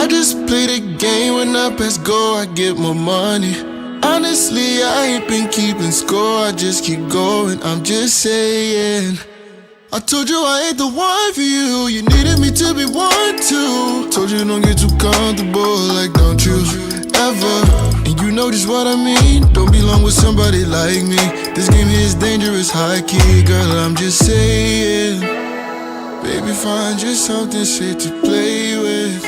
I just play the game, when I press go, I get more money. Honestly, I ain't been keeping score, I just keep going, I'm just saying. I told you I ain't the one for you, you needed me to be one too. Told you don't get too comfortable, like don't you ever. And you know just what I mean, don't belong with somebody like me. This game here is dangerous, high key, girl, I'm just saying. Baby, find you something safe to play with.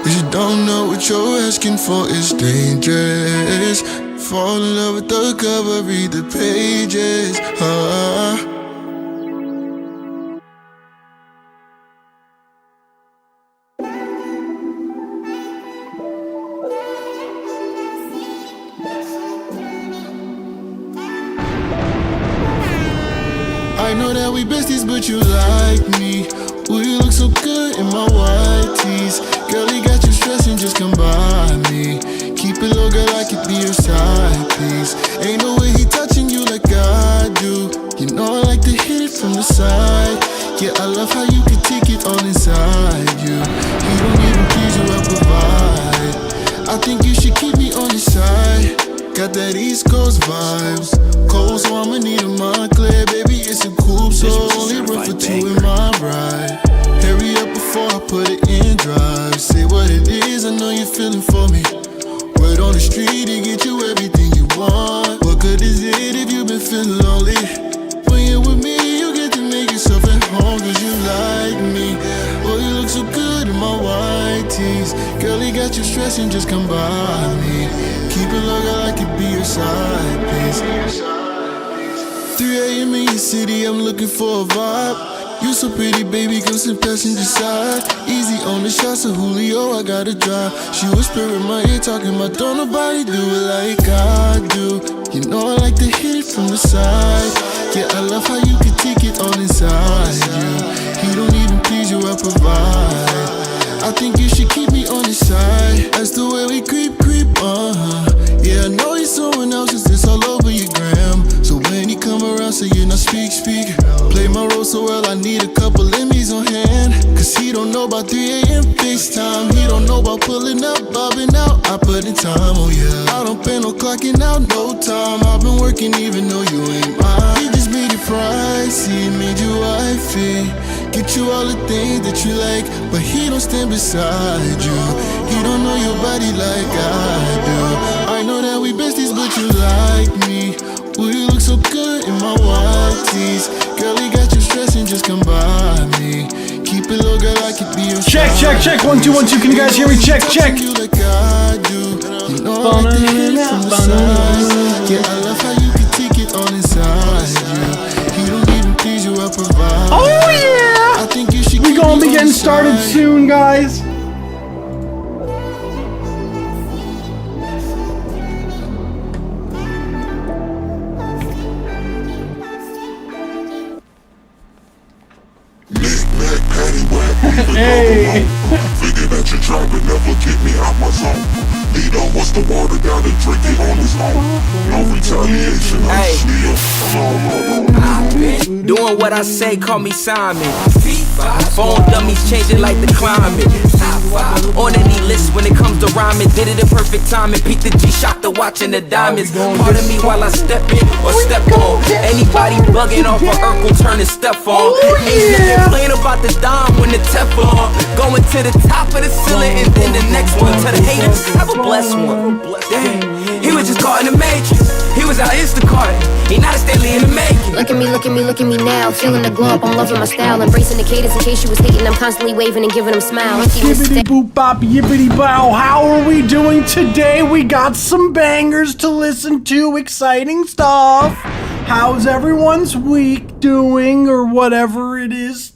Cause you don't know what you're asking for, it's dangerous. Fall in love with the cover, read the pages. I know that we besties, but you like me. Ooh, you look so good in my white tees. Girl, he got you stressing, just come by me. Keep it low, girl, I could be your side piece. Ain't no way he touching you like I do. You know I like to hit it from the side. Yeah, I love how you can take it all inside you. You don't even please you, I provide. I think you should keep me on your side. Got that East Coast vibes. Cold, so I'ma need a Montclair. Baby, it's a coupe, so only room for two in my ride. Hurry up before I put it in drive. Say what it is, I know you're feeling for me. Word on the street to get you everything you want. What good is it if you've been feeling lonely? When you're with me, you get to make yourself at home, cause you like me. Oh, you look so good in my white tees. Girl, he got you stressing, just come by me. Keep it low, girl, I could be your side piece. 3 a.m. in your city, I'm looking for a vibe. You so pretty, baby, come sit passenger side. Easy on the shots of Julio, I gotta drive. She whisper in my ear, talking about don't nobody do it like I do. You know I like to hit it from the side. Yeah, I love how you can take it all inside you. He don't even please you, I provide. I think you should keep me on your side. That's the way we creep, yeah, I know he's someone else, cause it's all over your gram. So when he come around, say you not speak. Play my role so well, I need a couple Emmys on hand. Cause he don't know about 3 a.m. FaceTime. He don't know about pulling up, bobbing out. I put in time, oh yeah. I don't pay no clocking out, no time. I've been working even though you ain't mine. He just made it pricey, made you wifey. Get you all the things that you like, but he don't stand beside you. He don't know your body like I do. I know that we besties, but you like me. Ooh, you look so good in my white tees. Girl, he got you stressing, just come by me. Keep it low, girl, I could be your check. 1 2 1 2. Can you guys hear me? Check. You like I do. You know I like to hit it from the side. Yeah, I love how you can take it all inside you. He don't even please you, I provide. Oh yeah! I think you should. We gonna be getting started soon, guys. Hey! Figure that you're trying to never get me out my zone. Leader, what's the water down and drink it on his own. No retaliation, doing what I say, call me Simon. Phone dummies changing like the climate. On any list when it comes to rhyming. Did it in perfect timing. Peep the G-Shock to watching the diamonds. Pardon me while I step in or step on. Anybody bugging off of Urkel turning stuff on. Ain't playing about the dime when the Teflon. Going to the top of the ceiling and then the next one. To the haters, have a blessed one. Damn, he was just caught in the matrix. He was out Instacart. He not a Stanley in the making. Look at me now. Feeling the glow up, I'm loving my style. Embracing the cadence in case you was hating. I'm constantly waving and giving them smiles. Yippity boop bop, yippity bow. How are we doing today? We got some bangers to listen to, exciting stuff. How's everyone's week doing, or whatever it is?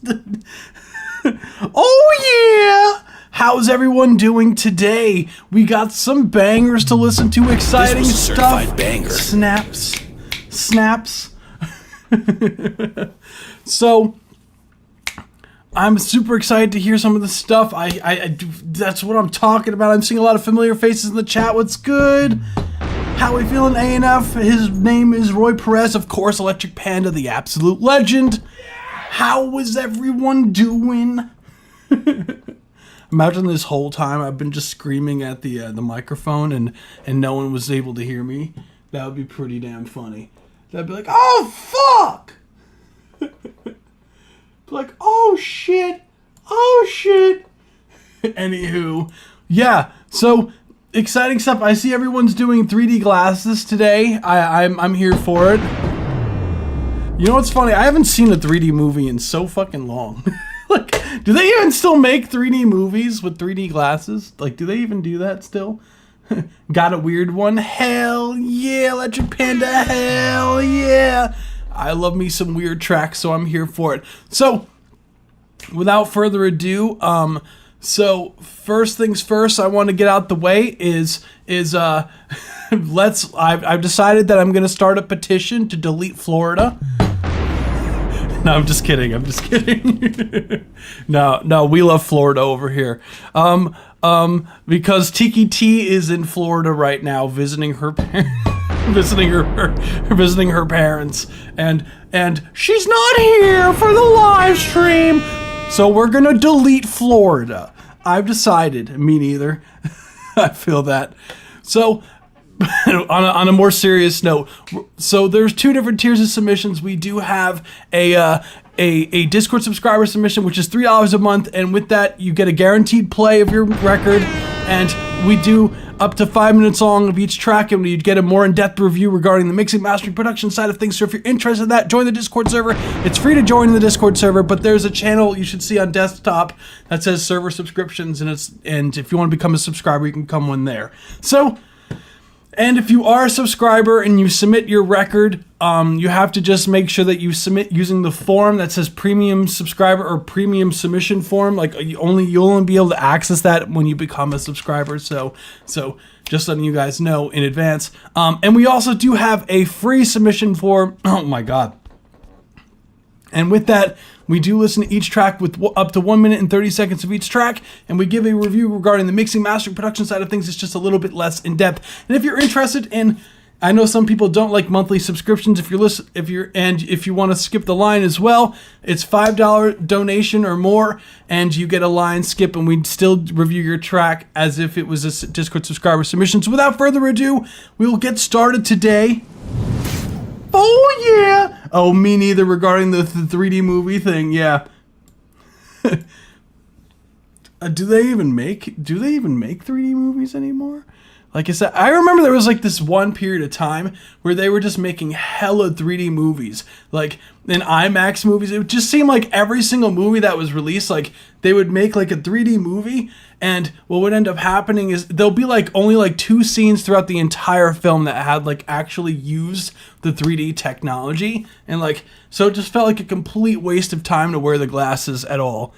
Oh yeah! How's everyone doing today? We got some bangers to listen to, exciting stuff. Banger. Snaps. So I'm super excited to hear some of the stuff. That's what I'm talking about. I'm seeing a lot of familiar faces in the chat. What's good? How we feeling, ANF? His name is Roy Perez, of course, Electric Panda, the absolute legend. How is everyone doing? Imagine this whole time I've been just screaming at the microphone and no one was able to hear me. That would be pretty damn funny. That'd be like, oh fuck! Like, oh shit! Oh shit! Anywho, yeah. So exciting stuff. I see everyone's doing 3D glasses today. I'm here for it. You know what's funny? I haven't seen a 3D movie in so fucking long. Like, do they even still make 3D movies with 3D glasses? Like, do they even do that still? Got a weird one? Hell yeah, Electric Panda, hell yeah. I love me some weird tracks, so I'm here for it. So, without further ado, so first things first, I want to get out the way is I've decided that I'm going to start a petition to delete Florida. No, I'm just kidding. No, we love Florida over here. Because Tiki T is in Florida right now visiting her visiting her parents, and she's not here for the live stream. So we're gonna delete Florida. I've decided. Me neither. I feel that. So on a more serious note, so there's two different tiers of submissions. We do have a Discord subscriber submission, which is $3 a month, and with that you get a guaranteed play of your record, and we do up to 5 minutes long of each track, and you'd get a more in-depth review regarding the mixing, mastering, production side of things. So if you're interested in that, join the Discord server. It's free to join the Discord server, but there's a channel you should see on desktop that says server subscriptions, and if you want to become a subscriber, you can come one there. So, and if you are a subscriber and you submit your record, you have to just make sure that you submit using the form that says premium subscriber or premium submission form. Like you'll only be able to access that when you become a subscriber. So just letting you guys know in advance. And we also do have a free submission form. Oh my God. And with that, we do listen to each track with up to 1 minute and 30 seconds of each track, and we give a review regarding the mixing, mastering, production side of things. It's just a little bit less in depth. And if you're interested in, I know some people don't like monthly subscriptions. If you want to skip the line as well, it's $5 donation or more, and you get a line skip, and we still review your track as if it was a Discord subscriber submission. So without further ado, we will get started today. Oh yeah! Oh, me neither regarding the 3D movie thing, yeah. Do they even make 3D movies anymore? Like I said, I remember there was like this one period of time where they were just making hella 3D movies. Like in IMAX movies, it would just seem like every single movie that was released, like they would make like a 3D movie, and what would end up happening is there'll be like only like 2 scenes throughout the entire film that had like actually used the 3D technology, and like so it just felt like a complete waste of time to wear the glasses at all.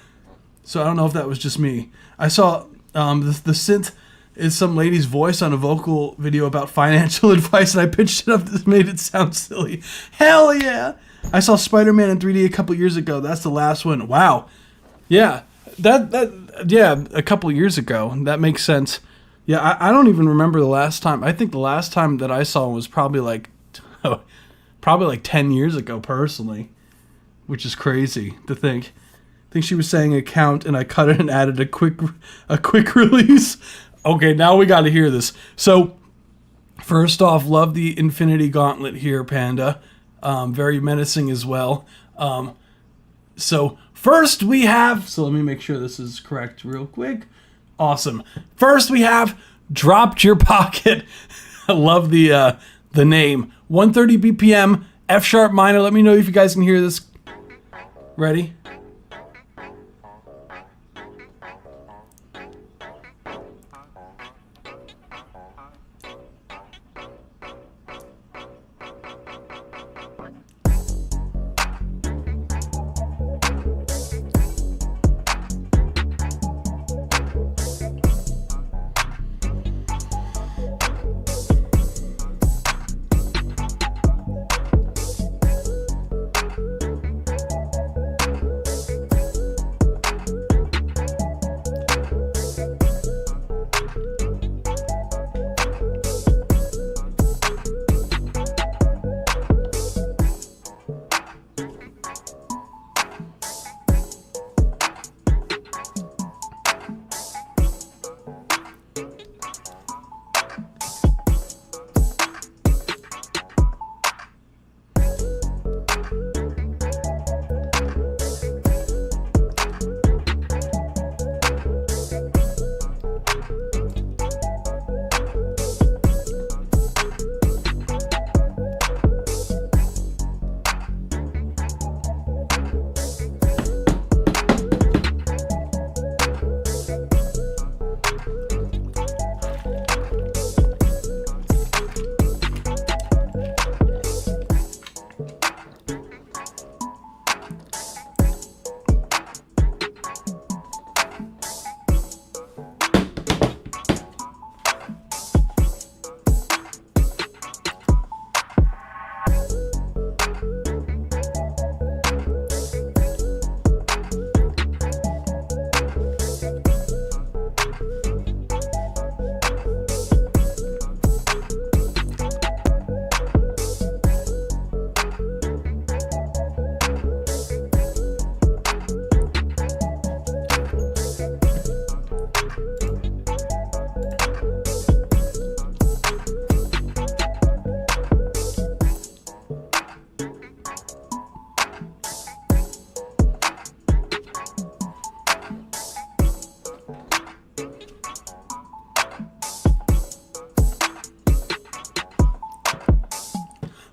So I don't know if that was just me. I saw the synth is some lady's voice on a vocal video about financial advice, and I pitched it up. This made it sound silly. Hell yeah! I saw Spider-Man in 3D a couple years ago. That's the last one. Wow. Yeah, yeah, a couple years ago. That makes sense. Yeah, I don't even remember the last time. I think the last time that I saw was probably like 10 years ago, personally, which is crazy to think. I think she was saying a count, and I cut it and added a quick release. Okay, now we got to hear this. So, first off, love the Infinity Gauntlet here, Panda. Very menacing as well. So, first we have... So, let me make sure this is correct real quick. Awesome. First we have Dropped Your Pocket. I love the name. 130 BPM, F sharp minor. Let me know if you guys can hear this. Ready?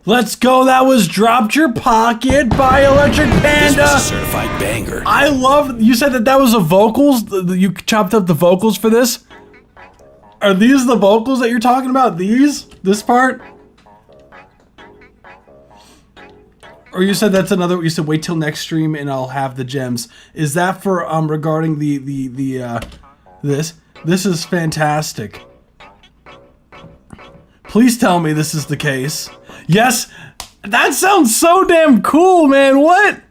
Let's go. That was Dropped Your Pocket by Electric Panda. This was a certified banger. I love, you said that was a vocals, you chopped up the vocals for this? Are these the vocals that you're talking about? This part? Or you said that's another, you said wait till next stream and I'll have the gems. Is that for, regarding this? This is fantastic. Please tell me this is the case. Yes, that sounds so damn cool, man. What?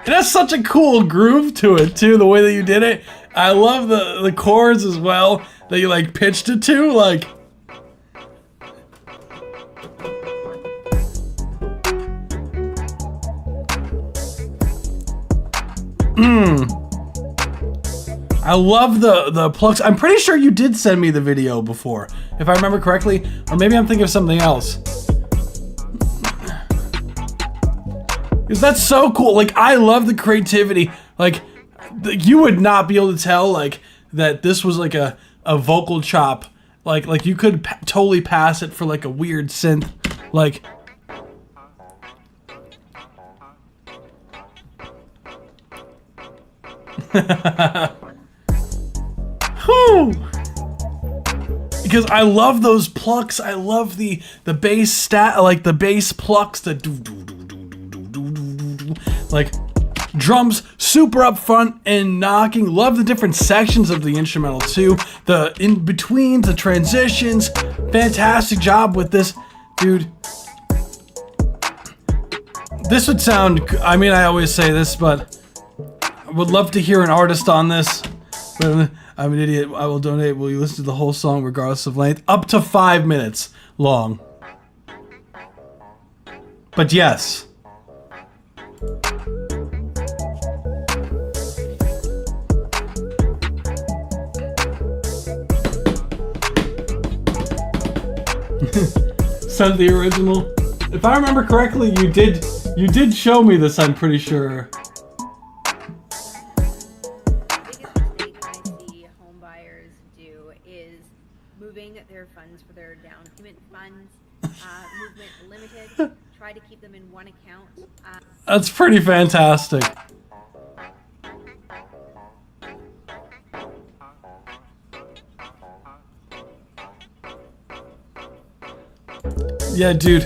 It has such a cool groove to it too, the way that you did it. I love the chords as well that you like pitched it to, like. I love the plucks. I'm pretty sure you did send me the video before, if I remember correctly, or maybe I'm thinking of something else. Because that's so cool. Like, I love the creativity. Like, you would not be able to tell, like, that this was like a vocal chop. Like you could totally pass it for like a weird synth. Like. Whew. Because I love those plucks. I love the bass stat, like the bass plucks, the do do do do do do do do, like drums super up front and knocking. Love the different sections of the instrumental too. The in betweens, the transitions. Fantastic job with this, dude. This would sound, I mean, I always say this, but I would love to hear an artist on this. But I'm an idiot. I will donate. Will you listen to the whole song regardless of length? Up to 5 minutes long. But yes. Sent the original. If I remember correctly, you did show me this, I'm pretty sure. Their funds for their down payment funds, movement limited, try to keep them in one account. That's pretty fantastic. Yeah, dude.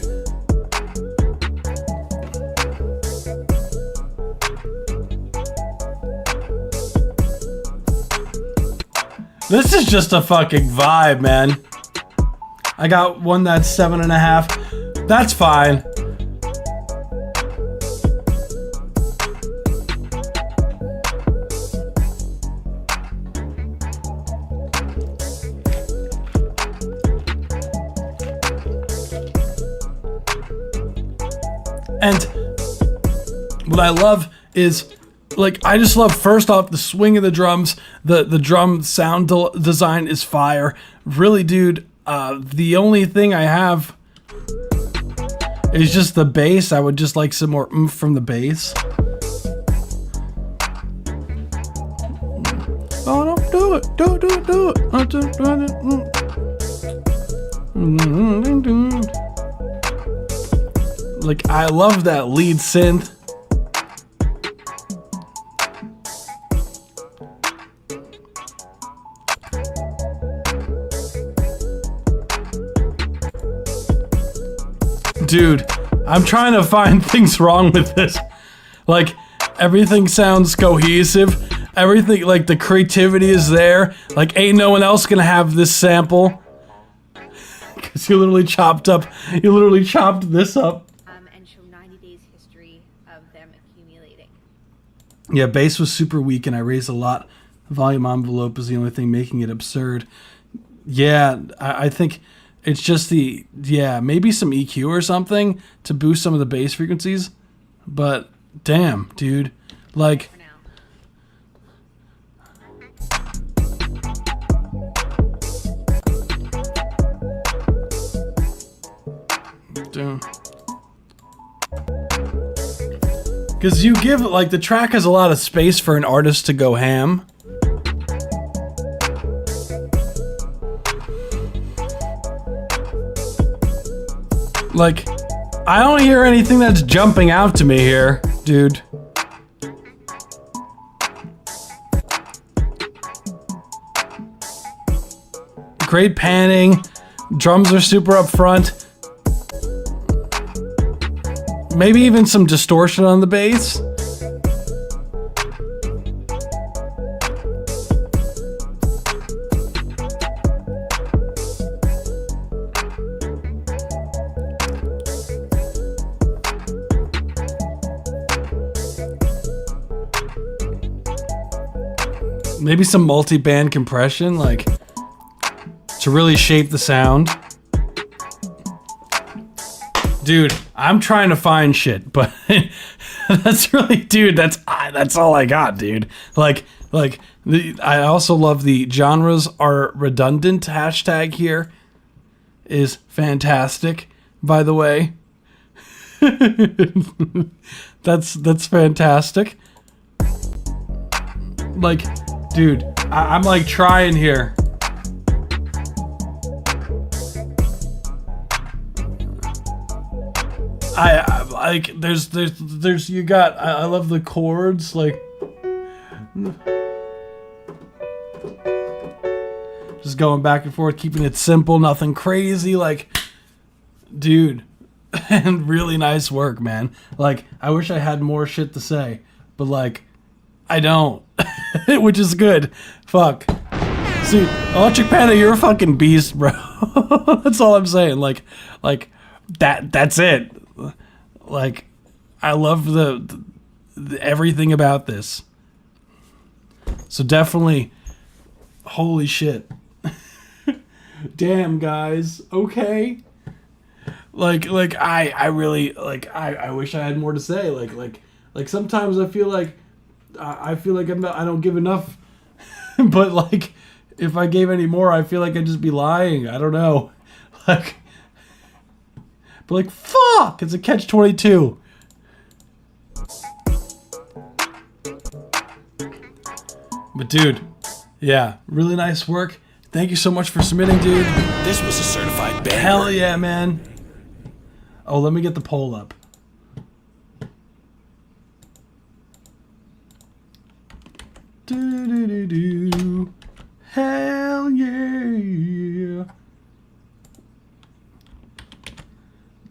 This is just a fucking vibe, man. I got one that's 7.5. That's fine. And what I love is, like, I just love, first off, the swing of the drums. The drum sound design is fire. Really, dude, the only thing I have is just the bass. I would just like some more oomph from the bass. Oh, don't do it. Do it. Like, I love that lead synth. Dude, I'm trying to find things wrong with this. Like, everything sounds cohesive. Everything, like, the creativity is there. Like, ain't no one else gonna have this sample. Because you literally chopped this up. And show 90 days history of them accumulating. Yeah, bass was super weak and I raised a lot. Volume envelope is the only thing making it absurd. Yeah, I think it's just maybe some EQ or something to boost some of the bass frequencies. But damn, dude, like. Because you give, like, the track has a lot of space for an artist to go ham. Like, I don't hear anything that's jumping out to me here, dude. Great panning. Drums are super up front. Maybe even some distortion on the bass. Maybe some multi-band compression, like, to really shape the sound. Dude, I'm trying to find shit, but that's really, dude, that's all I got, dude. I also love the genres are redundant hashtag here. Is fantastic, by the way. That's fantastic. Like, dude, I'm like trying here. I like there's you got I love the chords, like just going back and forth, keeping it simple, nothing crazy, like, dude. And really nice work, man. Like, I wish I had more shit to say, but like, I don't. Which is good. Fuck. See, Electric Panda, you're a fucking beast, bro. That's all I'm saying. Like that's it. Like, I love the everything about this. So definitely, holy shit. Damn, guys. Okay. Like I really, like, I wish I had more to say. Like sometimes I feel like I don't give enough. But like, if I gave any more, I feel like I'd just be lying. I don't know. Like, but like, fuck, it's a catch-22. But dude, yeah, really nice work. Thank you so much for submitting, dude. This was a certified banger. Hell yeah, man. Oh, let me get the poll up. Do. Hell yeah.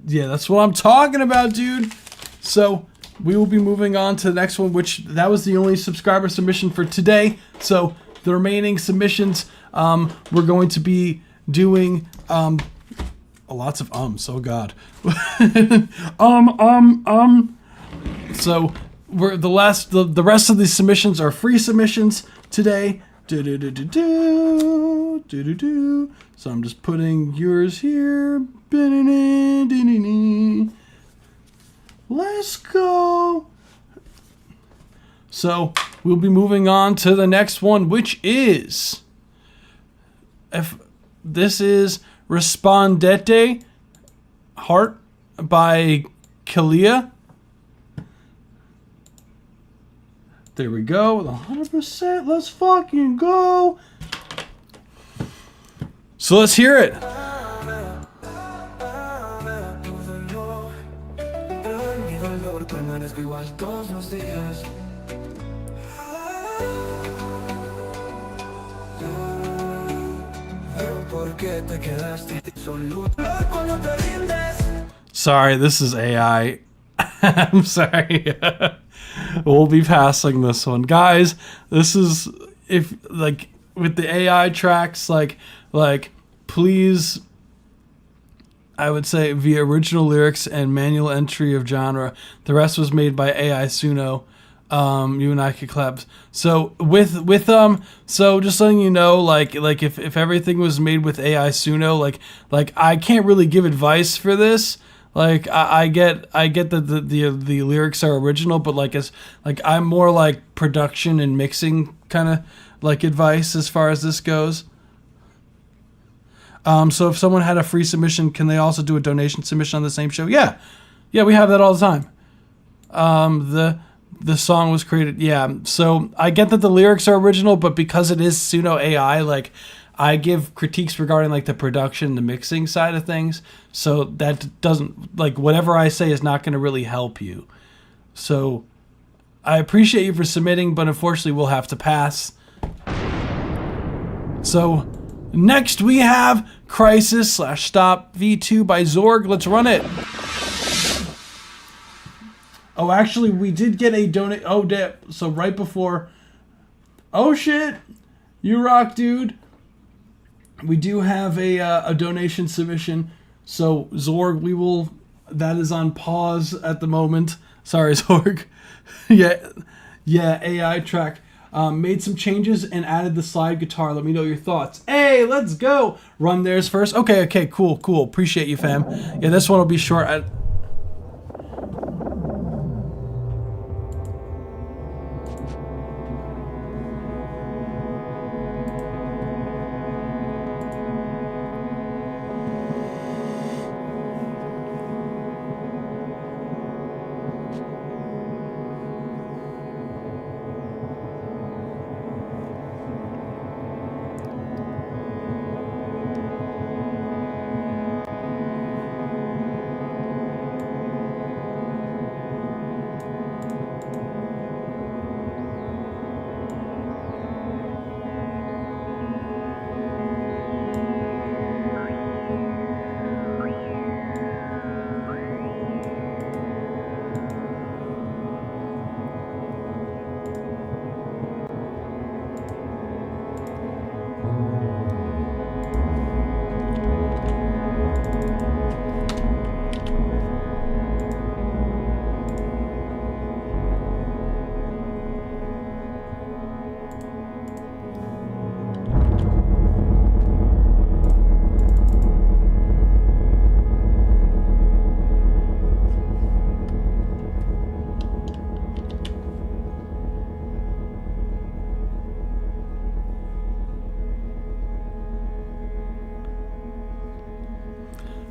Yeah, that's what I'm talking about, dude. So we will be moving on to the next one, which that was the only subscriber submission for today. So the remaining submissions, we're going to be doing lots of oh god. So we're the rest of these submissions are free submissions today. So I'm just putting yours here. Let's go. So we'll be moving on to the next one, which is, if this is Respondete Heart by Kalia. There we go, with 100%. Let's fucking go. So let's hear it. Sorry, this is AI. I'm sorry. We'll be passing this one. Guys, this is, if, like, with the AI tracks, like, please, I would say, via original lyrics and manual entry of genre. The rest was made by AI Suno. You and I could clap. So so just letting you know, like if everything was made with AI Suno, like I can't really give advice for this. Like I get that the lyrics are original, but I'm more like production and mixing kind of like advice as far as this goes. So if someone had a free submission, can they also do a donation submission on the same show? Yeah, we have that all the time. the song was created. Yeah, so I get that the lyrics are original, but because it is Suno AI, like I give critiques regarding like the production, the mixing side of things. So that doesn't, like, whatever I say is not going to really help you. So I appreciate you for submitting, but unfortunately we'll have to pass. So next we have Crisis/Stop V2 by Zorg. Let's run it. Oh, actually, we did get a donate. Oh, so right before. Oh shit, you rock, dude. We do have a donation submission. So Zorg, we will. That is on pause at the moment. Sorry, Zorg. yeah, AI track. Made some changes and added the slide guitar. Let me know your thoughts. Hey, let's go. Run theirs first. Okay, cool. Appreciate you, fam. Yeah, this one will be short.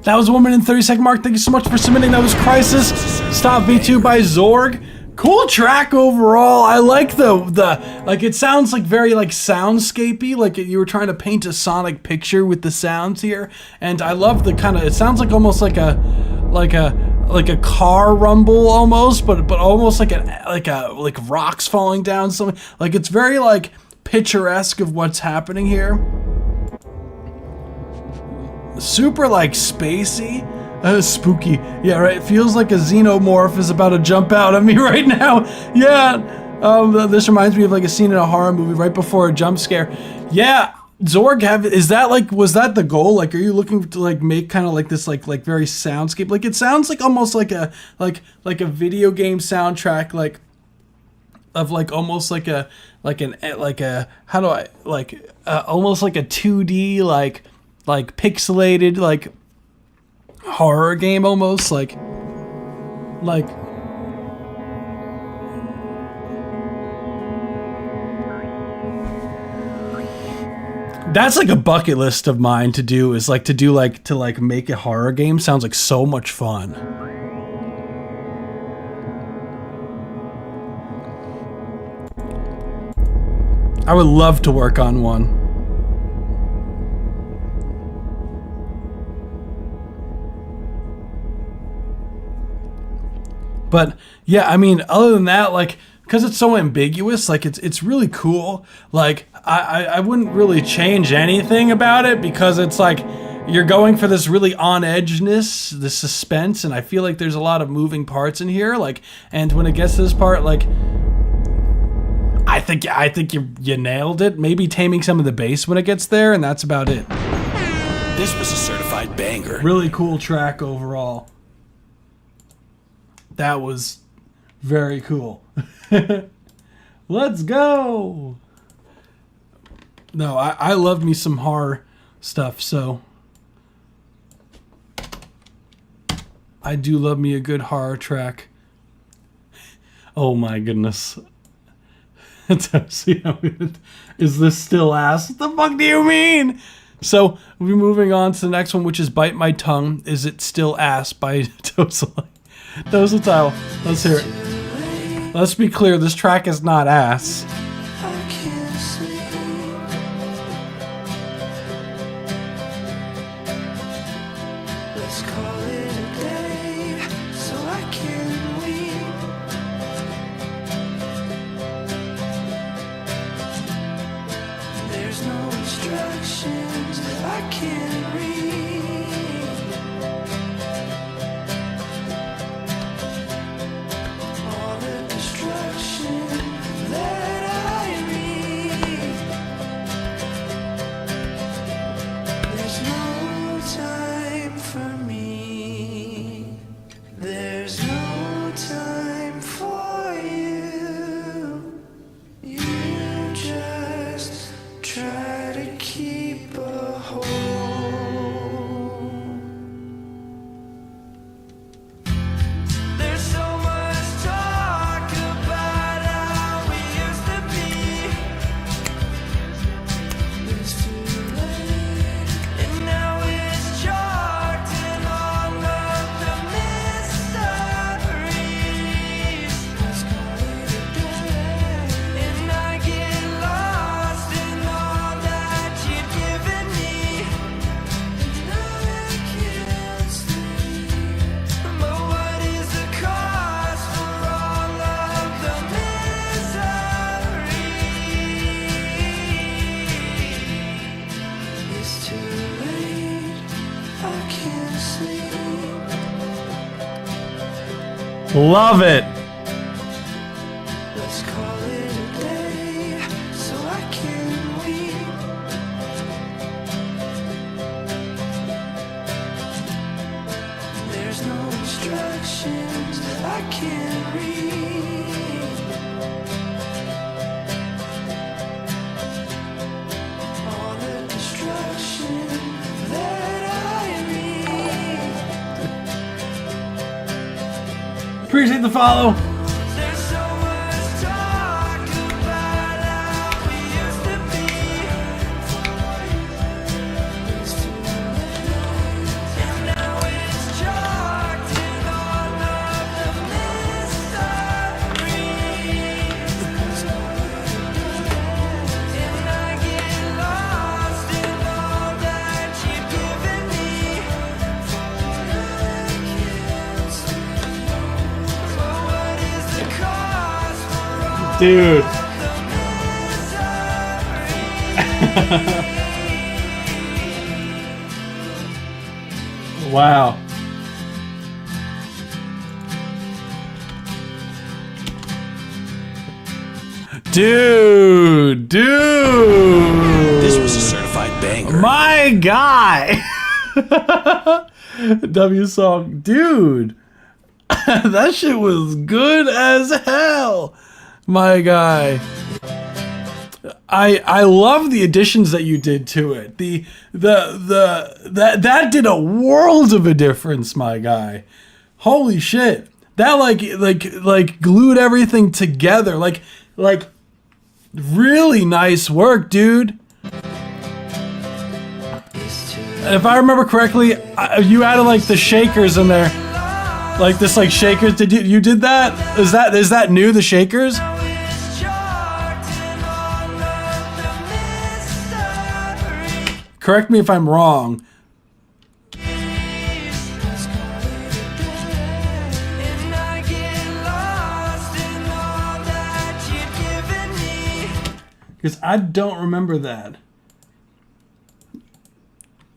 That was 1 minute and 30-second mark. Thank you so much for submitting. That was Crisis/Stop V2 by Zorg. Cool track overall. I like the like, it sounds like very like soundscapey, like you were trying to paint a sonic picture with the sounds here. And I love the kind of, it sounds like almost like a car rumble almost, but almost like rocks falling down, something. Like it's very like picturesque of what's happening here. Super like spacey, spooky. Yeah, right. It feels like a xenomorph is about to jump out at me right now. Yeah. This reminds me of like a scene in a horror movie right before a jump scare. Yeah. Zorg, was that the goal? Like, are you looking to like make kind of like this like very soundscape? Like it sounds like almost like a video game soundtrack, like of like almost like almost like a 2D like pixelated like horror game almost like that's like a bucket list of mine to do, is like to make a horror game. Sounds like so much fun. I would love to work on one. But yeah, I mean, other than that, like, because it's so ambiguous, like it's really cool. Like I wouldn't really change anything about it, because it's like you're going for this really on edgeness, the suspense, and I feel like there's a lot of moving parts in here. Like, and when it gets to this part, like I think you nailed it. Maybe taming some of the bass when it gets there, and that's about it. This was a certified banger. Really cool track overall. That was very cool. Let's go. No, I love me some horror stuff, so I do love me a good horror track. Oh my goodness. Is this still ass? What the fuck do you mean? So we'll be moving on to the next one, which is Bite My Tongue. Is It Still Ass by Tosalite. That was the title. Let's hear it. Let's be clear, this track is not ass. I can't sleep. Let's call it a day so I can weep. There's no instructions that I can't read. All the destruction that I read. There's no time for me. There's no time for you. You just try to keep a hold. There's so much talk about how we used to be. It's too late, and now it's chalked in all of the mysteries. Let's call it a day, and I get lost in all that you've given me. And I can't sleep. But what is the cost for all of the misery? It's too late, I can't sleep. Love it. Let's call it a day so I can weep. There's no instructions that I can't read. All the destruction that I read. Appreciate the follow. There's so much talk about how we used to be. It's too late, and now it's chalked in all of the mysteries. And I get lost in all that you've given me. I can't sleep. But what is the cost for all Dude. Wow. Dude. This was a certified banger. My guy. W song. Dude. That shit was good as hell. My guy. I love the additions that you did to it. That did a world of a difference, my guy. Holy shit. That like glued everything together. Like really nice work, dude. And if I remember correctly, you added like the shakers in there. Like this like shakers. Did you did that? Is that new, the shakers? Correct me if I'm wrong. Because I don't remember that.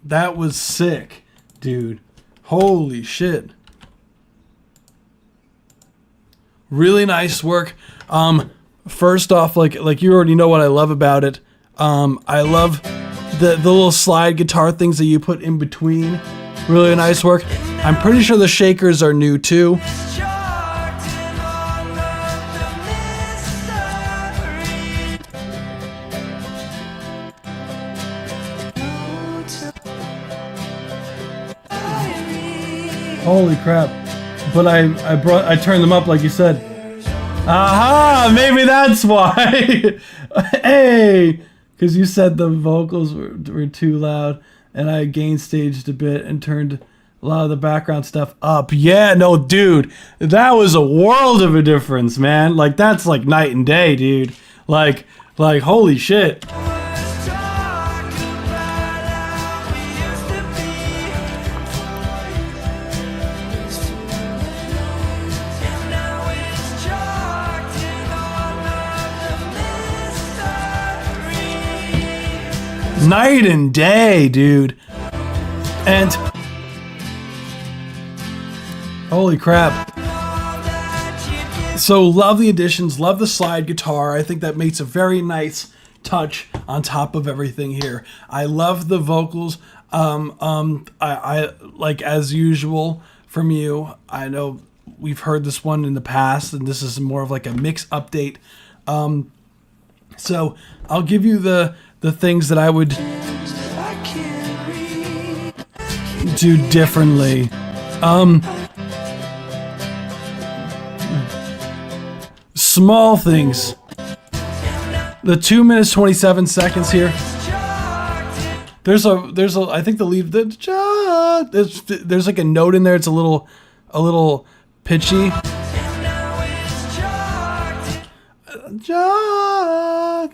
That was sick, dude. Holy shit. Really nice work. First off, like you already know what I love about it. I love the little slide guitar things that you put in between. Really nice work. I'm pretty sure the shakers are new too. Holy crap. But I turned them up like you said. Aha! Maybe that's why. Hey! Because you said the vocals were too loud, and I gain staged a bit and turned a lot of the background stuff up. Yeah, no, dude, that was a world of a difference, man. Like, that's like night and day, dude. Like holy shit. Night and day, dude. And holy crap. So love the additions, love the slide guitar. I think that makes a very nice touch on top of everything here. I love the vocals. I like, as usual from you, I know we've heard this one in the past, and this is more of like a mix update. So I'll give you the things that I would do differently. Small things. The 2 minutes 27 seconds here. There's a I think the lead there's like a note in there. It's a little pitchy.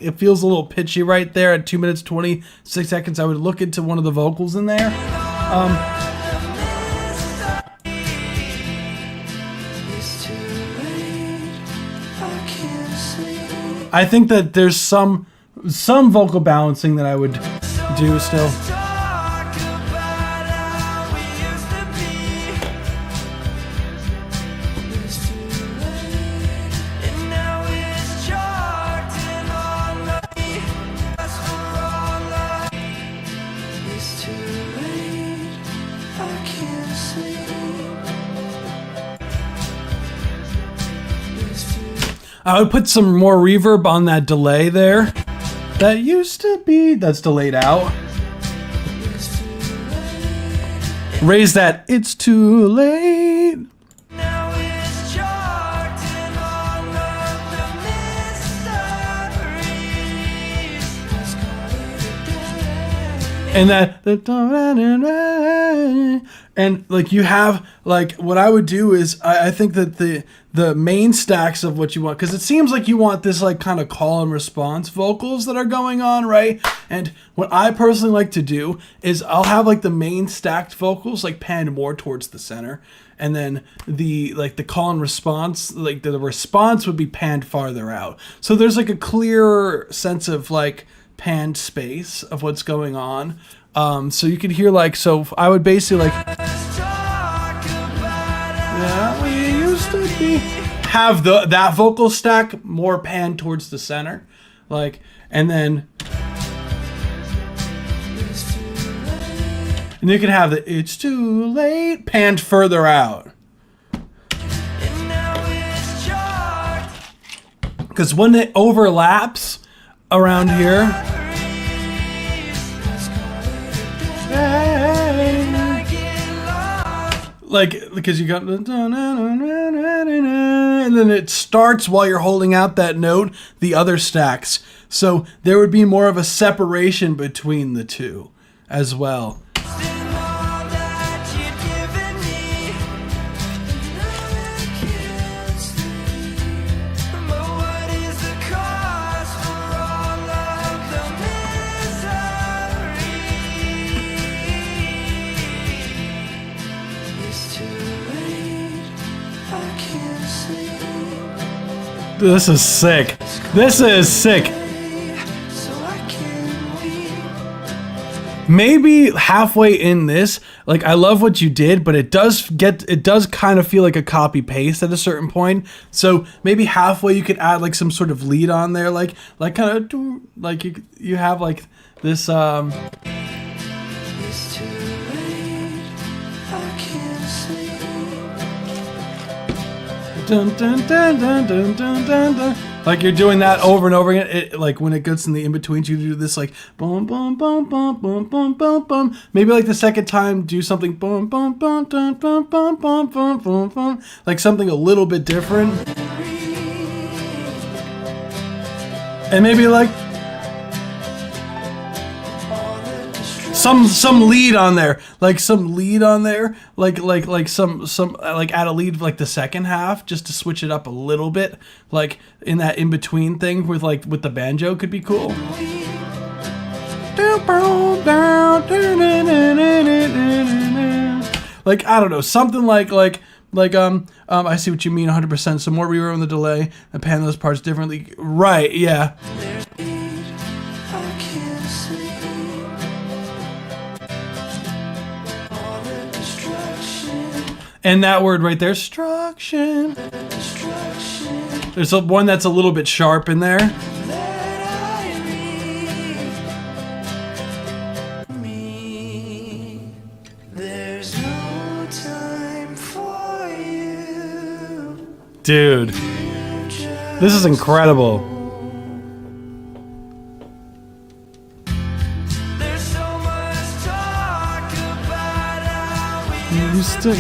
It feels a little pitchy right there at 2 minutes 26 seconds. I would look into one of the vocals in there. I think that there's some vocal balancing that I would do still. I would put some more reverb on that delay there. That used to be, that's delayed out. Raise that, it's too late. And that, and like you have, like what I would do is I think that the main stacks of what you want, because it seems like you want this like kind of call and response vocals that are going on, right? And what I personally like to do is I'll have like the main stacked vocals like panned more towards the center, and then the call and response, like the response would be panned farther out. So there's like a clearer sense of like panned space of what's going on. So you can hear like, so I would basically like, yeah, we used to be, have that vocal stack more panned towards the center, like, and then you can have the it's too late panned further out. Because when it overlaps around here, like, because you got, and then it starts while you're holding out that note, the other stacks. So there would be more of a separation between the two as well. This is sick. This is sick. Maybe halfway in this, like, I love what you did, but it does kind of feel like a copy paste at a certain point. So maybe halfway you could add like some sort of lead on there, like kind of like you have like this dun, dun, dun, dun, dun, dun, dun, dun. Like you're doing that over and over again. It, like when it gets in the in-betweens, you do this like boom, boom, boom, boom, boom, boom, boom, boom. Maybe like the second time, do something boom, boom, boom, boom, boom, boom, boom, boom, boom, boom. Like something a little bit different. And maybe like some lead on there, like some lead on there, like some like add a lead like the second half just to switch it up a little bit, like in that in between thing with the banjo could be cool. Like I don't know, something like I see what you mean 100%. Some more reverb on the delay and pan those parts differently. Right, yeah. And that word right there, destruction. There's one that's a little bit sharp in there. Dude, this is incredible. There's so much talk about how we Used to.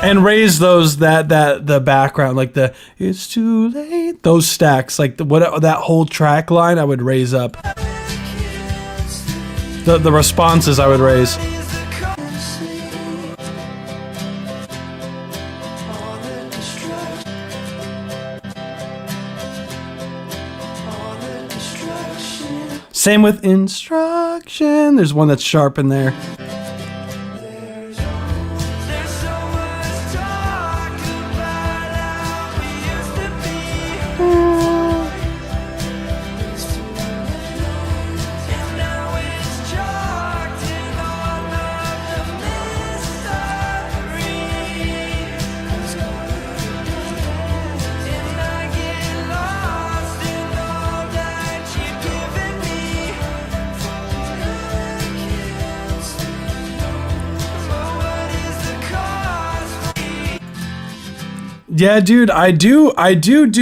And raise those the background, like the it's too late, those stacks, like that whole track line I would raise up. The responses I would raise. Same with instruction. There's one that's sharp in there. Yeah, dude, I do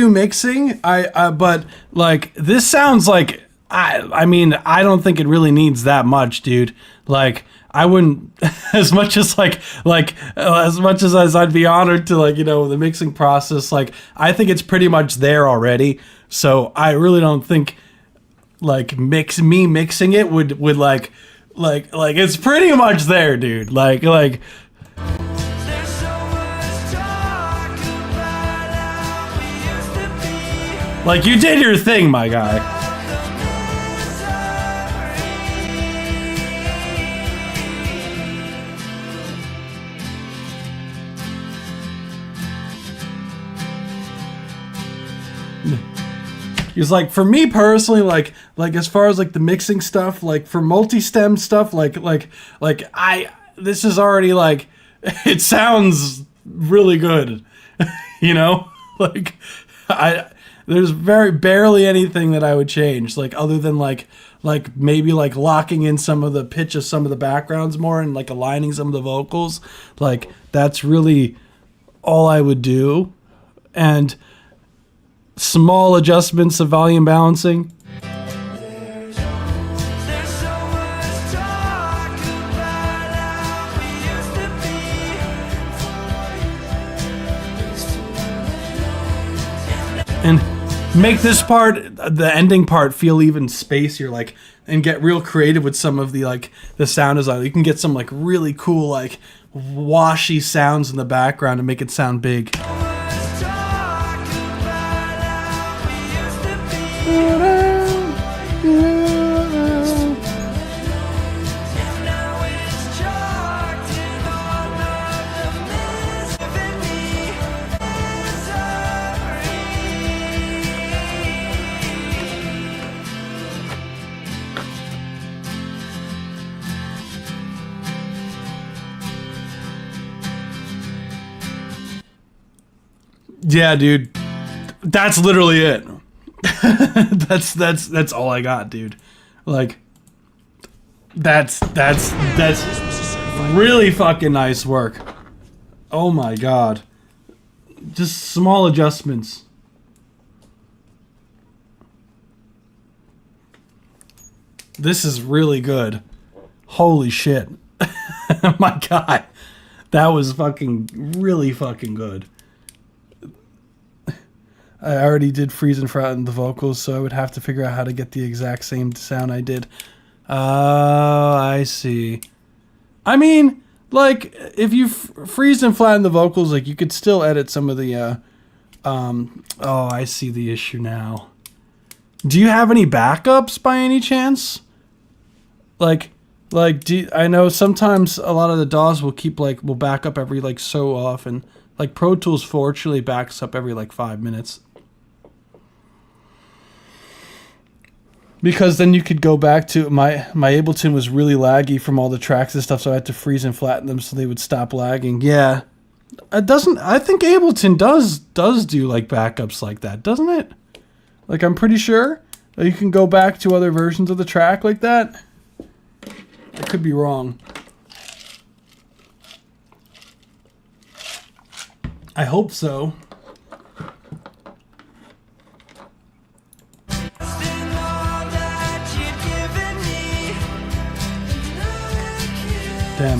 mixing. But like this sounds like I mean, I don't think it really needs that much, dude. Like I wouldn't as much as as much as I'd be honored to the mixing process, like I think it's pretty much there already. So I really don't think like mixing it would like it's pretty much there, dude. Like you did your thing, my guy. He's like, for me personally, like as far as like the mixing stuff, like for multi-stem stuff, this is already like, it sounds really good, like there's barely anything that I would change, like other than like maybe like locking in some of the pitch of some of the backgrounds more and like aligning some of the vocals. Like that's really all I would do. And small adjustments of volume balancing. And make this part, the ending part, feel even spacier, like, and get real creative with some of the sound design. You can get some like really cool like washy sounds in the background and make it sound big. Yeah, dude. That's literally it. that's all I got, dude. Like that's really fucking nice work. Oh my god. Just small adjustments. This is really good. Holy shit. My god. That was fucking really fucking good. I already did freeze and flatten the vocals, so I would have to figure out how to get the exact same sound I did. Oh, I see. I mean, like, if you freeze and flatten the vocals, like, you could still edit some of the, oh, I see the issue now. Do you have any backups by any chance? Like, I know sometimes a lot of the DAWs will back up every, like, so often. Like, Pro Tools fortunately backs up every, like, 5 minutes. Because then you could go back to my Ableton was really laggy from all the tracks and stuff, so I had to freeze and flatten them so they would stop lagging. Yeah, it doesn't. I think Ableton does do like backups like that, doesn't it? Like, I'm pretty sure that you can go back to other versions of the track like that. I could be wrong. I hope so. Damn.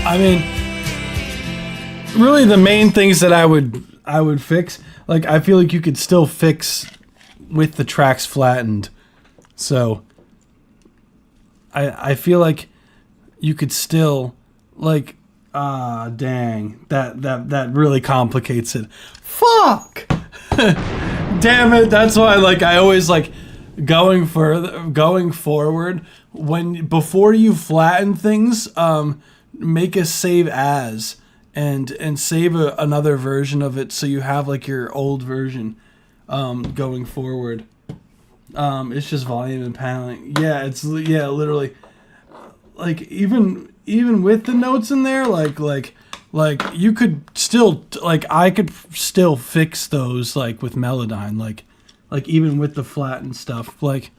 I mean, really the main things that I would fix, like, I feel like you could still fix with the tracks flattened. So I feel like you could still, like, dang, that really complicates it. Fuck. Damn it, that's why, like, I always, like, going forward, before you flatten things, make a save as and save another version of it so you have, like, your old version going forward. It's just volume and paneling. Yeah, literally, like, even with the notes in there, like you could still, like, I could still fix those, like, with Melodyne, like even with the flattened stuff, like,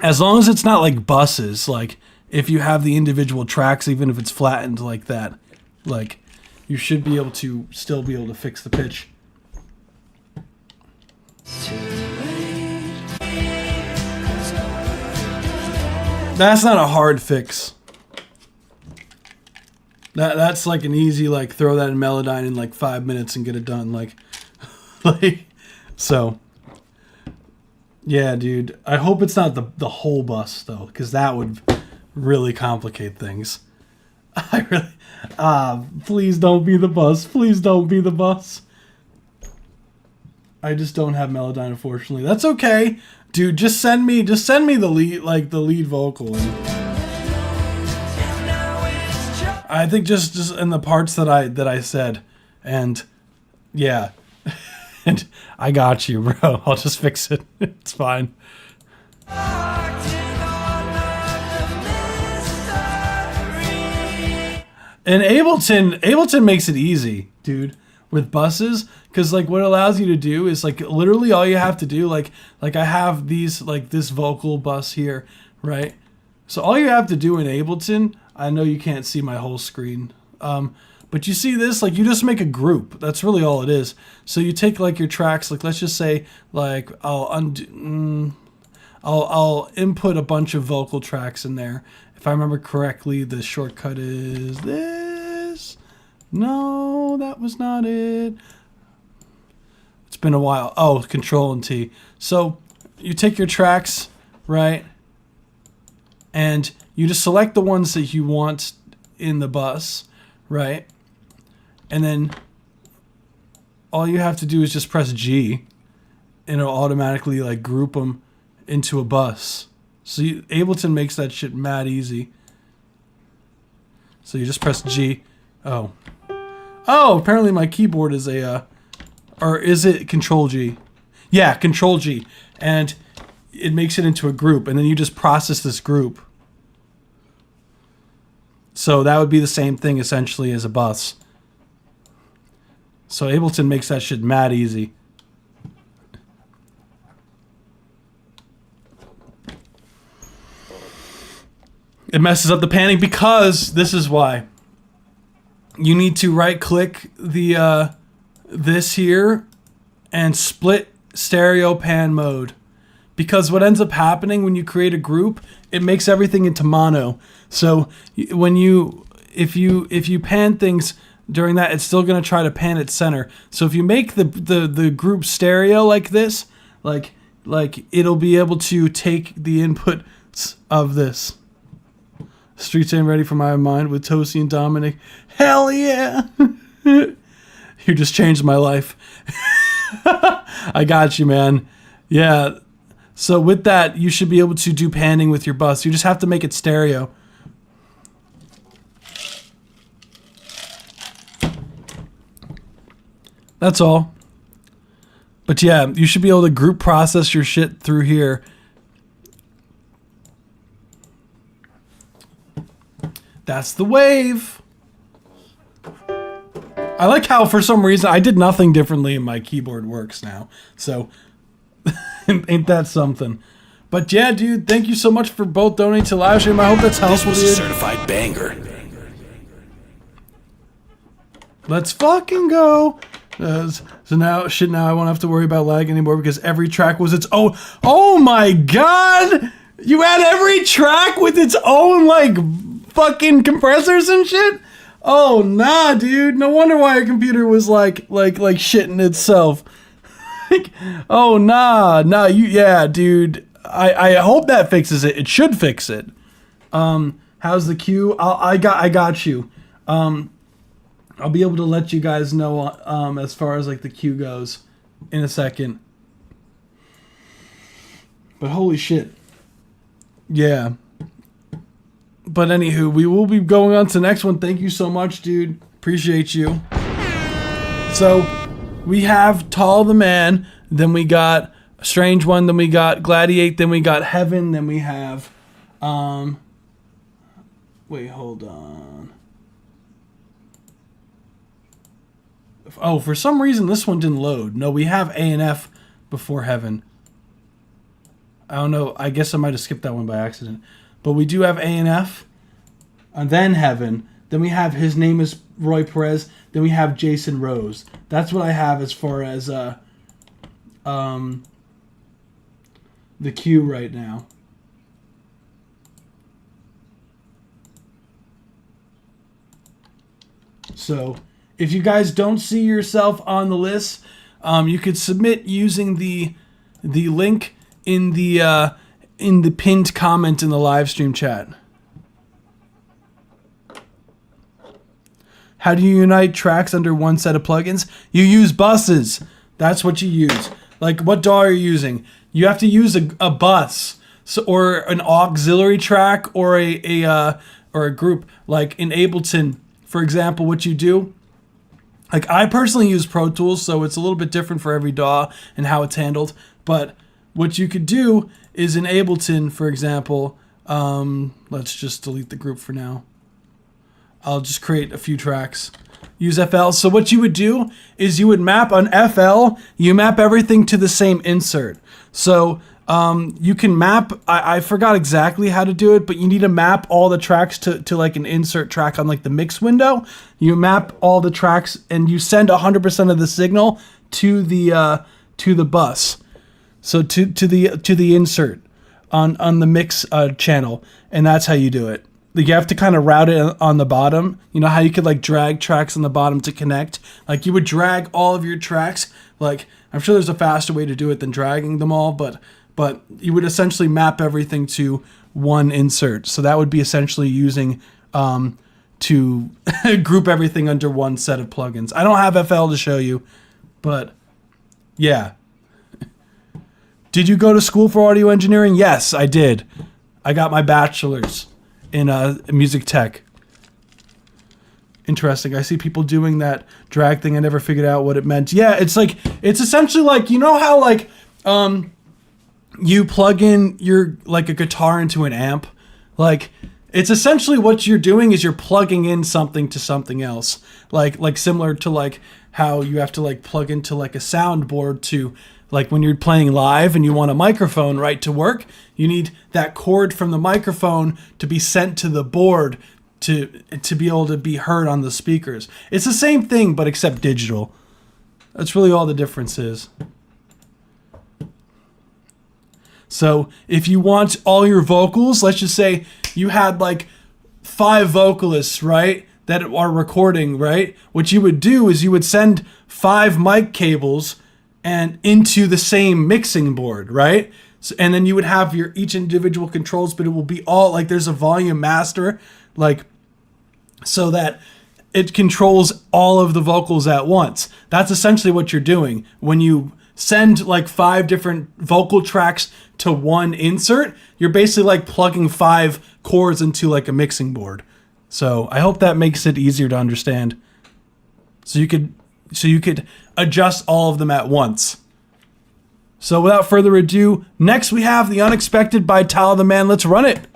as long as it's not like buses, like, if you have the individual tracks, even if it's flattened like that, like, you should be able to still be able to fix the pitch. That's not a hard fix. That's like an easy, like, throw that in Melodyne in like 5 minutes and get it done. Like, so, yeah, dude. I hope it's not the whole bus though, because that would really complicate things. I really, please don't be the bus. Please don't be the bus. I just don't have Melodyne, unfortunately. That's okay, dude. Just send me the lead, like, the lead vocal. I think just in the parts that I said, and yeah, and I got you, bro. I'll just fix it. It's fine. And Ableton makes it easy, dude, with buses, because, like, what it allows you to do is, like, literally all you have to do, like I have these, like, this vocal bus here, right? So all you have to do in Ableton, I know you can't see my whole screen, but you see this, like, you just make a group. That's really all it is. So you take, like, your tracks, like, let's just say, like, I'll input a bunch of vocal tracks in there. If I remember correctly, the shortcut is this. No, that was not it. It's been a while. Oh, Control and T. So you take your tracks, right? And you just select the ones that you want in the bus, right? And then all you have to do is just press G, and it'll automatically, like, group them into a bus. So Ableton makes that shit mad easy. So you just press G. Oh, apparently my keyboard is or is it Control G? Yeah, Control G. And it makes it into a group, and then you just process this group. So that would be the same thing, essentially, as a bus. So Ableton makes that shit mad easy. It messes up the panning because this is why. You need to right-click the this here and split stereo pan mode, because what ends up happening when you create a group, it makes everything into mono. So when if you pan things during that, it's still going to try to pan its center. So if you make the group stereo like this, like it'll be able to take the inputs of this. Streets ain't ready for my mind with Tosi and Dominic. Hell yeah! You just changed my life. I got you, man. Yeah. So with that, you should be able to do panning with your bus. You just have to make it stereo. That's all. But yeah, you should be able to group process your shit through here. That's the wave. I like how for some reason I did nothing differently and my keyboard works now. So ain't that something? But yeah, dude, thank you so much for both donating to live stream. I hope that's helpful, This was a dude. certified banger. Let's fucking go. So now I won't have to worry about lag anymore because every track was its own. Oh my god! You had every track with its own like fucking compressors and shit? Oh nah, dude. No wonder why your computer was like shitting itself. Oh nah, yeah, dude. I hope that fixes it. It should fix it. How's the queue? I got you. I'll be able to let you guys know as far as like the queue goes in a second. But holy shit. Yeah. But anywho, we will be going on to the next one. Thank you so much, dude. Appreciate you. So we have Tall the Man, then we got Strange One, then we got Gladiate, then we got Heaven, then we have wait, hold on. Oh, for some reason this one didn't load. No, we have A and F before Heaven. I don't know. I guess I might have skipped that one by accident. But we do have A and F, and then Heaven. Then we have His Name is Roy Perez. Then we have Jason Rose. That's what I have as far as the queue right now. So if you guys don't see yourself on the list, you could submit using the link in the pinned comment in the live stream chat. How do you unite tracks under one set of plugins? You use buses. That's what you use. Like, what DAW are you using? You have to use a bus, or an auxiliary track, or a group. Like in Ableton, for example, what you do. Like, I personally use Pro Tools, so it's a little bit different for every DAW and how it's handled. But what you could do is in Ableton, for example, let's just delete the group for now. I'll just create a few tracks. Use FL. So what you would do is you would map on FL, you map everything to the same insert. So you can map, I forgot exactly how to do it, but you need to map all the tracks to like an insert track on like the mix window. You map all the tracks and you send 100% of the signal to the bus. So to the insert on the mix channel, and that's how you do it. Like, you have to kind of route it on the bottom. You know how you could like drag tracks on the bottom to connect? Like, you would drag all of your tracks. Like, I'm sure there's a faster way to do it than dragging them all, but you would essentially map everything to one insert. So that would be essentially using to group everything under one set of plugins. I don't have FL to show you, but yeah. Did you go to school for audio engineering? Yes, I did. I got my bachelor's in music tech. Interesting. I see people doing that drag thing. I never figured out what it meant. Yeah, it's like, it's essentially like, you know how like you plug in your like a guitar into an amp? Like, it's essentially what you're doing is you're plugging in something to something else. Like similar to like how you have to like plug into like a soundboard to, like when you're playing live and you want a microphone, right, to work, you need that cord from the microphone to be sent to the board to be able to be heard on the speakers. It's the same thing, but except digital. That's really all the difference is. So if you want all your vocals, let's just say you had like 5 vocalists, right, that are recording, right? What you would do is you would send 5 mic cables and into the same mixing board, right? So, and then you would have your each individual controls, but it will be all like there's a volume master, like so that it controls all of the vocals at once. That's essentially what you're doing when you send like 5 different vocal tracks to one insert. You're basically like plugging 5 chords into like a mixing board. So I hope that makes it easier to understand. So you could adjust all of them at once. So without further ado, next we have The Unexpected by Tyler the Man. Let's run it.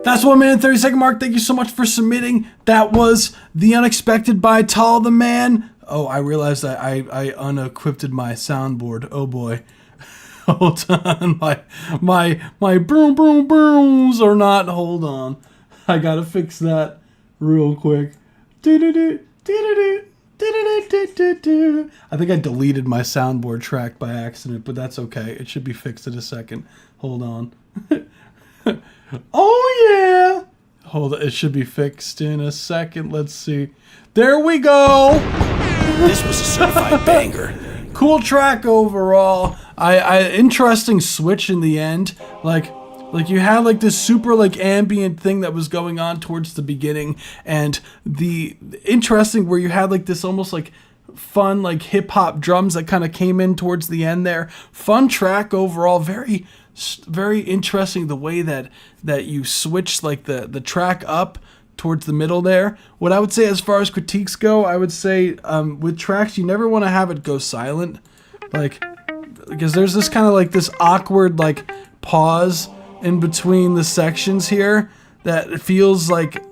That's 1 minute and 30 second mark. Thank you so much for submitting. That was The Unexpected by Tyler the Man. Oh, I realized that I unequipped my soundboard. Oh boy. Hold on. My boom boom booms are not. Hold on. I gotta fix that real quick. I think I deleted my soundboard track by accident, but that's okay. It should be fixed in a second. Hold on. Oh yeah! Hold on, it should be fixed in a second. Let's see. There we go! This was a certified banger. Cool track overall. I interesting switch in the end. Like you had like this super like ambient thing that was going on towards the beginning, and the interesting where you had like this almost like fun like hip hop drums that kind of came in towards the end there. Fun track overall. Very interesting the way that you switch like the track up towards the middle there. What I would say as far as critiques go, I would say with tracks you never want to have it go silent, like because there's this kind of like this awkward like pause in between the sections here that it feels like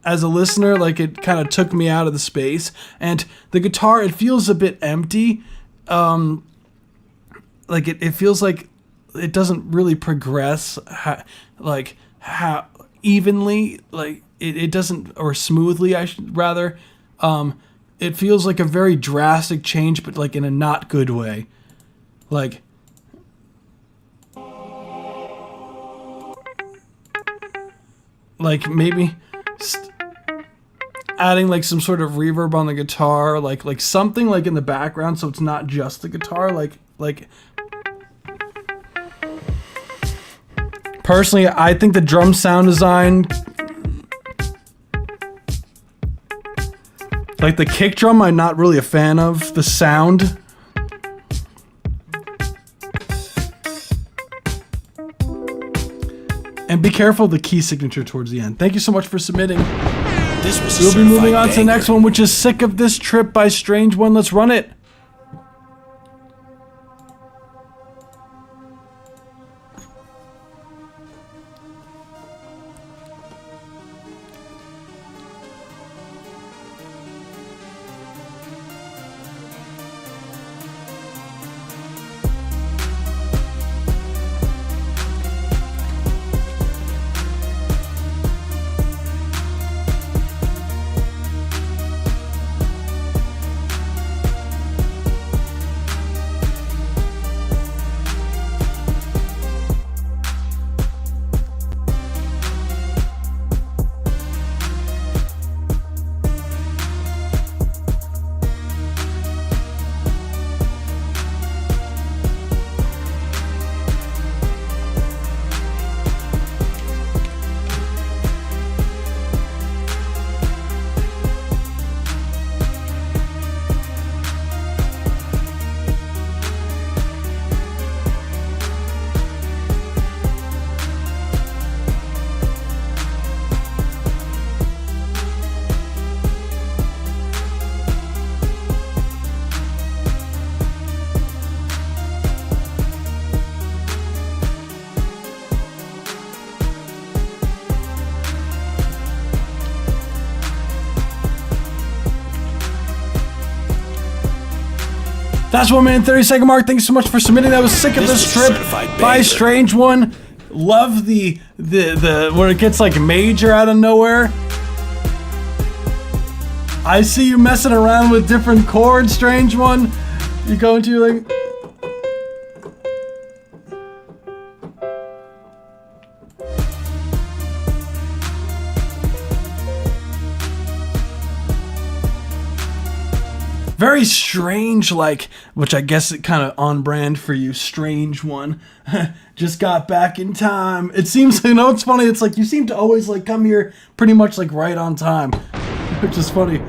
as a listener like it kind of took me out of the space, and the guitar it feels a bit empty, like it feels like it doesn't really progress how evenly, like it doesn't, or smoothly I should rather. It feels like a very drastic change, but like in a not good way. Like maybe adding like some sort of reverb on the guitar, like something like in the background so it's not just the guitar, like personally, I think the drum sound design, like the kick drum, I'm not really a fan of the sound. And be careful of the key signature towards the end. Thank you so much for submitting. This was a We'll be moving on certified to the next one, which is Sick of This Trip by Strange One. Let's run it. That's 1 minute 30-second mark. Thanks so much for submitting. That was Sick of This This was a Strip certified by banger. Strange One. Love the when it gets like major out of nowhere. I see you messing around with different chords, Strange One. You go into like. Very strange, like, which I guess it kind of on brand for you, Strange One. Just got back in time. It seems, you know, it's funny. It's like you seem to always like come here pretty much like right on time, which is funny.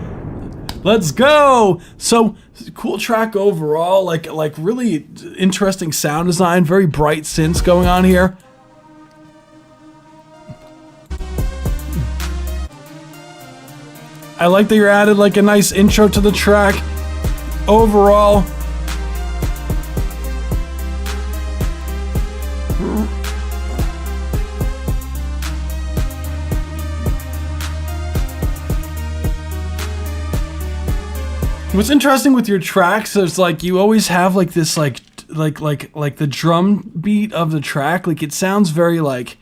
Let's go. So cool track overall. Like really interesting sound design. Very bright synths going on here. I like that you added like a nice intro to the track. Overall, what's interesting with your tracks is like you always have like this like the drum beat of the track. Like it sounds very like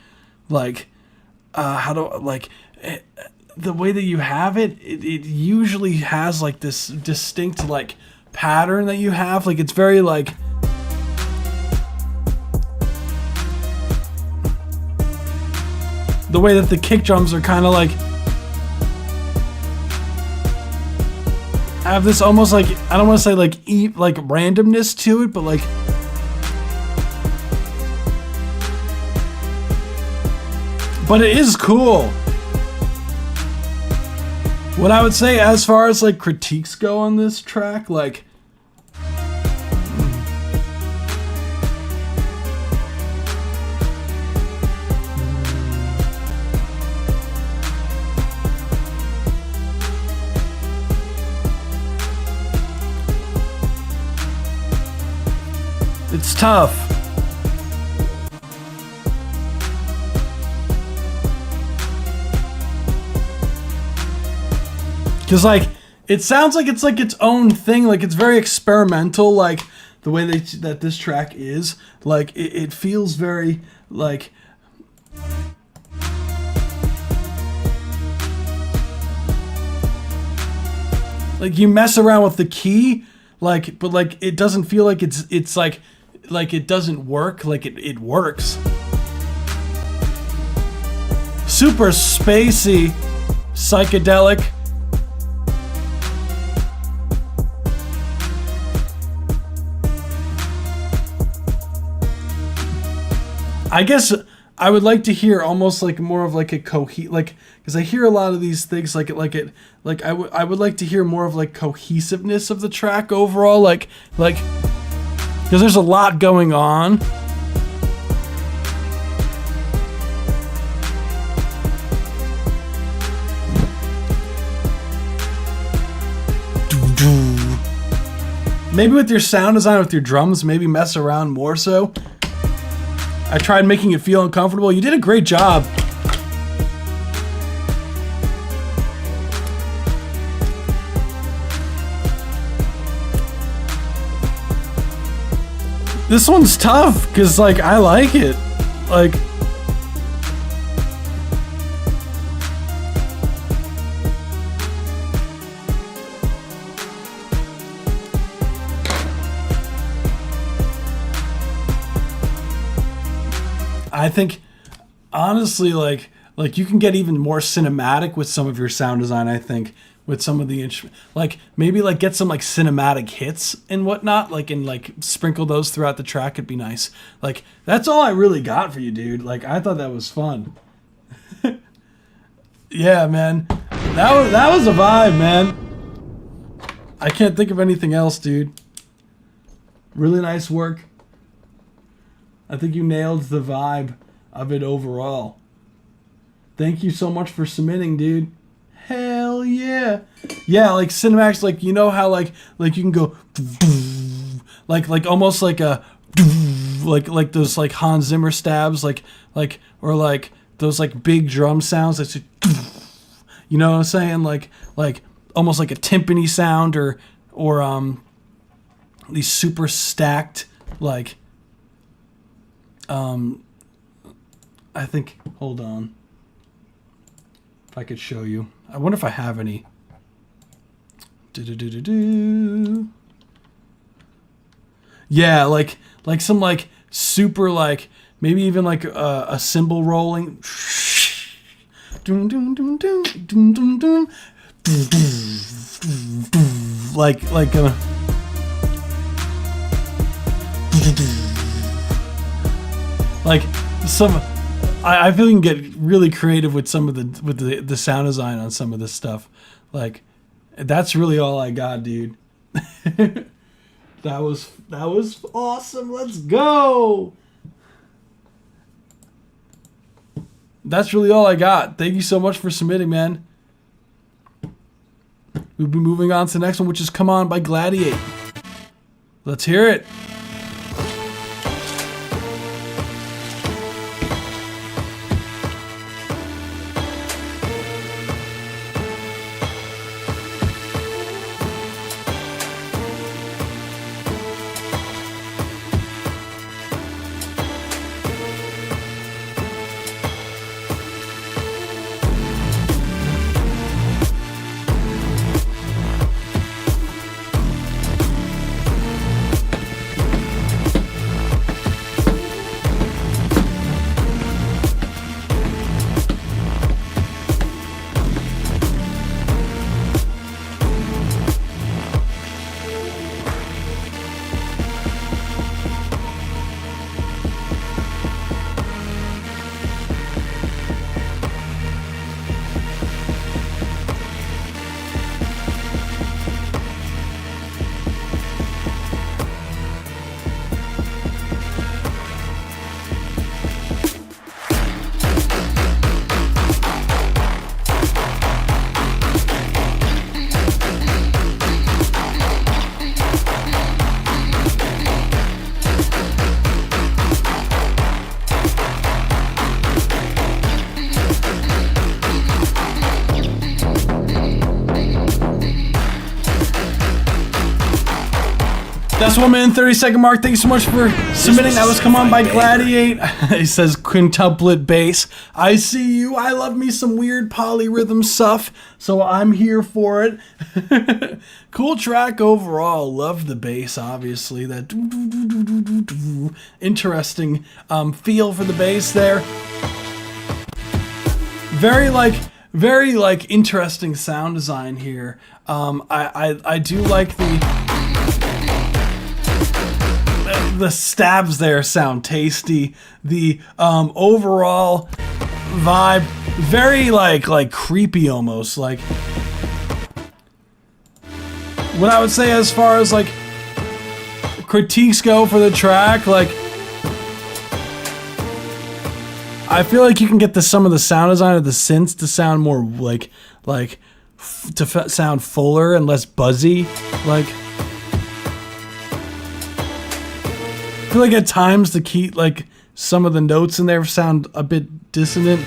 how do like. The way that you have it usually has like this distinct like pattern that you have. Like it's very like the way that the kick drums are kind of like have this almost like, I don't want to say like like randomness to it, but like but it is cool. What I would say as far as like critiques go on this track, like it's tough. Because, like, it sounds like it's like its own thing. Like, it's very experimental, like, the way that this track is. Like, it feels very, like... Like, you mess around with the key, like, but, like, it doesn't feel like it's like it doesn't work. Like, it works. Super spacey, psychedelic. I guess I would like to hear almost like more of like a like, because I hear a lot of these things I would like to hear more of like cohesiveness of the track overall, like because there's a lot going on. Maybe with your sound design, with your drums, maybe mess around more so. I tried making it feel uncomfortable. You did a great job. This one's tough because, like, I like it. Like, I think, honestly, like you can get even more cinematic with some of your sound design. I think with some of the instruments, like maybe like get some like cinematic hits and whatnot, like and like sprinkle those throughout the track. It'd be nice. Like that's all I really got for you, dude. Like I thought that was fun. Yeah, man, that was a vibe, man. I can't think of anything else, dude. Really nice work. I think you nailed the vibe of it overall. Thank you so much for submitting, dude. Hell yeah. Yeah, like cinematics, like you know how like you can go like almost like a like those like Hans Zimmer stabs, like or like those like big drum sounds that's you know what I'm saying? Like almost like a timpani sound or these super stacked, like, I think, hold on. If I could show you. I wonder if I have any. Yeah, like some like super like maybe even like a cymbal rolling. Like some. I feel you can get really creative with some of the sound design on some of this stuff. Like, that's really all I got, dude. That was awesome. Let's go. That's really all I got. Thank you so much for submitting, man. We'll be moving on to the next one, which is Come On by Gladiate. Let's hear it. That's 1 minute and 30-second mark. Thank you so much for submitting. That was Come On by Gladiate. He says quintuplet bass. I see you. I love me some weird polyrhythm stuff, so I'm here for it. Cool track overall. Love the bass, obviously. That interesting feel for the bass there. Very interesting sound design here. I do like the stabs there sound tasty. The overall vibe, very like creepy almost. Like, what I would say as far as like critiques go for the track, like, I feel like you can get some of the sound design of the synths to sound more sound fuller and less buzzy. Like, I feel like at times the key, like some of the notes in there sound a bit dissonant.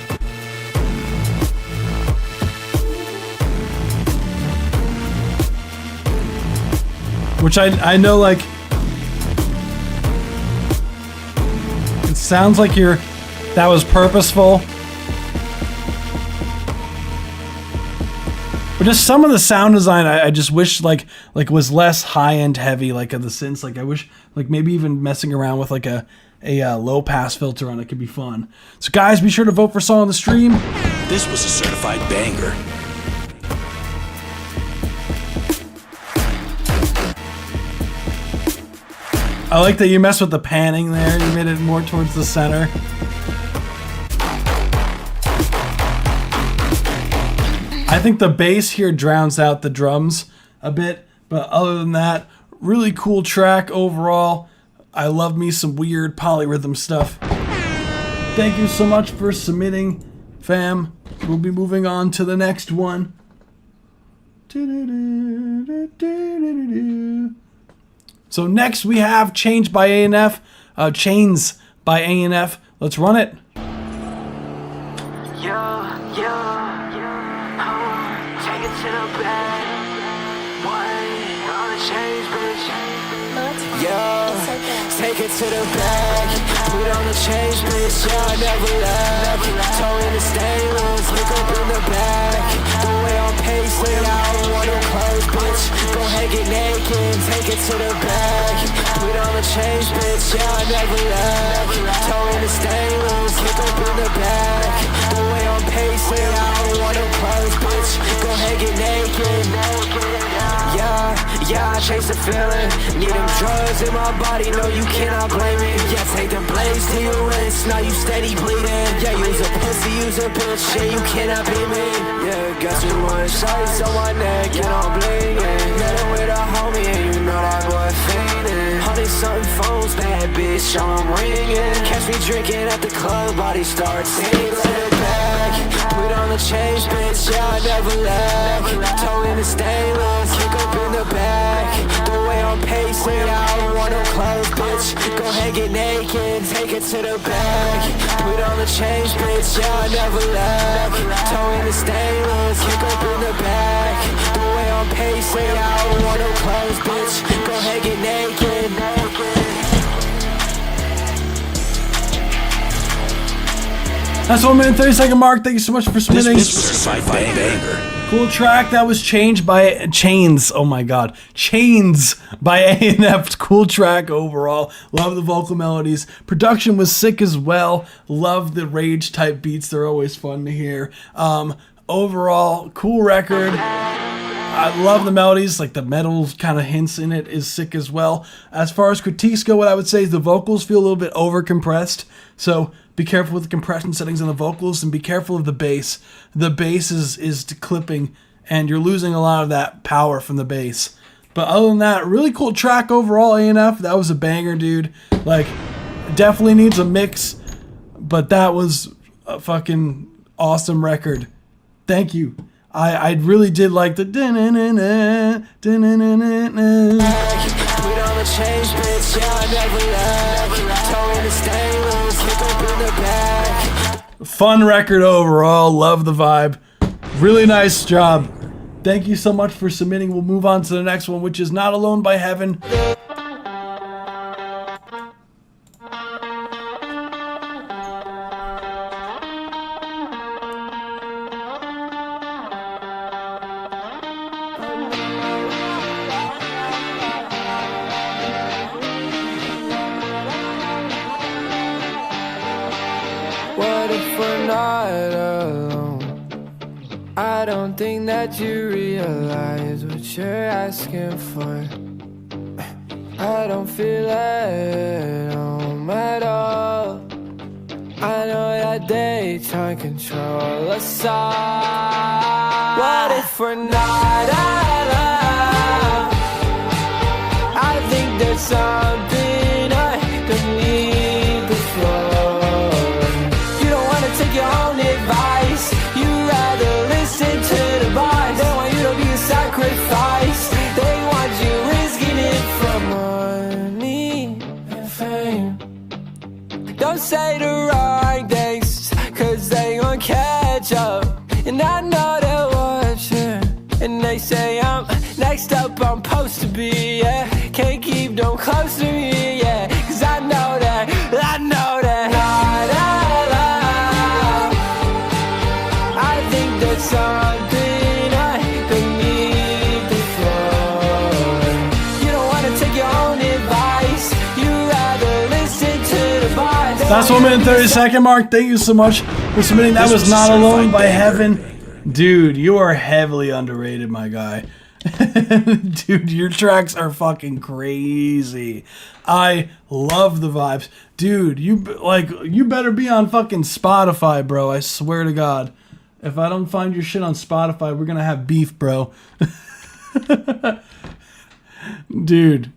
Which I know, like, it sounds like that was purposeful. But just some of the sound design, I just wish like was less high-end heavy, like of the synths. Like, I wish, like, maybe even messing around with like a low pass filter on it could be fun. So guys, be sure to vote for song on the stream. This was a certified banger. I like that you messed with the panning there. You made it more towards the center. I think the bass here drowns out the drums a bit, but other than that, really cool track overall. I love me some weird polyrhythm stuff. Thank you so much for submitting, fam. We'll be moving on to the next one. So next we have Chains by A&F. Chains by A&F. Let's run it. Take it to the bed. One on the change, bitch. take it to the back. Put on the change, bitch, yeah, I never left. Toe in the stainless, look up in the back. The way I'm pacing, I don't want no clothes, bitch. Go ahead, get naked, take it to the back. Put on the change, bitch, yeah, I never left. Toe in the stainless, look up in the back. The way I'm pacing, I don't want no clothes, bitch. Go ahead, get naked. Yeah, I chase the feeling. Need them drugs in my body, no, you cannot blame me. Yeah, take them blades to your wrist, now you steady bleeding. Yeah, use a pussy, use a bitch, yeah, you cannot be me. Yeah, got you one shots on my neck and I'm bleeding. Met her with a homie and you know that boy fiending. 100-something phones, bad bitch, I'm ringing. Catch me drinking at the club, body starts singing. Let it back, put on the change, bitch, yeah, I never left. Toe in the stainless, kick up in the back. The way I'm pacing, I don't want no clothes, bitch. Go ahead, get naked, take it to the back. Put on the change, bitch, yeah, I never left. Toe in the stainless, kick up in the back. The way I'm pacing, I don't want no clothes, bitch. Go ahead, get naked. That's 1 minute 30-second mark. Thank you so much for submitting. This was a certified banger. Cool track. That was Chains by Chains. Oh my god. Chains by A&F. Cool track overall. Love the vocal melodies. Production was sick as well. Love the rage type beats. They're always fun to hear. Overall, cool record. I love the melodies, like the metal kind of hints in it is sick as well. As far as critiques go, what I would say is the vocals feel a little bit over compressed. So be careful with the compression settings on the vocals and be careful of the bass. The bass is clipping and you're losing a lot of that power from the bass. But other than that, really cool track overall, A&F. That was a banger, dude. Like, definitely needs a mix, but that was a fucking awesome record. Thank you. I really did like the da-na-na-na, da-na-na-na-na. Put on the change, bitch, yeah, I never left. Toe in the stainless, kick up in the back. Fun record overall. Love the vibe. Really nice job. Thank you so much for submitting. We'll move on to the next one, which is Not Alone by Heaven. What if we're not alone? I don't think that you realize what you're asking for. I don't feel at home at all. I know that they try and control us all. What if we're not alone? I think there's something underneath the floor. You don't wanna take your own advice. You rather listen to the boys. They want you to be a sacrifice. They want you risking it for money and fame. Don't say the wrong things, cause they gon' catch up. And I know they're watching. And they say I'm next up, I'm supposed to be, yeah. Can't keep them close to me, yeah. Cause I know that not allowed. I think there's something underneath the floor. You don't wanna take your own advice. You rather listen to the boys. That's 1 minute 30-second mark. Thank you so much for submitting. That was Not Alone by Heaven. Dude, you are heavily underrated, my guy. Dude, your tracks are fucking crazy. I love the vibes. Dude, you better be on fucking Spotify, bro. I swear to God. If I don't find your shit on Spotify, we're gonna have beef, bro. Dude,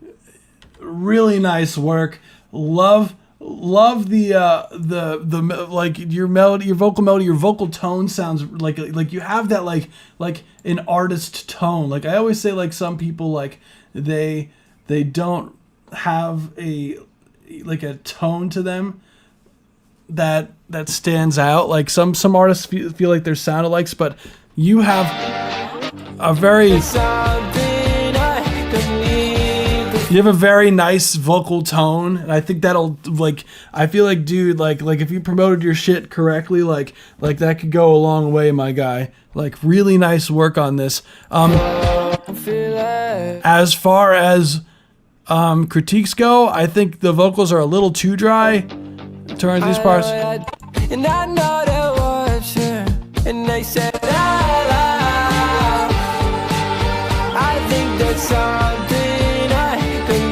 really nice work. Love the like your melody, your vocal melody, your vocal tone sounds like you have that like an artist tone. Like I always say, like some people like they don't have a tone to them that stands out. Like some artists feel like they're sound alikes, but you have a very You have a very nice vocal tone, and I think that'll like. I feel like, dude, like if you promoted your shit correctly, like that could go a long way, my guy. Like, really nice work on this. As far as critiques go, I think the vocals are a little too dry during these parts. And I know they're watching, and they said, I think that's something I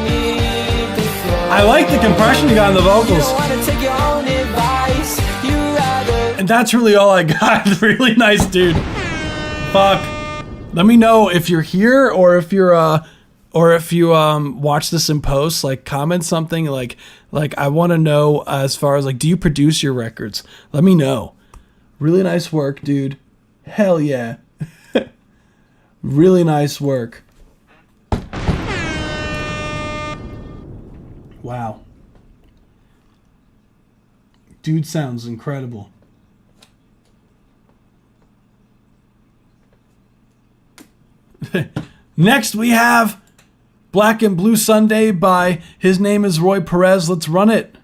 need to feel. I like the compression you got in the vocals. You don't wanna take your own advice, you rather. And that's really all I got. Really nice, dude. Fuck. Let me know if you're here or if you watch this in post. Like, comment something. Like I want to know as far as like, do you produce your records? Let me know. Really nice work, dude. Hell yeah. Really nice work. Wow. Dude sounds incredible. Next we have Black and Blue Sunday by His Name is Roy Perez. Let's run it.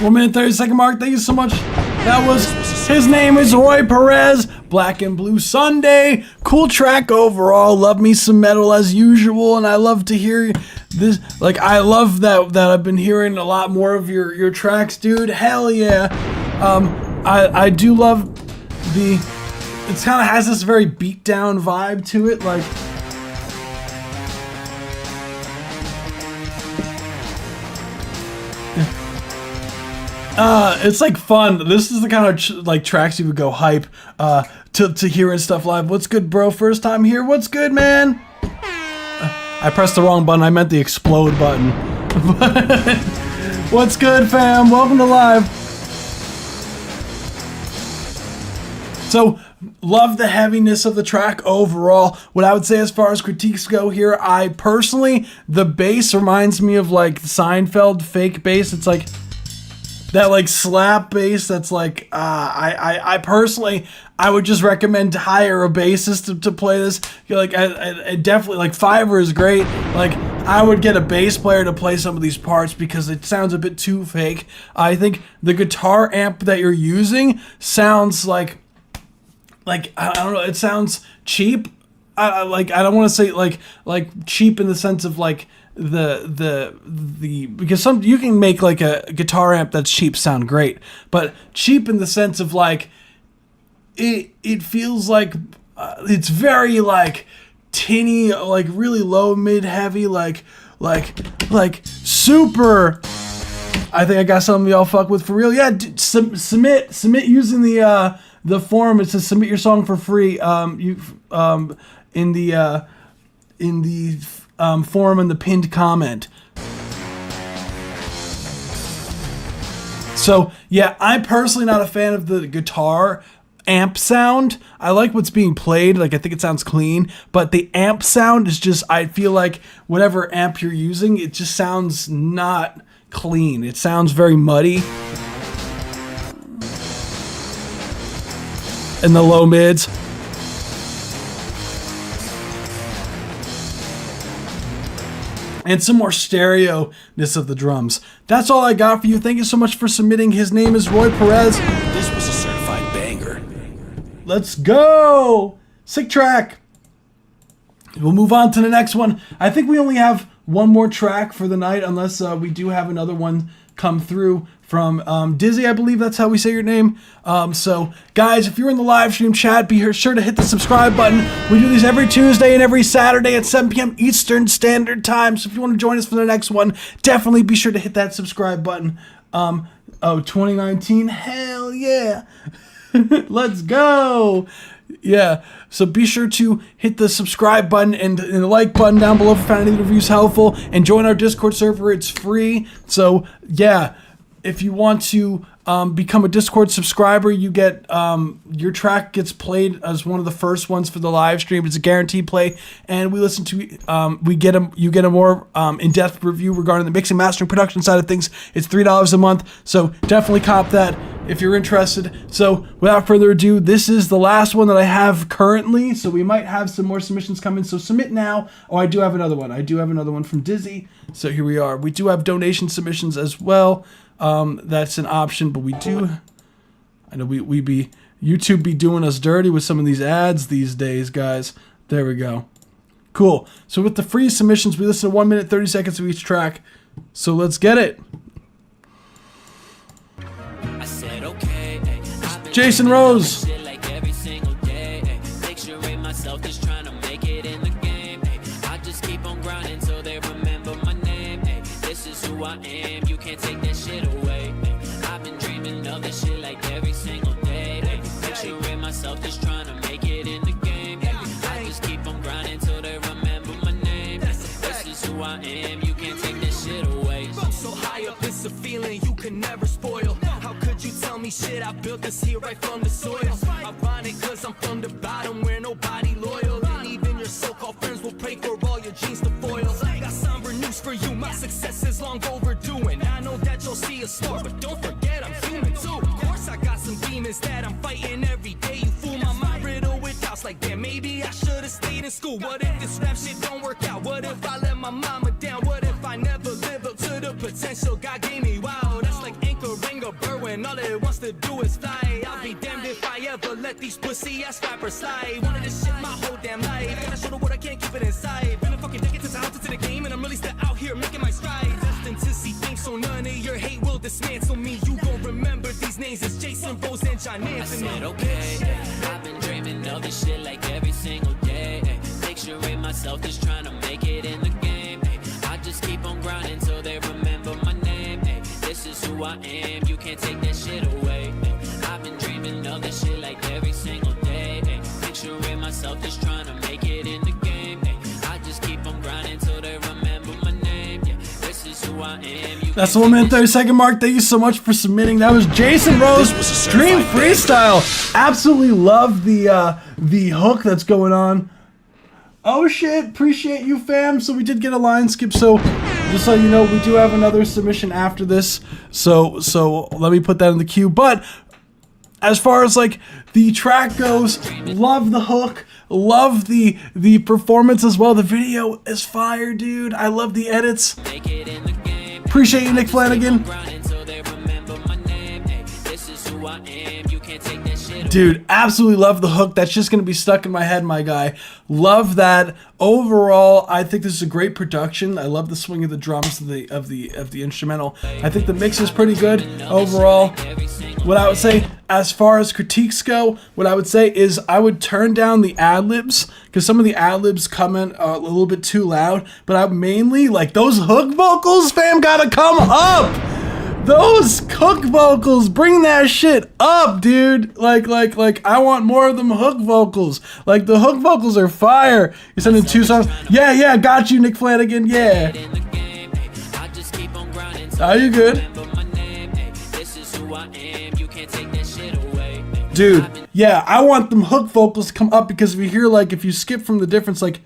One minute, 30-second mark. Thank you so much. That was His Name is Roy Perez. Black and Blue Sunday. Cool track overall. Love me some metal as usual, and I love to hear this. Like, I love that I've been hearing a lot more of your tracks, dude. Hell yeah. I do love it kind of has this very beat down vibe to it, like. It's like fun. This is the kind of like tracks you would go hype to hearing stuff live. What's good, bro? First time here. What's good, man? I pressed the wrong button. I meant the explode button. What's good, fam? Welcome to live. So, love the heaviness of the track overall. What I would say as far as critiques go here, I personally, the bass reminds me of like Seinfeld fake bass. It's like that like slap bass that's like, I personally, I would just recommend to hire a bassist to play this. Like, I definitely, like, Fiverr is great. Like, I would get a bass player to play some of these parts because it sounds a bit too fake. I think the guitar amp that you're using sounds like I don't know, it sounds cheap. I don't want to say like cheap in the sense of like the because some you can make like a guitar amp that's cheap sound great, but cheap in the sense of like it feels like it's very like tinny, like really low, mid, heavy, like super. I think I got something y'all fuck with for real. Yeah, submit using the forum. It says submit your song for free. In the forum in the pinned comment. So So yeah, I'm personally not a fan of the guitar amp sound. I like what's being played. Like, I think it sounds clean, but the amp sound is just, I feel like whatever amp you're using, it just sounds not clean. It sounds very muddy. In the low mids. And some more stereo-ness of the drums. That's all I got for you. Thank you so much for submitting. His name is Roy Perez. This was a certified banger. Let's go! Sick track. We'll move on to the next one. I think we only have one more track for the night, unless we do have another one come through from Dizzy, I believe that's how we say your name. So, guys, if you're in the live stream chat, be sure to hit the subscribe button. We do these every Tuesday and every Saturday at 7 p.m. Eastern Standard Time. So if you want to join us for the next one, definitely be sure to hit that subscribe button. 2019, hell yeah. Let's go. Yeah, so be sure to hit the subscribe button and the like button down below if you found any of the reviews helpful, and join our Discord server. It's free. So yeah, if you want to become a Discord subscriber, you get your track gets played as one of the first ones for the live stream. It's a guaranteed play, and we listen to you get a more in-depth review regarding the mixing, mastering, production side of things. It's $3 a month, so definitely cop that if you're interested. So without further ado, this is the last one that I have currently, so we might have some more submissions coming, so submit now. Oh, I do have another one. I do have another one from Dizzy. So here we are. We do have donation submissions as well. That's an option, but we do, I know YouTube be doing us dirty with some of these ads these days, guys. There we go. Cool. So with the free submissions, we listen to 1 minute, 30 seconds of each track. So let's get it. Jason Rose. I am, you can't take that shit away. I've been dreaming of this shit like every single day. Picturing myself just trying to make it in the game. I just keep on grinding till they remember my name. This is who I am, you can't take that shit away. I'm so high up, it's a feeling you can never spoil. How could you tell me shit? I built this here right from the soil. Ironic cause I'm from the bottom where nobody loyal. And even your so-called friends will pray for all your jeans to foil. Got somber news for you, my success is long overdue. And I know that you'll see a star, but don't forget I'm human too. Of course I got some demons that I'm fighting every day. You fool my mind riddled with doubts like damn, maybe I should've stayed in school. What if this rap shit don't work out? What if I let my mama down? What if I never live up to the potential God gave me? Wow, that's like anchoring a bird when all it wants to do is fly. I'll be damned if I ever let these pussy ass rappers slide. Wanted to shit my whole damn life, and I showed the world I can't keep it inside. Been a fucking decade since I hopped into the game, and I'm really still out here making my strides. Destined to see things, so none of your hate will dismantle me. You gon' remember these names as Jason Rose and John Anthony. I said okay, I've been dreaming of this shit like every single day. Picturing myself just trying to make it in the game. I just keep on grinding till they remember my name. This is who I am, you can't take that shit away. I've been dreaming of this shit like every single day. Picturing myself just trying to make it in the game. I just keep on grinding till they remember my name. This is who I am. That's the 1 minute 30 second mark. Thank you so much for submitting. That was Jason Rose, Dream Freestyle. Absolutely love the hook that's going on. Oh shit, appreciate you, fam. So we did get a line skip, so just so you know, we do have another submission after this. So let me put that in the queue. But as far as like the track goes, love the hook, love the performance as well. The video is fire, dude. I love the edits. Appreciate you, Nick Flanagan. Dude, absolutely love the hook. That's just gonna be stuck in my head, my guy. Love that. Overall, I think this is a great production. I love the swing of the drums of the instrumental. I think the mix is pretty good overall. What I would say, as far as critiques go, what I would say is I would turn down the ad-libs, because some of the ad-libs come in a little bit too loud, but I mainly, like, those hook vocals, fam, gotta come up! Those hook vocals, bring that shit up, dude. Like, I want more of them hook vocals. Like, the hook vocals are fire. You're sending 2 songs. Yeah, got you, Nick Flanagan, yeah. Are you good? Dude, yeah, I want them hook vocals to come up because if you hear, like, if you skip from the difference, like,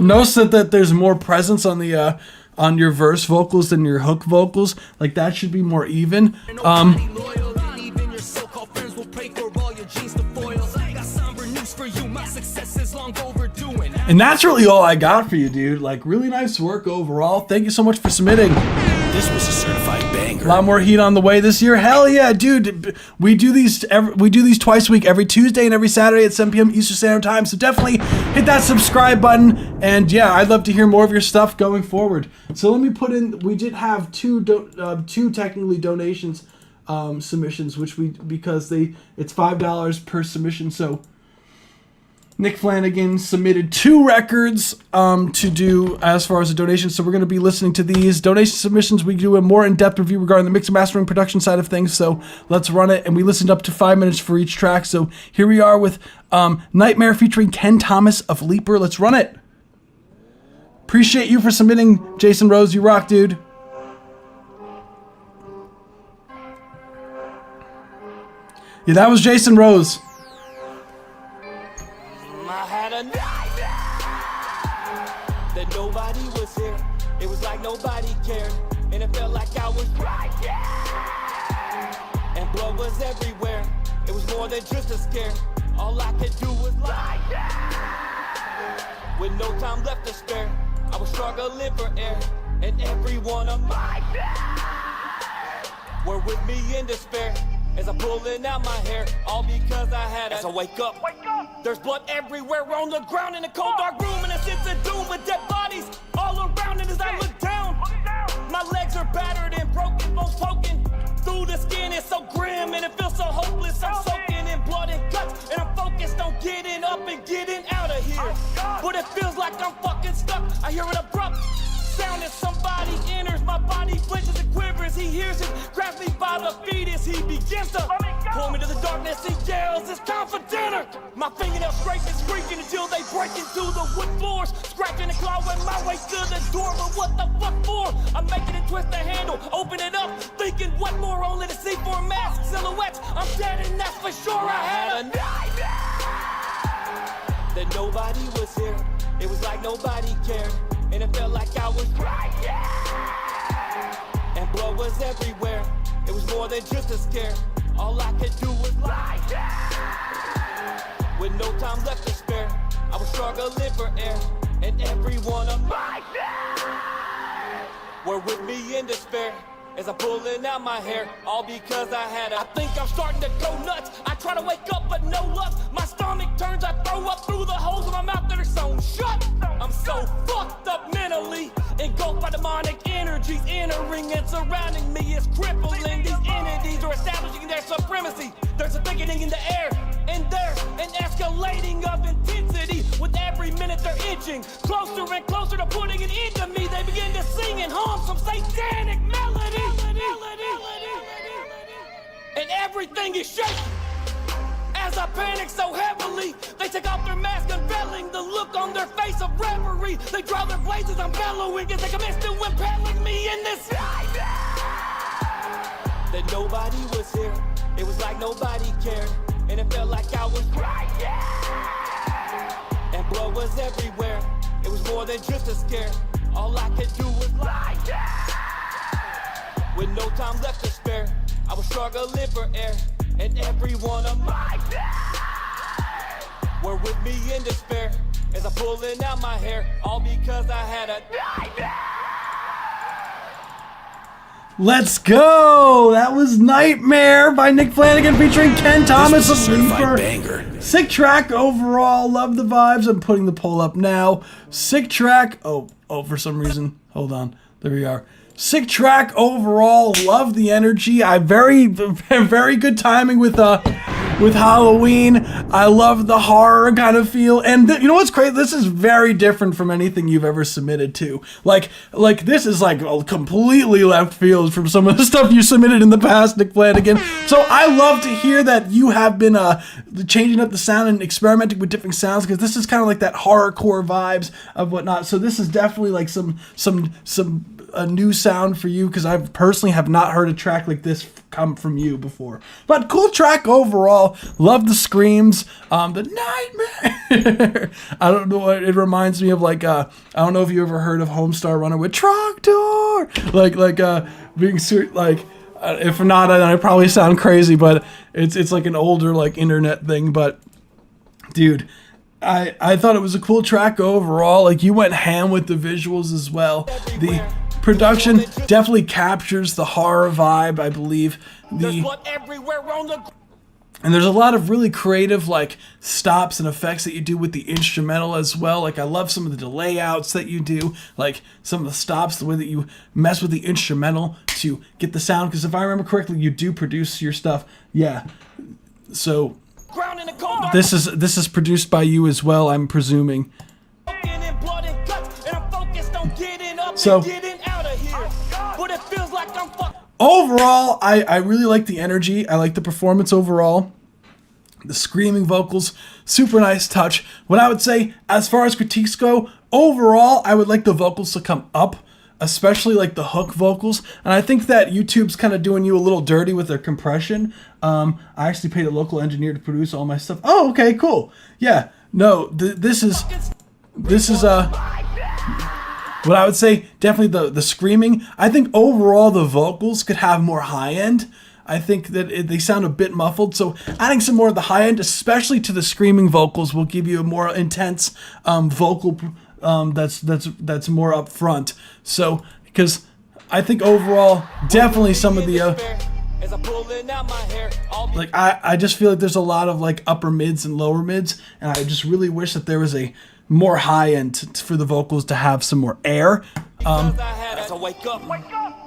notice that there's more presence on the on your verse vocals than your hook vocals. Like, that should be more even. And that's really all I got for you, dude. Like, really nice work overall. Thank you so much for submitting. This was a certified banger. A lot more heat on the way this year. Hell yeah, dude. We do these twice a week, every Tuesday and every Saturday at 7 p.m. Eastern Standard Time. So definitely hit that subscribe button. And yeah, I'd love to hear more of your stuff going forward. So let me put in, we did have two technically donations submissions, because it's $5 per submission. So Nick Flanagan submitted 2 records to do as far as a donation, so we're going to be listening to these donation submissions. We do a more in-depth review regarding the mix and mastering production side of things, so let's run it. And we listened up to 5 minutes for each track, so here we are with Nightmare featuring Ken Thomas of Leaper. Let's run it. Appreciate you for submitting, Jason Rose. You rock, dude. Yeah, that was Jason Rose. That nobody was here. It was like nobody cared, and it felt like I was right there. And blood was everywhere. It was more than just a scare. All I could do was lie there. With no time left to spare, I was struggling for air, and every one of my were with me in despair. As I'm pulling out my hair, all because I had As I wake up, there's blood everywhere on the ground in a cold dark room, and a sense of doom with dead bodies all around. And as I look down, my legs are battered and broken, bones poking through the skin. It's so grim and it feels so hopeless. I'm soaking in blood and guts, and I'm focused on getting up and getting out of here. But it feels like I'm fucking stuck. I hear an abrupt sound as somebody enters. My body flinches and quivers. He hears it, grabs me by the feet as he begins to pull me to the darkness. He yells, "It's time for dinner!" My fingernails scrape and squeaking until they break into the wood floors, scratching and clawing my way to the door. But what the fuck for? I'm making it twist the handle, open it up, thinking what more, only to see four masked silhouettes. I'm dead, and that's for sure. I had a nightmare that nobody was here. It was like nobody cared, and it felt like I was right there. And blood was everywhere. It was more than just a scare. All I could do was lie there. With no time left to spare, I was struggling for air, and every one of my were with me in despair. As I'm pulling out my hair, all because I had I think I'm starting to go nuts. I try to wake up, but no luck. My stomach turns, I throw up through the holes in my mouth that are sewn shut. I'm so fucked up mentally, engulfed by demonic energies entering and surrounding me. It's crippling. These entities are establishing their supremacy. There's a thickening in the air, and there's an escalating of intensity. With every minute they're inching closer and closer to putting an end to me. They begin to sing and hum some satanic melody. And everything is shaking as I panic so heavily. They take off their mask, unveiling the look on their face of reverie. They draw their blades as I'm bellowing as they commence to impaling me in this nightmare. That nobody was here. It was like nobody cared, and it felt like I was right there. And blood was everywhere. It was more than just a scare. All I could do was lie there. With no time left to spare, I was struggling for air, and every one of my were with me in despair. As I'm pulling out my hair, all because I had a nightmare. Let's go! That was Nightmare by Nick Flanagan featuring Ken Thomas of Leaper. Banger. Sick track overall. Love the vibes. I'm putting the poll up now. Sick track. Oh, for some reason. Hold on. There we are. Sick track overall. Love the energy. I very good timing with with Halloween. I love the horror kind of feel. And you know what's crazy? This is very different from anything you've ever submitted to. Like this is like completely left field from some of the stuff you submitted in the past, Nick Flanagan. So I love to hear that you have been changing up the sound and experimenting with different sounds, because this is kind of like that horrorcore vibes of whatnot. So this is definitely like a new sound for you, because I personally have not heard a track like this come from you before. But cool track overall. Love the screams. The nightmare. I don't know what it reminds me of. Like I don't know if you ever heard of Homestar Runner with Trogdor. Like being like. If not, I probably sound crazy, but it's like an older like internet thing. But dude, I thought it was a cool track overall. Like you went ham with the visuals as well. The production definitely captures the horror vibe, I believe. And there's a lot of really creative like stops and effects that you do with the instrumental as well. Like I love some of the delay outs that you do, like some of the stops, the way that you mess with the instrumental to get the sound. Because if I remember correctly, you do produce your stuff. Yeah. So this is produced by you as well, I'm presuming. So overall, I really like the energy. I like the performance overall. The screaming vocals, super nice touch. What I would say, as far as critiques go, overall, I would like the vocals to come up, especially like the hook vocals. And I think that YouTube's kind of doing you a little dirty with their compression. I actually paid a local engineer to produce all my stuff. Oh, okay, cool. Yeah, no, this is what I would say, definitely the screaming. I think overall the vocals could have more high end. I think that they sound a bit muffled, so adding some more of the high end, especially to the screaming vocals, will give you a more intense vocal that's more up front. So, because I think overall, definitely some of the like I just feel like there's a lot of like upper mids and lower mids, and I just really wish that there was a more high end for the vocals to have some more air. As I wake up,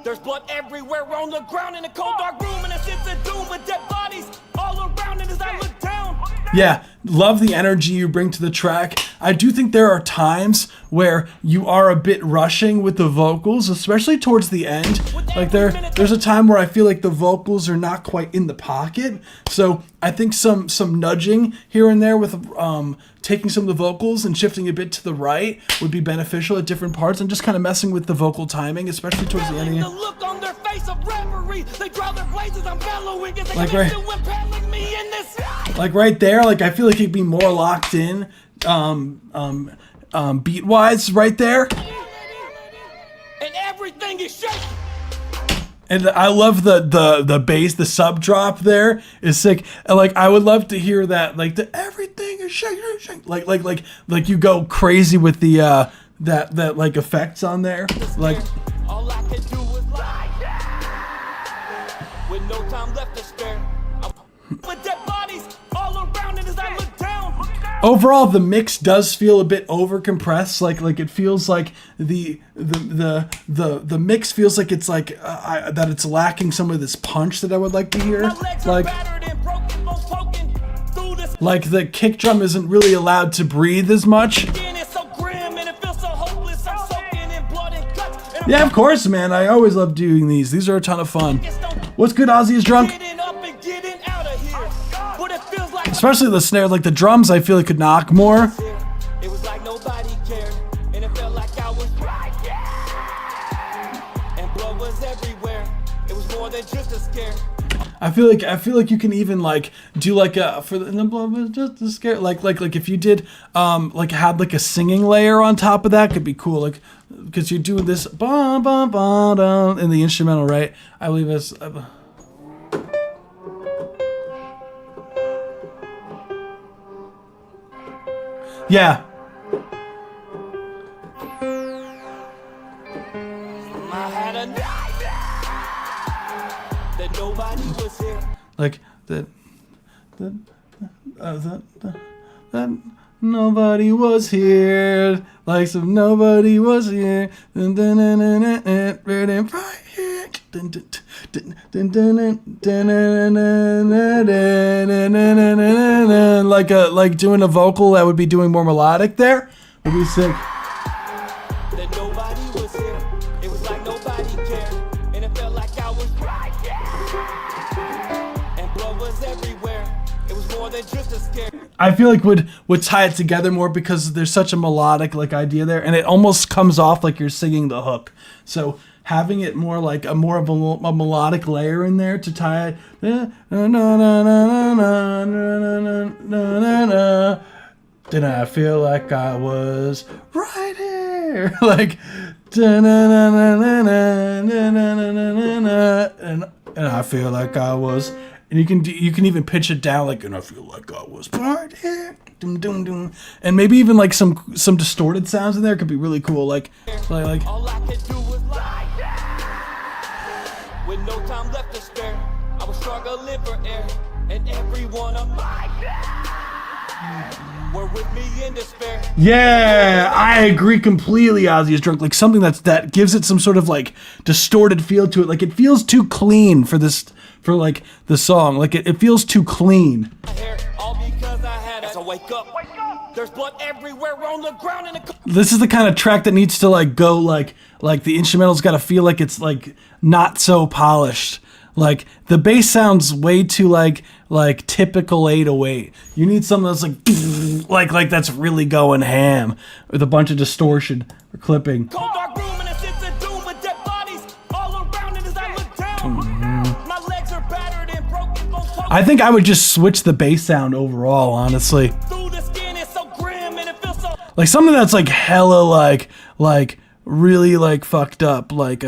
there's blood everywhere on the ground in a cold dark room, and it's a doom with dead bodies all around it as I look down. Yeah, love the energy you bring to the track. I do think there are times where you are a bit rushing with the vocals, especially towards the end. Like there's a time where I feel like the vocals are not quite in the pocket. So I think some nudging here and there with taking some of the vocals and shifting a bit to the right would be beneficial at different parts, and just kind of messing with the vocal timing, especially towards the end. Like right there, like I feel like it'd be more locked in, beat wise, right there. And everything is shaking. And I love the bass, the sub drop there is sick. And like I would love to hear that, like the everything is shaking, like you go crazy with the that like effects on there, like. All I can do is lie with no time left to spare. With dead bodies all around it as I look down. Overall, the mix does feel a bit over compressed. Like it feels like the mix feels like it's like that it's lacking some of this punch that I would like to hear. Like the kick drum isn't really allowed to breathe as much. Yeah, of course, man. I always love doing these. These are a ton of fun. What's good, Ozzy is drunk? Especially the snare, like the drums, I feel like could knock more. It was like nobody cared, and it felt like I was right there. And blood was everywhere. It was more than just a scare. I feel like you can even like do like a for the blood was just a scare. Like if you did like had like a singing layer on top of that, could be cool. Like because you're doing this bum bum bum dum in the instrumental, right? I believe it's. Yeah. I had a nightmare that nobody was here. Like that nobody was here. Like some nobody was here. Right here. like doing a vocal that would be doing more melodic there would be sick. That nobody was here. It was like nobody cared. And it felt like I was right there. And blood was everywhere. It was more than just a scare. I feel like would tie it together more because there's such a melodic like idea there, and it almost comes off like you're singing the hook. So having it more like a melodic layer in there to tie it. Then I feel like I was right here, like, and I feel like I was, and you can even pitch it down like, and I feel like I was right here, and maybe even like some distorted sounds in there could be really cool, like. All I could do was lie. With no time left to spare, I was struggling for air, and everyone of my were with me in despair. Yeah, I agree completely. Ozzy is Drunk, like something that gives it some sort of like distorted feel to it. Like it feels too clean for like the song. Like it feels too clean. All because I had as I wake up. There's blood everywhere on the ground in the. This is the kind of track that needs to like go like the instrumental's got to feel like it's like not so polished. Like the bass sounds way too like typical 808. You need something that's like that's really going ham with a bunch of distortion or clipping. Cold dark room and a sense of doom with dead bodies all around it as I look down. My legs are battered and broken bones. I think I would just switch the bass sound overall, honestly. Through the skin is so grim and it feels so. Like something that's like hella like really like fucked up, like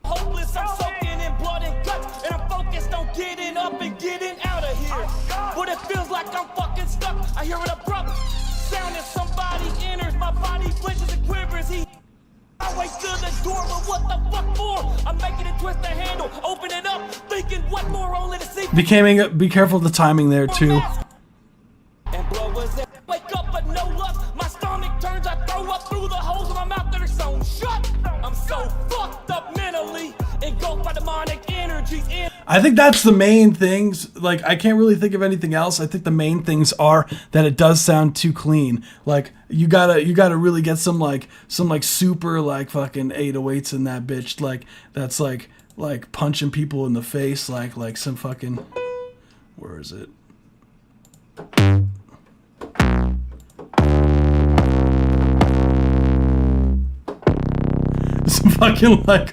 Hopeless, I'm soaking in blood and guts, and I'm focused on getting up and getting out of here. But it feels like I'm fucking stuck. I hear an abrupt sound as somebody enters. My body flinches and quivers. I wait to the door, but what the fuck for? I'm making it twist the handle, open it up, thinking what more only to see. be careful of the timing there too. And blood was there. Wake up, but no luck. My stomach turns, I throw up through the holes in my mouth that are sewn shut. I'm so fucked up mentally, engulfed by demonic energies. I think that's the main things. Like I can't really think of anything else. I think the main things are that it does sound too clean. Like you gotta really get some super like fucking 808s in that bitch. Like that's like punching people in the face. Like some fucking, where is it? Some fucking like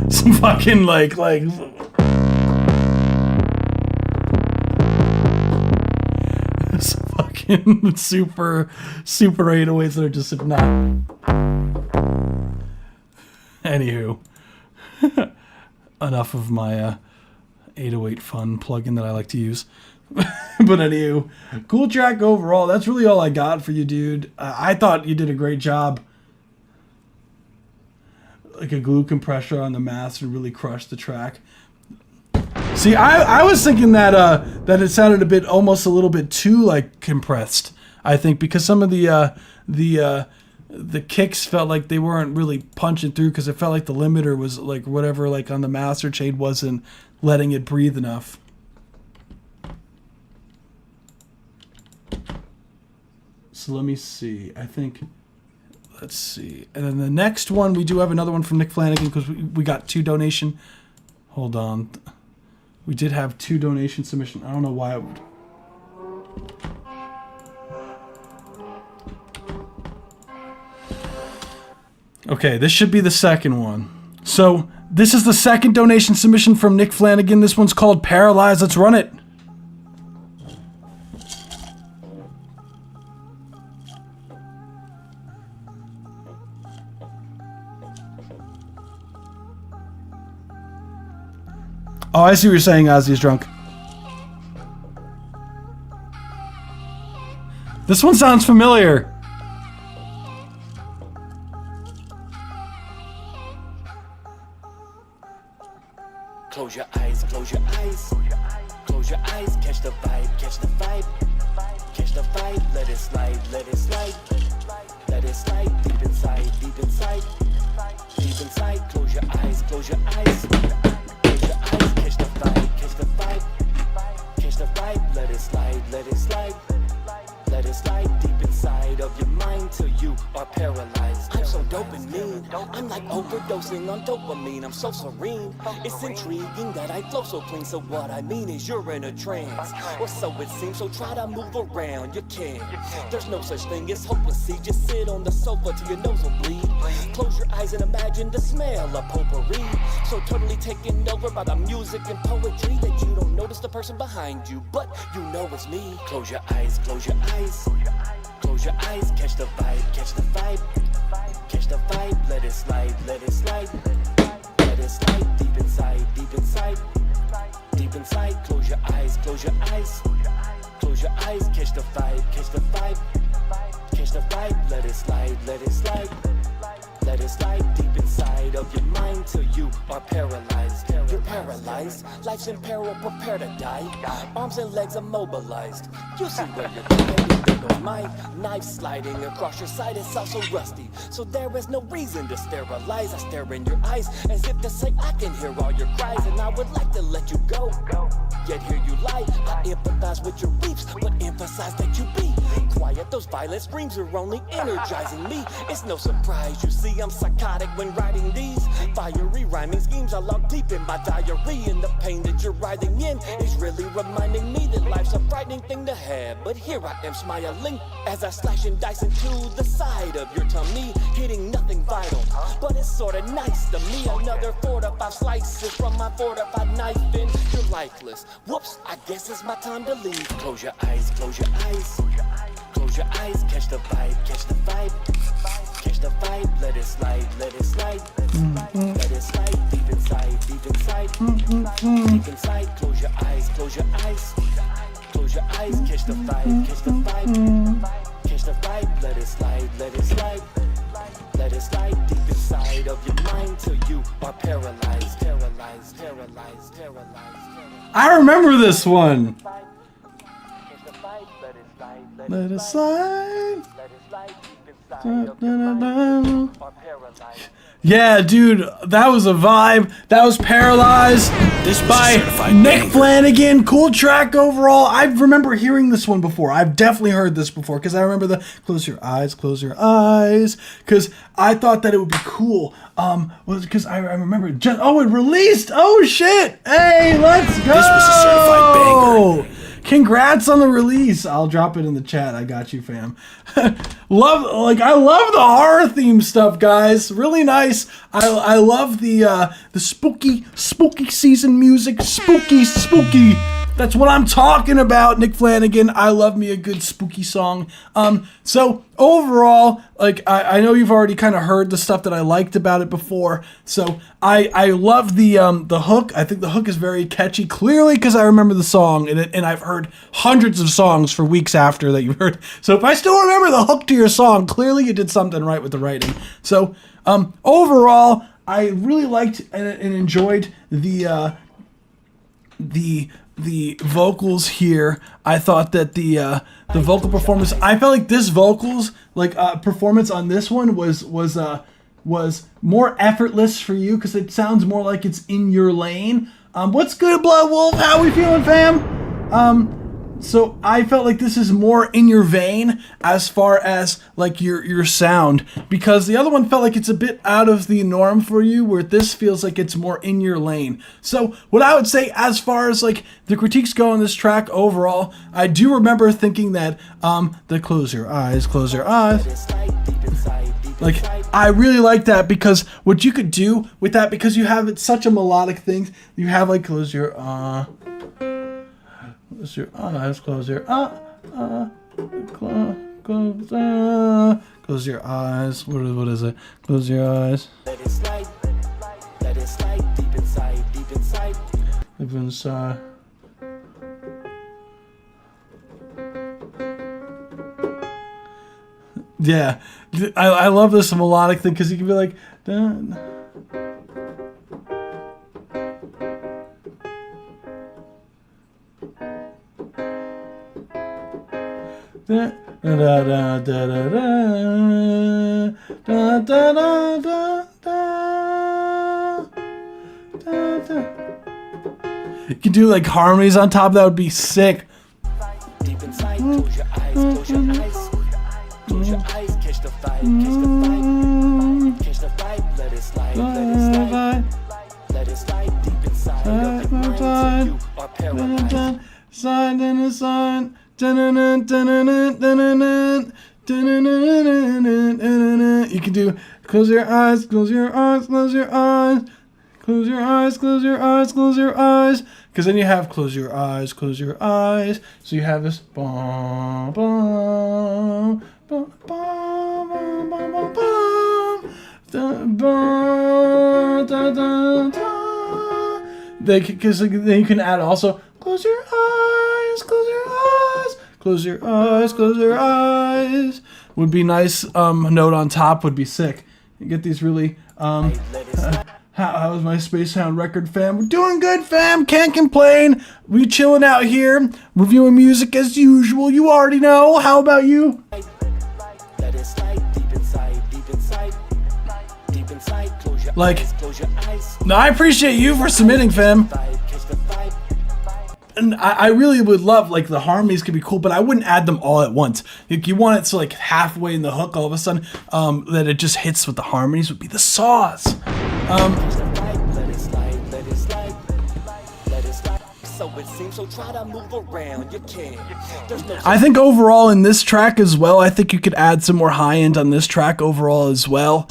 some fucking like some fucking super 808s that are just not. Anywho, enough of my 808 fun plugin that I like to use. But anywho, cool track overall. That's really all I got for you, dude. I thought you did a great job. Like a glue compressor on the master really crushed the track. See, I was thinking that it sounded almost a little bit too like compressed. I think because some of the kicks felt like they weren't really punching through because it felt like the limiter was like whatever like on the master chain wasn't letting it breathe enough. So let me see. I think, let's see. And then the next one, we do have another one from Nick Flanagan because we got 2 donation. Hold on. We did have 2 donation submissions. I don't know why it would. Okay, this should be the second one. So this is the second donation submission from Nick Flanagan. This one's called Paralyzed. Let's run it. Oh, I see what you're saying, Ozzy is Drunk. This one sounds familiar. Close your eyes, close your eyes. Close your eyes, catch the vibe, catch the vibe. Catch the vibe, let it slide, let it slide. Let it slide deep inside, deep inside. deep inside. Close your eyes, close your eyes. Close your eyes, catch the vibe, catch the vibe. Catch the vibe, let it slide, let it slide. Let it slide deep inside of your mind till you are paralyzed. I'm so dope and mean. I'm like overdosing on dopamine. I'm so serene. It's intriguing that I flow so clean. So what I mean is you're in a trance, or so it seems. So try to move around. You can't. There's no such thing as hopeless. See, just sit on the sofa till your nose will bleed. Close your eyes and imagine the smell of potpourri. So totally taken over by the music and poetry that you don't notice the person behind you, but you know it's me. Close your eyes, close your eyes. Close your eyes, catch the vibe, catch the vibe. Catch the vibe, let it slide, let it slide. Let it slide deep inside, deep inside. Deep inside, close your eyes, close your eyes. Close your eyes, catch the vibe, catch the vibe. Catch the vibe, let it slide, let it slide. Let it slide deep inside of your mind till you are paralyzed. You're paralyzed, life's in peril, prepare to die. Arms and legs immobilized. You see where you're going, there goes my knife sliding across your side. It's also rusty, so there is no reason to sterilize. I stare in your eyes as if to say I can hear all your cries, and I would like to let you go. Yet here you lie, I empathize with your beefs, but emphasize that you be quiet. Those violent screams are only energizing me. It's no surprise, you see I'm psychotic when writing these fiery rhyming schemes. I log deep in my diary, and the pain that you're writhing in is really reminding me that life's a frightening thing to have. But here I am smiling as I slash and dice into the side of your tummy, hitting nothing vital, but it's sorta nice to me. Another 4 to 5 slices from my 4 to 5 knife, and you're lifeless. Whoops, I guess it's my time to leave. Close your eyes, close your eyes. Close your eyes, catch the vibe, catch the vibe. Catch the vibe, let it slide, let it slide. Let it slide deep inside, deep inside. Deep inside, close your eyes, close your eyes. Close your eyes, catch the vibe, catch the vibe. Catch the vibe, let it slide, let it slide. Let it slide deep inside of your mind till you are paralyzed, paralyzed, paralyzed, paralyzed. I remember this one. Catch the vibe, let it slide, Let it slide. let it slide deep inside of your mind till you are paralyzed. Yeah, dude, that was a vibe. That was Paralyzed by Nick Flanagan. Cool track overall. I remember hearing this one before. I've definitely heard this before because I remember the close your eyes, because I thought that it would be cool. Because I remember it released. Oh shit! Hey, let's go! This was a certified banger. Congrats on the release. I'll drop it in the chat. I got you, fam. I love the horror theme stuff, guys. Really nice. I love the spooky season music. Spooky. That's what I'm talking about, Nick Flanagan. I love me a good spooky song. So overall, I know you've already kind of heard the stuff that I liked about it before. So I love the hook. I think the hook is very catchy, clearly because I remember the song, and I've heard hundreds of songs for weeks after that you've heard. So if I still remember the hook to your song, clearly you did something right with the writing. So overall, I really liked and enjoyed the vocals here. I thought that the vocal performance, I felt like this vocals performance on this one was more effortless for you because it sounds more like it's in your lane. What's good, Blood Wolf? How we feeling, fam? So I felt like this is more in your vein as far as like your sound, because the other one felt like it's a bit out of the norm for you, where this feels like it's more in your lane. So what I would say as far as like the critiques go on this track overall, I do remember thinking that the close your eyes. Like, I really like that, because what you could do with that, because you have it such a melodic thing, you have like close your eyes, close your eyes. What is it? Close your eyes. Let it slide deep inside, deep inside. Deep inside. Yeah, I love this melodic thing, because you can be like, dun. Da da da da da da da da da da. You can do like harmonies on top. That would be sick. Deep inside, close your eyes, close your eyes. Close your eyes, catch the vibe, catch the vibe. Catch the vibe, let it slide, let it slide. Let it slide deep inside of your mind till you are paralyzed. Sign in a sign. You can do close your eyes, close your eyes, close your eyes. Close your eyes, close your eyes, close your eyes. Because then you have close your eyes, close your eyes. So you have this. Bum, bum, bum, bum, bum, bum, bum, bum, da, da, da, da. Because then you can add also close your eyes, close your eyes, close your eyes, close your eyes. Would be nice. Note on top would be sick. You get these really. How's my Space Sound record, fam? We're doing good, fam. Can't complain. We chilling out here, reviewing music as usual. You already know. How about you? Let it slide deep inside, deep inside, deep inside. Close your eyes, close your eyes. No, I appreciate you for submitting, fam. And I really would love, like, the harmonies could be cool, but I wouldn't add them all at once. Like, you want it to, like, halfway in the hook, all of a sudden, that it just hits with the harmonies would be the sauce. I think overall in this track as well, I think you could add some more high end on this track overall as well.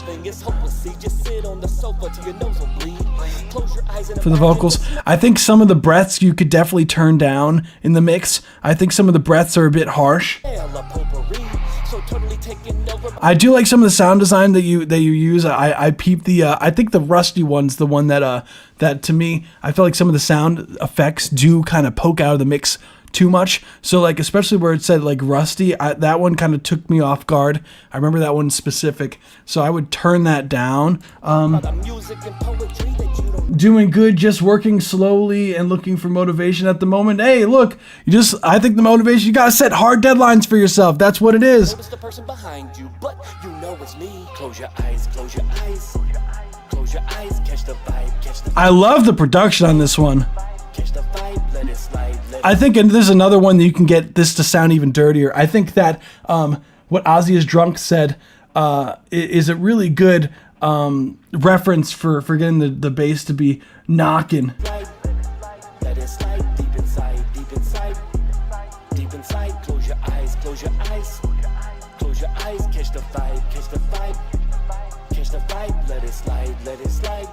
For the vocals, I think some of the breaths you could definitely turn down in the mix. I think some of the breaths are a bit harsh. I do like some of the sound design that you use. I peep the I think the Rusty one's the one that to me, I feel like some of the sound effects do kind of poke out of the mix too much. So like, especially where it said like Rusty, that one kind of took me off guard. I remember that one specific. So I would turn that down. Doing good, just working slowly and looking for motivation at the moment. Hey, look, I think the motivation, you gotta set hard deadlines for yourself. That's what it is. Notice the person behind you, but you know it's me. Close your eyes, close your eyes. Close your eyes, catch the vibe, catch the vibe. I love the production on this one. Catch the vibe, let it slide, let I think, and there's another one that you can get this to sound even dirtier. I think that what Ozzy is Drunk said is a really good reference for getting the bass to be knocking. Let it slide deep inside, deep inside, deep inside. Close your eyes, close your eyes, close your eyes. Catch the vibe, catch the vibe, catch the vibe. Let it slide, let it slide,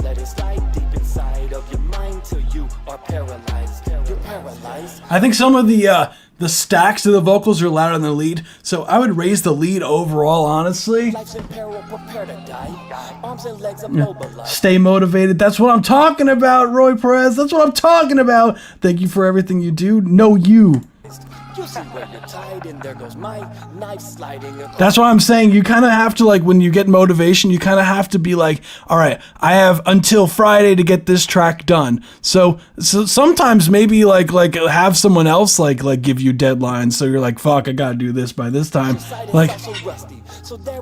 let it slide deep inside of your mind till you are paralyzed. You're paralyzed. I think some of the stacks of the vocals are louder than the lead, so I would raise the lead overall, honestly. Life's in peril, prepare to die. Arms and legs immobilized. Stay motivated. That's what I'm talking about, Roy Perez. That's what I'm talking about. Thank you for everything you do. Know you. You see where you're tied, and there goes my knife sliding across. That's why I'm saying you kind of have to, like, when you get motivation, you kind of have to be like, all right, I have until Friday to get this track done. So sometimes maybe like have someone else like give you deadlines. So you're like, fuck, I gotta do this by this time. Like,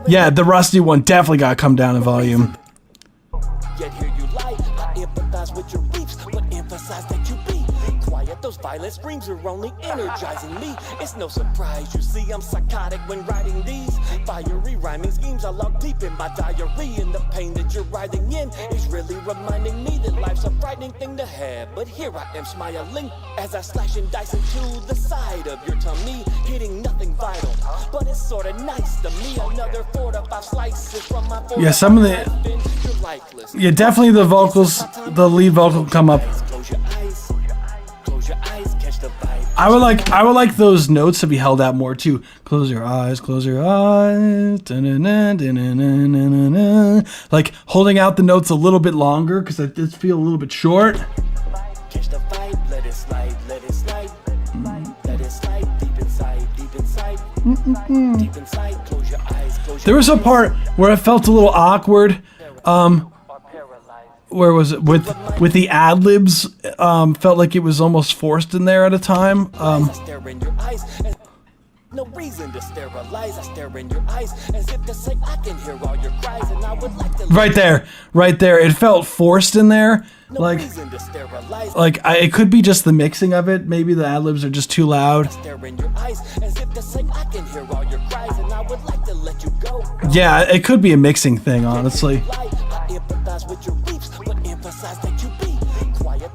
yeah, the Rusty one definitely gotta come down in volume. Yet here you lie, I empathize with your beefs, but emphasize that you be quiet. Those violent screams are only energizing me. It's no surprise, you see, I'm psychotic when writing these fiery rhyming schemes. I log deep in my diary, and the pain that you're writhing in is really reminding me that life's a frightening thing to have. But here I am smiling as I slash and dice into the side of your tummy, hitting nothing vital, but it's sorta nice to me. Another 4 to 5 slices from my 4 Yeah, some of the yeah, definitely the vocals, the lead vocal come up. I would like those notes to be held out more too. Close your eyes, close your eyes. Like holding out the notes a little bit longer because I just feel a little bit short. Catch the vibe, let it slide, let it slide. Let it slide deep inside, deep inside. Deep inside, close your eyes, close your eyes. There was a part where it felt a little awkward. Where was it with the ad libs? Felt like it was almost forced in there at a time. No reason to sterilize. I stare in your eyes as if to say I can hear all your cries, and I would like to. Right there. It felt forced in there. Like, it could be just the mixing of it. Maybe the ad-libs are just too loud. Yeah, it could be a mixing thing, honestly.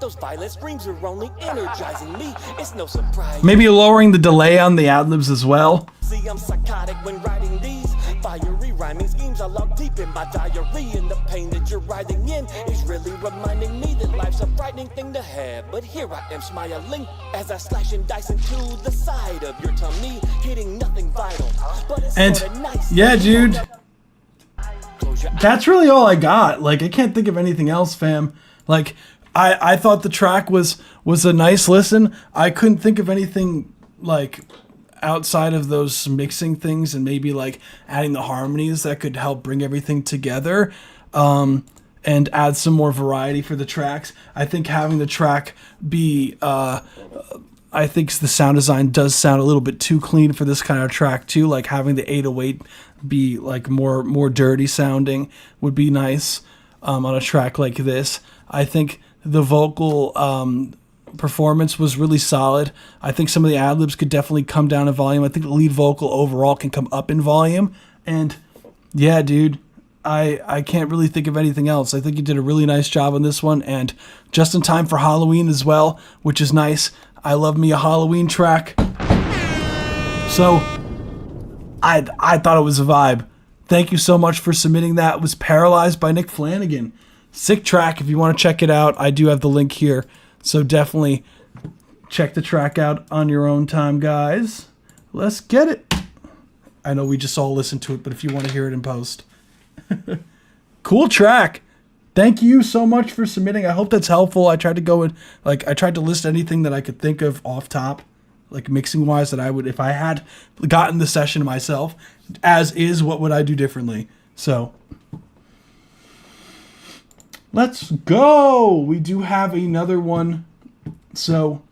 Those violent screams are only energizing me. It's no surprise. Maybe lowering the delay on the ad-libs as well. See, I'm psychotic when writing these fiery rhyming schemes. I log deep in my diary, and the pain that you're writhing in is really reminding me that life's a frightening thing to have. But here I am smiling as I slash and dice into the side of your tummy, hitting nothing vital. But it's sorta nice. Yeah, dude. That's really all I got. Like, I can't think of anything else, fam. Like, I thought the track was a nice listen. I couldn't think of anything like outside of those mixing things and maybe like adding the harmonies that could help bring everything together and add some more variety for the tracks. I think having the track be I think the sound design does sound a little bit too clean for this kind of track too. Like having the 808 be like more dirty sounding would be nice on a track like this. I think the vocal performance was really solid. I think some of the ad-libs could definitely come down in volume. I think the lead vocal overall can come up in volume. And yeah, dude, I can't really think of anything else. I think you did a really nice job on this one, and just in time for Halloween as well, which is nice. I love me a Halloween track. So I thought it was a vibe. Thank you so much for submitting that. It was Paralyzed by Nick Flanagan. Sick track. If you want to check it out, I do have the link here. So definitely check the track out on your own time, guys. Let's get it. I know we just all listened to it, but if you want to hear it in post. Cool track. Thank you so much for submitting. I hope that's helpful. I tried to go in, I tried to list anything that I could think of off top, like mixing wise, that I would, if I had gotten the session myself, as is, what would I do differently? So let's go. We do have another one. So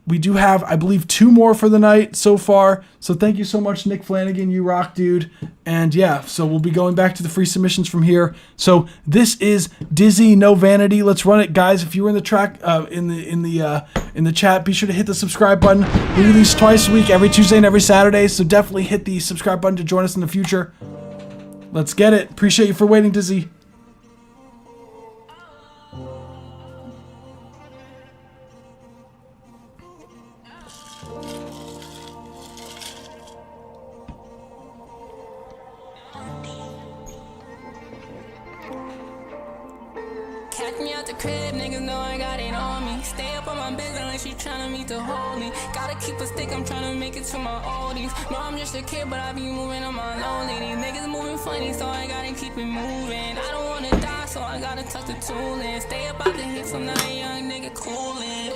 we do have, I believe, 2 more for the night so far. So thank you so much, Nick Flanagan. You rock, dude. And yeah, so we'll be going back to the free submissions from here. So this is Dizzy No Vanity. Let's run it, guys. If you were in the track, in the chat, be sure to hit the subscribe button. We release twice a week, every Tuesday and every Saturday. So definitely hit the subscribe button to join us in the future. Let's get it. Appreciate you for waiting, Dizzy. Catch me out the crib, niggas know I got it on me. Stay up on my business like she tryna meet to hold me. Gotta keep a stick, I'm tryna make it to my oldies. No, I'm just a kid, but I be moving on my lonely. These niggas moving funny, so I gotta keep it moving. I don't wanna die, so I gotta tuck the tool in. Stay up out the hits, I'm not a young nigga coolin'.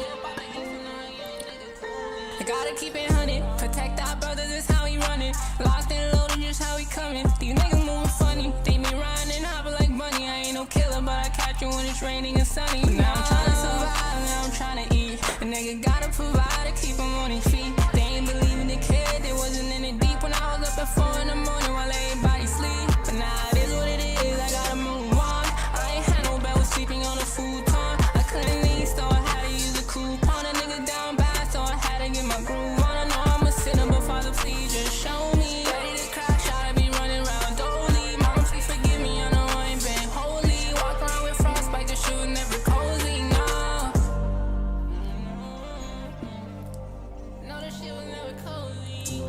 I gotta keep it 100, protect our brothers, that's how we running. Lost and loaded, just how we coming. These niggas moving funny, they be riding and hopping like bunny. I ain't no killer, but I catch you when it's raining and sunny. Now I'm tryna survive, now I'm tryna eat. A nigga gotta provide to keep him on his feet. They ain't believing the kid, they wasn't in it deep when I was up at 4 in the morning while everybody sleep. But now it is what it is, I gotta move on. I ain't had no bed, was sleeping on a futon. I couldn't leave, so I had to use a coupon. A nigga down bad, so I had to get my groove on. I know I'm a sinner, but Father, please just show me. Ready to crash, I be running around dolly. Mama, please forgive me, I know I ain't been holy. Walk around with frostbite, the shoes never cozy, no. No, the shit was never cozy.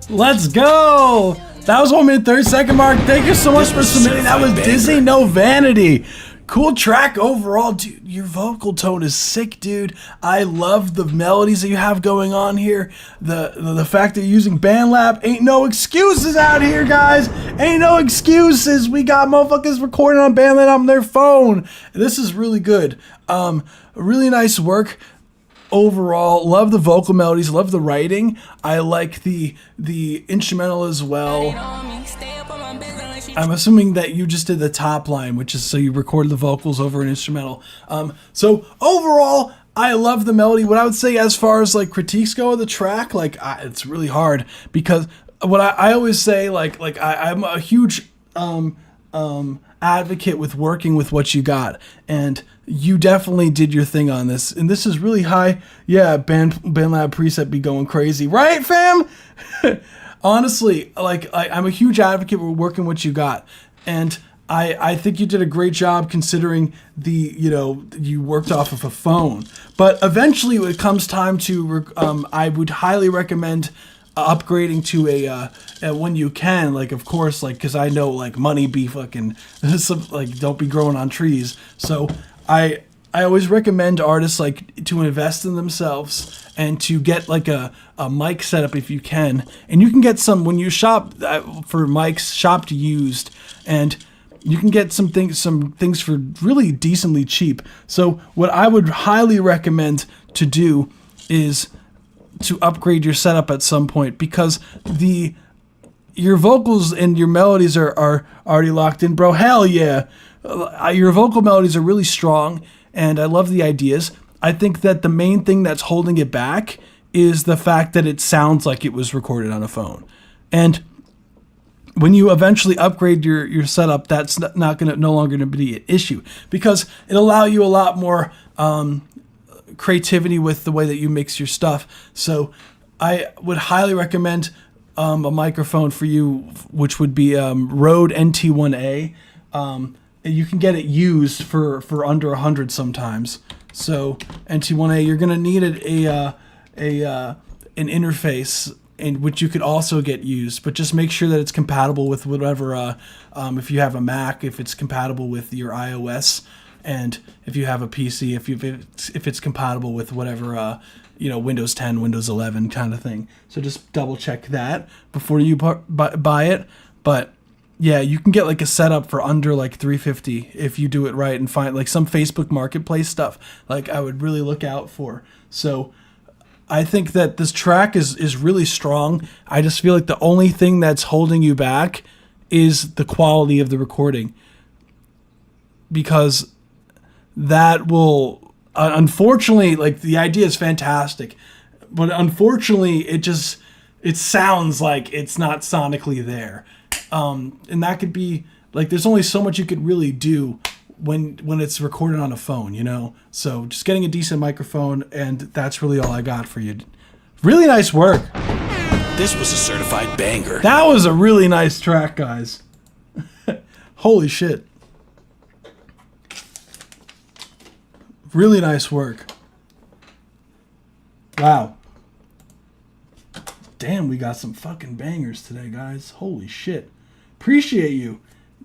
Let's go. That was 1 minute 30 second mark. Thank you so much for submitting. That was Dizzy No Vanity. Cool track overall, dude. Your vocal tone is sick, dude. I love the melodies that you have going on here. The fact that you're using BandLab. Ain't no excuses out here, guys. Ain't no excuses. We got motherfuckers recording on BandLab on their phone. This is really good. Really nice work. Overall, love the vocal melodies, love the writing. I like the instrumental as well. I'm assuming that you just did the top line, which is so you recorded the vocals over an instrumental. So overall, I love the melody. What I would say as far as like critiques go of the track, it's really hard because what I always say, I'm a huge advocate with working with what you got, and you definitely did your thing on this, and this is really high. Yeah, BandLab preset be going crazy, right, fam? Honestly, like I'm a huge advocate for working what you got, and I think you did a great job considering you worked off of a phone. But eventually, when it comes time to, I would highly recommend upgrading to a when you can, like, of course, like, because I know, like, money be fucking like, don't be growing on trees. So I always recommend artists, like, to invest in themselves and to get like a mic setup if you can. And you can get some when you shop for mics, shopped used, and you can get some things for really decently cheap. So what I would highly recommend to do is to upgrade your setup at some point, because your vocals and your melodies are already locked in, bro. Hell yeah. Your vocal melodies are really strong, and I love the ideas. I think that the main thing that's holding it back is the fact that it sounds like it was recorded on a phone. And when you eventually upgrade your setup, that's no longer going to be an issue, because it'll allow you a lot more creativity with the way that you mix your stuff. So I would highly recommend a microphone for you, which would be Rode NT1A. You can get it used for under 100 sometimes. So NT1A, you're going to need an interface, in which you could also get used, but just make sure that it's compatible with whatever, if you have a Mac, if it's compatible with your iOS, and if you have a PC, if it's compatible with whatever, Windows 10, Windows 11 kind of thing. So just double check that before you buy it. But yeah, you can get like a setup for under like $350 if you do it right, and find like some Facebook Marketplace stuff. Like I would really look out for. So I think that this track is really strong. I just feel like the only thing that's holding you back is the quality of the recording, because that will, unfortunately, like, the idea is fantastic, but unfortunately it sounds like it's not sonically there. And that could be like, there's only so much you could really do when it's recorded on a phone, So just getting a decent microphone, and that's really all I got for you. Really nice work. This was a certified banger. That was a really nice track, guys. Holy shit. Really nice work. Wow. Damn, we got some fucking bangers today, guys. Holy shit. Appreciate you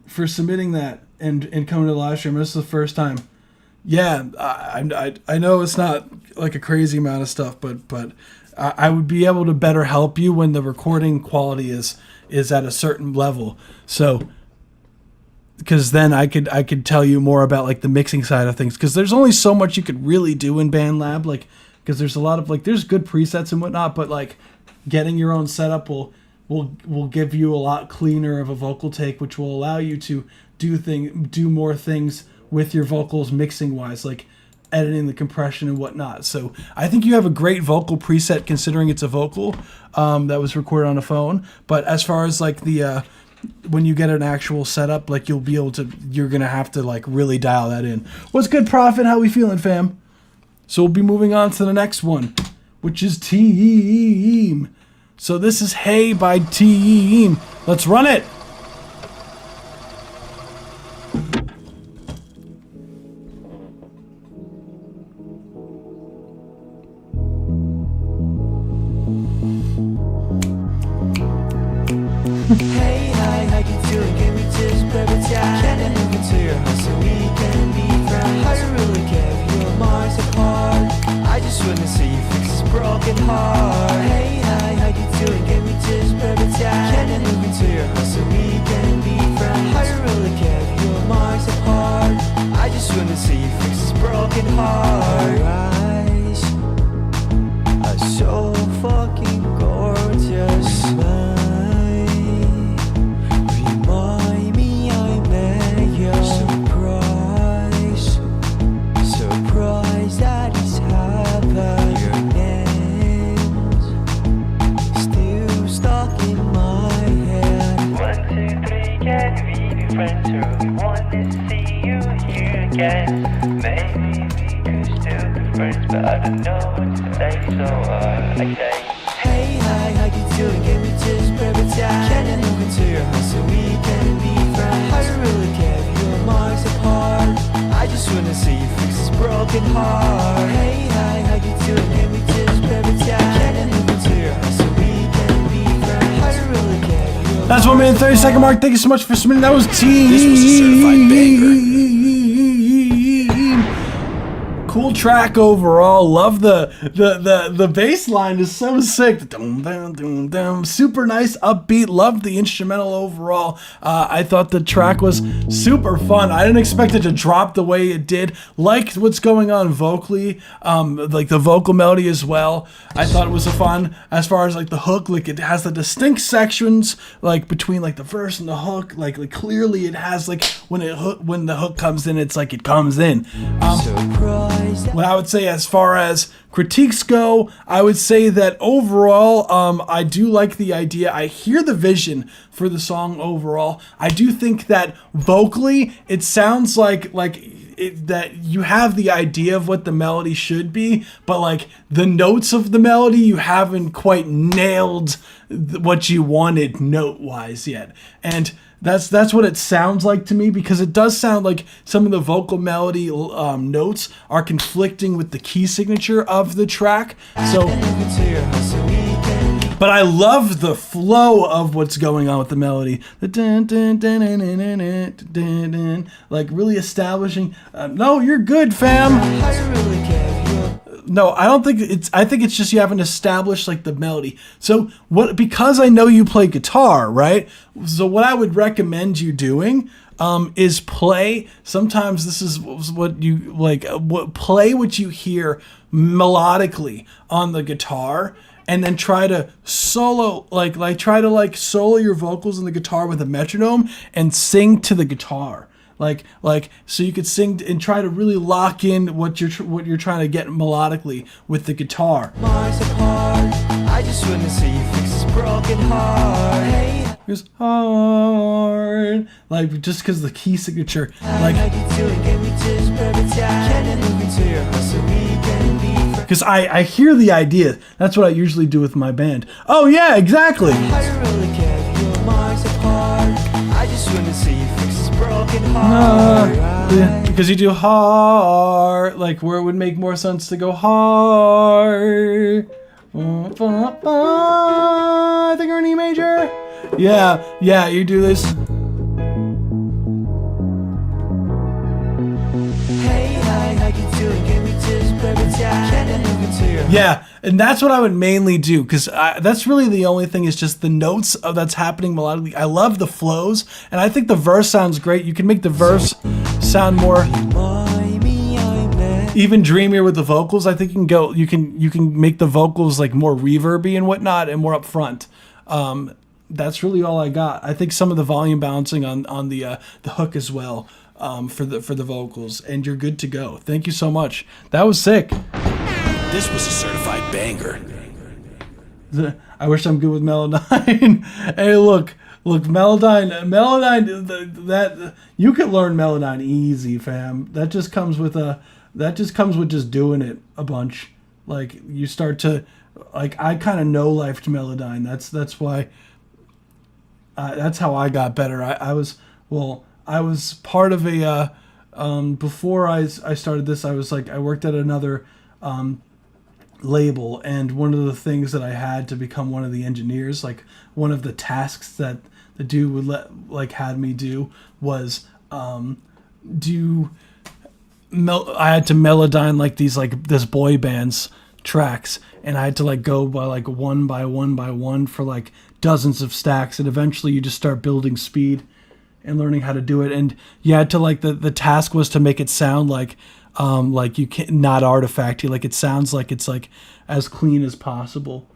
for submitting that and coming to the live stream. This is the first time. Yeah, I know it's not like a crazy amount of stuff, but I would be able to better help you when the recording quality is at a certain level. So, because then I could tell you more about like the mixing side of things, because there's only so much you could really do in BandLab, like, because there's a lot of like, there's good presets and whatnot, but like getting your own setup will give you a lot cleaner of a vocal take, which will allow you to do more things with your vocals mixing wise, like editing the compression and whatnot. So I think you have a great vocal preset, considering it's a vocal that was recorded on a phone. But as far as like the when you get an actual setup, like you're gonna have to like really dial that in. What's good, Prophet? How we feeling, fam? So we'll be moving on to the next one, which is Team. So this is Hey by Team. Let's run it. Hey, hi, how you doing? Can we just grab a chat? Can I move into your house so we can be friends? I don't really care if you're miles apart. I just wanna see you fix this broken heart. Hey, hi, how you doing? Can we just grab a chat? Can I move into your house so we can be friends? I don't really care if you're miles apart. I just wanna see you fix this broken heart. Your eyes are so fucking gorgeous. Remind me I met you. Surprise that it's happened. Your name's still stuck in my head. friends who really want to see you here again. Maybe we could still be friends, but I don't know what to say, so I say, hey, hi, how you doing? Can we just grab a time? Can I move into your house so we can be friends? I don't really care if you're miles apart. I just wanna see you fix this broken heart. Hey, hi, how you doing? Can we just grab a time? Can I move into your house so we can be friends? I don't really care if you're That's 1 minute 30-second mark. Thank you so much for submitting. That was Team. This was a certified banger. Cool track overall. Love the bass line is so sick. Dum, dum, dum, dum. Super nice, upbeat. Loved the instrumental overall. I thought the track was super fun. I didn't expect it to drop the way it did. Liked what's going on vocally, like the vocal melody as well. I thought it was fun as far as like the hook. Like it has the distinct sections like between like the verse and the hook. Like clearly it has like when the hook comes in, it's like it comes in. What I would say as far as critiques go, I would say that overall, I do like the idea. I hear the vision for the song overall. I do think that vocally, it sounds like that you have the idea of what the melody should be, but like the notes of the melody, you haven't quite nailed what you wanted note-wise yet. And that's what it sounds like to me, because it does sound like some of the vocal melody notes are conflicting with the key signature of the track. So, but I love the flow of what's going on with the melody. The dun, dun, dun, dun, dun, dun, dun, dun, dun, like really establishing. No, you're good, fam. No, I don't think I think it's just you haven't established like the melody. So because I know you play guitar, right? So what I would recommend you doing is play. Sometimes this is what you like. Play what you hear melodically on the guitar, and then try to solo solo your vocals on the guitar with a metronome and sing to the guitar. Like so you could sing and try to really lock in what you're trying to get melodically with the guitar. I just want to see you fix this broken heart. It's hard, like just because the key signature, like. Because I hear the idea. That's what I usually do with my band. Oh yeah, exactly. I don't really care if you're miles apart. I just want to see you fix this broken heart. Yeah, because you do hard, like where it would make more sense to go hard. I think we're in E major. Yeah, you do this. Yeah, and that's what I would mainly do, because that's really the only thing is just the notes that's happening melodically. I love the flows, and I think the verse sounds great. You can make the verse sound more even dreamier with the vocals. I think you can make the vocals like more reverby and whatnot and more up front. That's really all I got. I think some of the volume balancing on the hook as well for the vocals, and you're good to go. Thank you so much. That was sick. This was a certified banger. I wish I'm good with Melodyne. Hey, look, Melodyne. That you could learn Melodyne easy, fam. That just comes with just doing it a bunch. Like you start to, like I kind of know-lifed Melodyne. That's why. That's how I got better. I was part of a before I started this. I worked at another label, and one of the things that I had to become one of the engineers, like one of the tasks that the dude would had me do was I had to Melodyne like this boy band's tracks, and I had to go by one by one for like dozens of stacks, and eventually you just start building speed and learning how to do it. And you had to the task was to make it sound like you can not artifacty, like it sounds like it's like as clean as possible.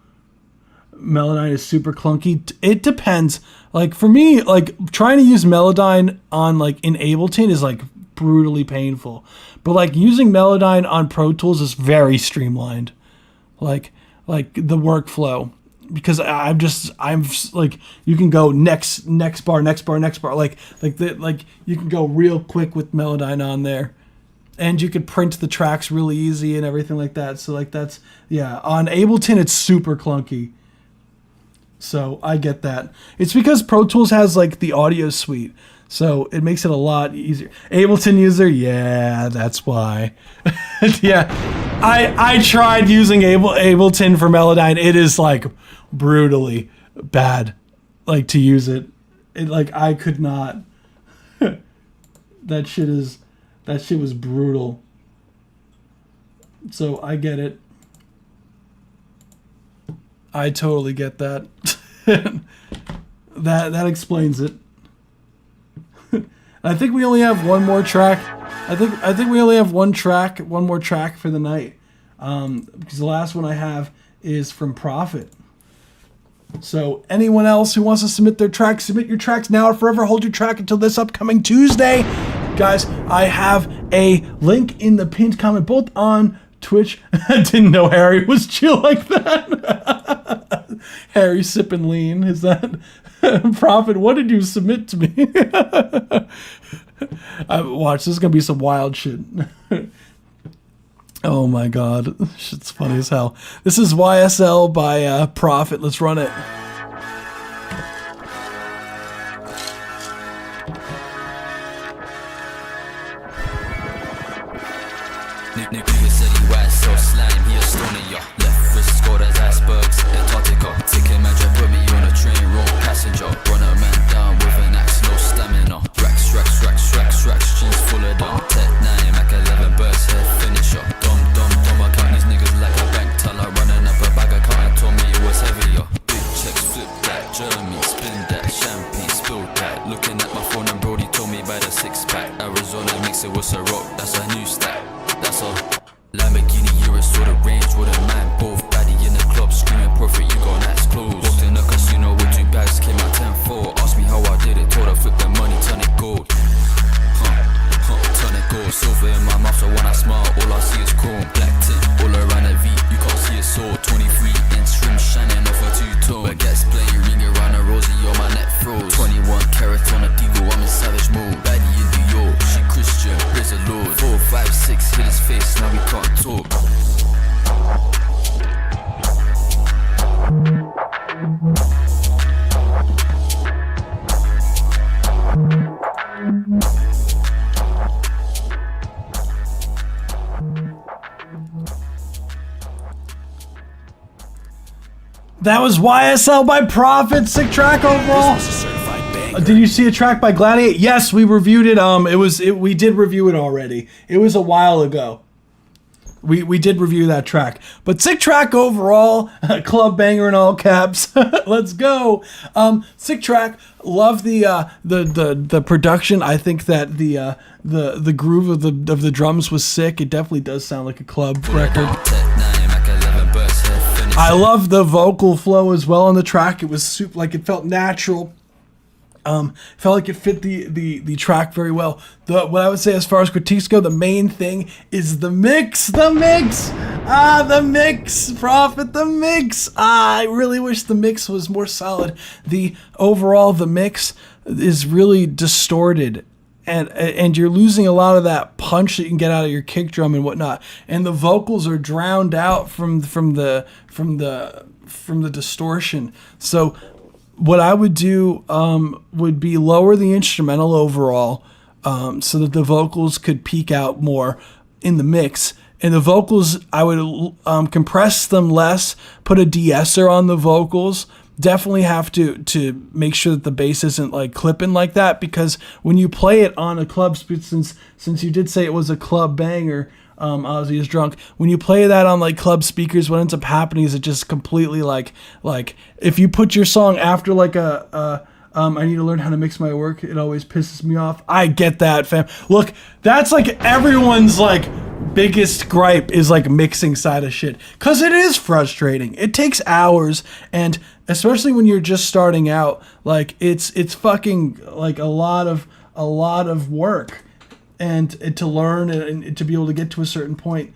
Melodyne is super clunky. It depends. Like for me, trying to use Melodyne on in Ableton is brutally painful, but using Melodyne on Pro Tools is very streamlined. Like the workflow because I'm like, you can go next bar, like you can go real quick with Melodyne on there, and you could print the tracks really easy and everything like that. So like that's, yeah, on Ableton it's super clunky. So I get that. It's because Pro Tools has like the audio suite, so it makes it a lot easier. Ableton user, yeah, that's why. Yeah, I tried using Ableton for Melodyne. It is like brutally bad, like to use it. Like I could not. That shit was brutal. So I get it. I totally get that. that explains it. I think we only have one more track. I think we only have one more track for the night. Because the last one I have is from Prophet. So anyone else who wants to submit their tracks, submit your tracks now or forever hold your track until this upcoming Tuesday. Guys, I have a link in the pinned comment, both on Twitch. I didn't know Harry was chill like that. Harry sipping lean. Is that Prophet? What did you submit to me? Watch, this is gonna be some wild shit. Oh my god, shit's funny as hell. This is YSL by Prophet. Let's run it. Nigga said he white, so slime, he a stoner, yo. Left wrist scored as icebergs, Antarctica. Ticket man just put me on a train, roll passenger. Run a man down with an axe, no stamina. Racks, jeans full of dumb. Tech 9, Mac 11 burst, head finisher. Dumb, I count these niggas like a bank teller. Running up a bag of count and told me it was heavier. Big checks, flip that, Jeremy, spin that, champagne, spill that. Looking at my phone and Brody told me by the 6-pack. Arizona mix it with a rock, that's a new stack. That's a Lamborghini Urus or the Range with a man. Both baddie in the club screaming perfect, you got nice clothes. Walked in the casino with 2 bags, came out 10-4. Asked me how I did it, told her flip the money, turn it gold. Turn it gold. Silver in my mouth, so when I smile, all I see is chrome. Black tint, all around the V, you can't see it sold. 23-inch rim shining off a 2-tone. Baguettes playing, ring around a rosy, on my neck froze. 21 carats on a Devo, I'm in savage mode. Baddie in New York, she Christian, praise the Lord. 4, 5, 6, hit his face, now we can't talk. That was YSL by Prophet. Sick track overall. Did you see a track by Gladiator? Yes, we reviewed it. We did review it already. It was a while ago. We did review that track. But sick track overall. Club banger in all caps. Let's go. Sick track. Love the production. I think that the groove of the drums was sick. It definitely does sound like a club record. I love the vocal flow as well on the track. It was super, like it felt natural. Felt like it fit the track very well. What I would say as far as critiques go, the main thing is the mix. The mix, Prophet, the mix. I really wish the mix was more solid. The mix is really distorted. And you're losing a lot of that punch that you can get out of your kick drum and whatnot. And the vocals are drowned out from the distortion. So what I would do would be lower the instrumental overall, so that the vocals could peak out more in the mix. And the vocals, I would compress them less, put a de-esser on the vocals. Definitely have to make sure that the bass isn't like clipping like that, because when you play it on a club, since you did say it was a club banger, Ozzy is drunk. When you play that on like club speakers, what ends up happening is it just completely like if you put your song after like I need to learn how to mix my work, it always pisses me off. I get that, fam. Look, that's like everyone's like biggest gripe is like mixing side of shit, because it is frustrating. It takes hours, and especially when you're just starting out, like it's fucking like a lot of work, and to learn and to be able to get to a certain point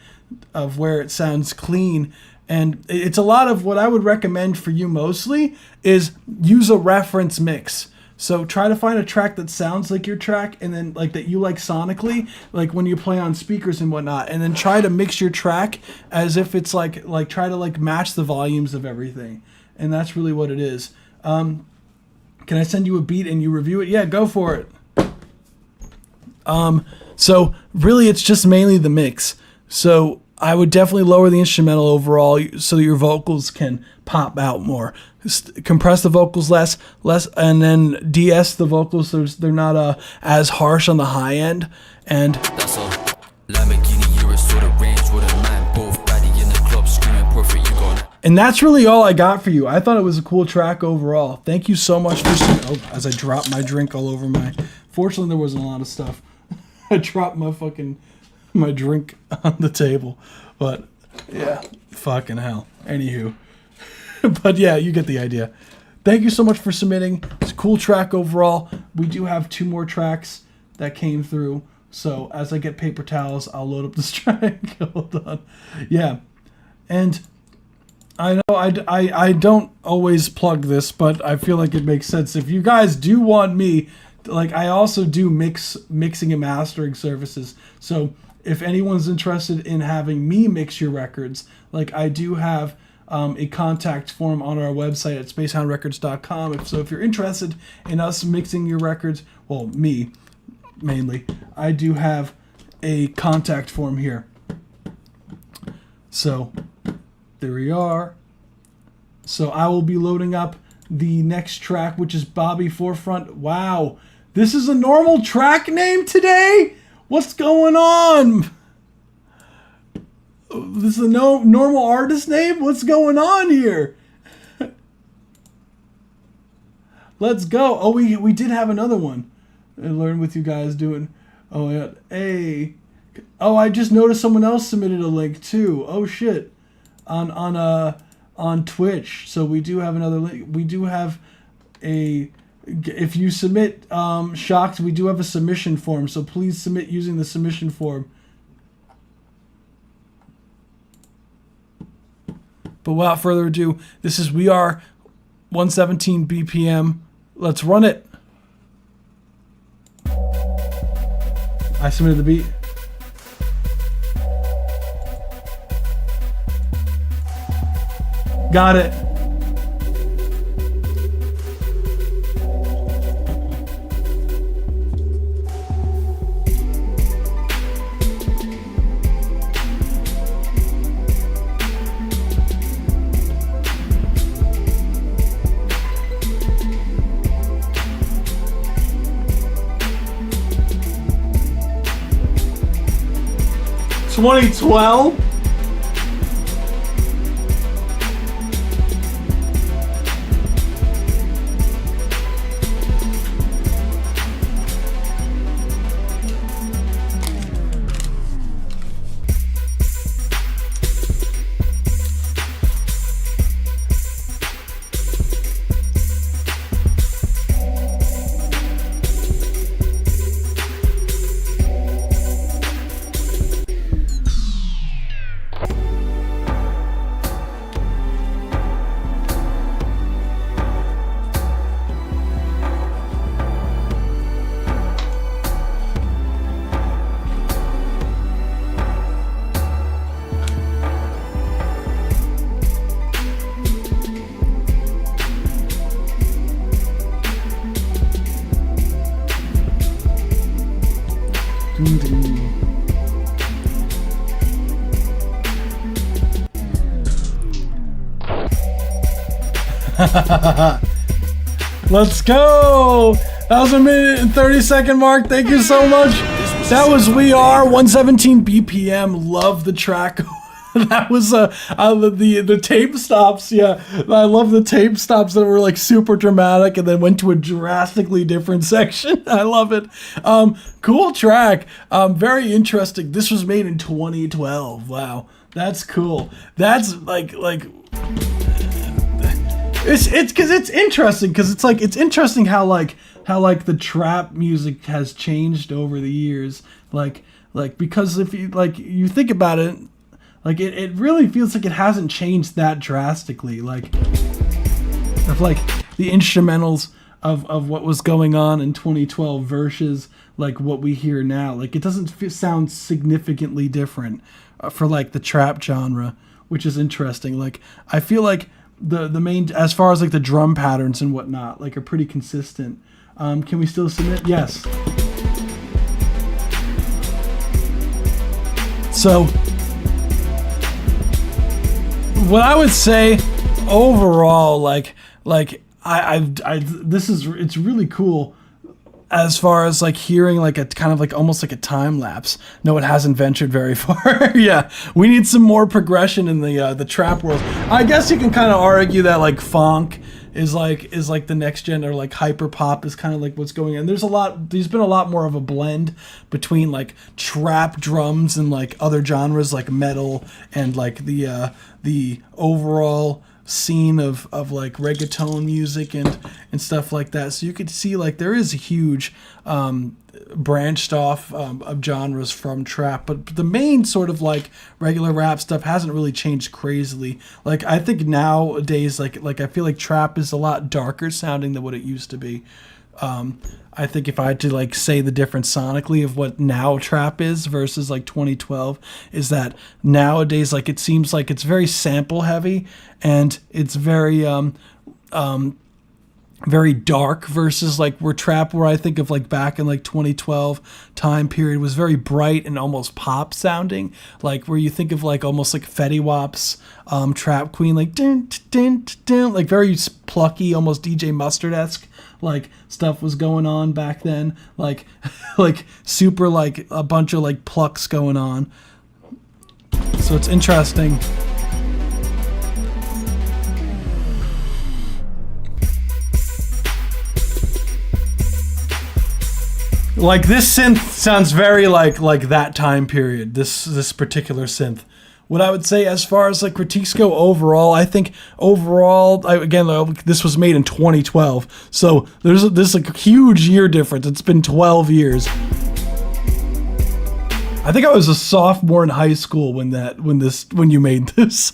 of where it sounds clean. And it's a lot of what I would recommend for you mostly is use a reference mix. So try to find a track that sounds like your track and then like that you like sonically, like when you play on speakers and whatnot, and then try to mix your track as if it's like try to like match the volumes of everything. And that's really what it is. Can I send you a beat and you review it? Yeah, go for it. So really it's just mainly the mix. So I would definitely lower the instrumental overall so that your vocals can pop out more. Compress the vocals less, and then de-ess the vocals so they're not as harsh on the high end. And that's all. Lamborghini, you're a sort of range with a man, both baddie in the club screaming perfect. You gone. And that's really all I got for you. I thought it was a cool track overall. Thank you so much for as I dropped my drink all over my. Fortunately, there wasn't a lot of stuff. I dropped my drink on the table, but yeah, fucking hell. Anywho. But yeah, you get the idea. Thank you so much for submitting. It's a cool track overall. We do have 2 more tracks that came through. So as I get paper towels, I'll load up this track. Hold on. Yeah. And I know I don't always plug this, but I feel like it makes sense. If you guys do want me, like I also do mixing and mastering services. So if anyone's interested in having me mix your records, like I do have a contact form on our website at spacehoundrecords.com. So if you're interested in us mixing your records, well, me mainly, I do have a contact form here. So there we are. So I will be loading up the next track, which is Bobby Forefront. Wow, this is a normal track name today? What's going on? This is a normal artist name? What's going on here? Let's go. Oh, we did have another one. I learned with you guys doing. Oh, yeah. Hey. Oh, I just noticed someone else submitted a link too. Oh, shit. On Twitch. So we do have another link. We do have a... If you submit Shocked, we do have a submission form. So please submit using the submission form. But without further ado, this is We Are 117 BPM. Let's run it. I submitted the beat. Got it. $2012. Let's go! That was a 1 and 30-second mark. Thank you so much. That was We Are 117 BPM. Love the track. That was the tape stops. Yeah, I love the tape stops that were like super dramatic and then went to a drastically different section. I love it. Cool track. Very interesting. This was made in 2012. Wow, that's cool. That's like it's because it's interesting because it's interesting how the trap music has changed over the years. Like because if you think about it. Like it really feels like it hasn't changed that drastically. Like of like the instrumentals of what was going on in 2012 versus like what we hear now. Like it doesn't sound significantly different for like the trap genre, which is interesting. Like I feel like the main, as far as like the drum patterns and whatnot, like are pretty consistent. Can we still submit? Yes. So what I would say overall, like it's really cool as far as like hearing like a kind of like almost like a time lapse. No, it hasn't ventured very far. Yeah, we need some more progression in the trap world. I guess you can kind of argue that like funk is like the next gen, or like hyper pop is kind of like what's going on. There's been a lot more of a blend between like trap drums and like other genres like metal and like the overall scene of like reggaeton music and stuff like that. So you could see like there is a huge branched off of genres from trap, but the main sort of like regular rap stuff hasn't really changed crazily. Like I think nowadays like I feel like trap is a lot darker sounding than what it used to be. I think if I had to like say the difference sonically of what now trap is versus like 2012 is that nowadays like it seems like it's very sample heavy and it's very very dark versus like where I think of like back in like 2012 time period was very bright and almost pop sounding, like where you think of like almost like Fetty Wap's Trap Queen, like dun, dun, dun, dun, like very plucky, almost DJ Mustard-esque like stuff was going on back then, like like super like a bunch of like plucks going on. So it's interesting. Like this synth sounds very like that time period, this particular synth. What I would say as far as like critiques go overall, I think overall, this was made in 2012, so there's like a huge year difference. It's been 12 years. I think I was a sophomore in high school when you made this.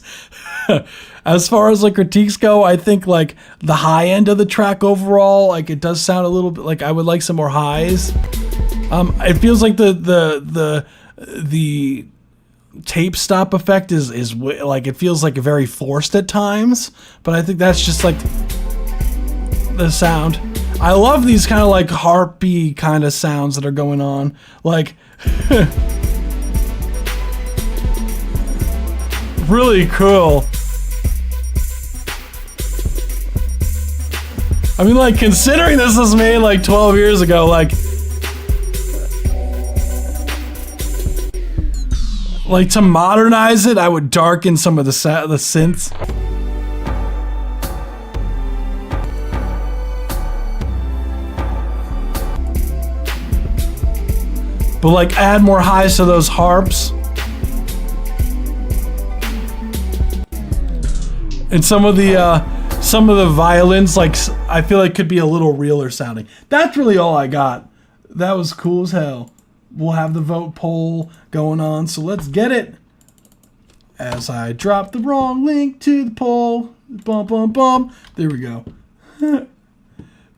As far as like critiques go, I think like the high end of the track overall, like it does sound a little bit like I would like some more highs. It feels like the tape stop effect is like it feels like very forced at times, but I think that's just like the sound. I love these kind of like harpy kind of sounds that are going on, like really cool. I mean, like, considering this was made like 12 years ago, like to modernize it, I would darken some of the synths. But like add more highs to those harps. And some of the violins, like I feel like could be a little realer sounding. That's really all I got. That was cool as hell. We'll have the vote poll going on, so let's get it. As I drop the wrong link to the poll. Bum, bum, bum. There we go.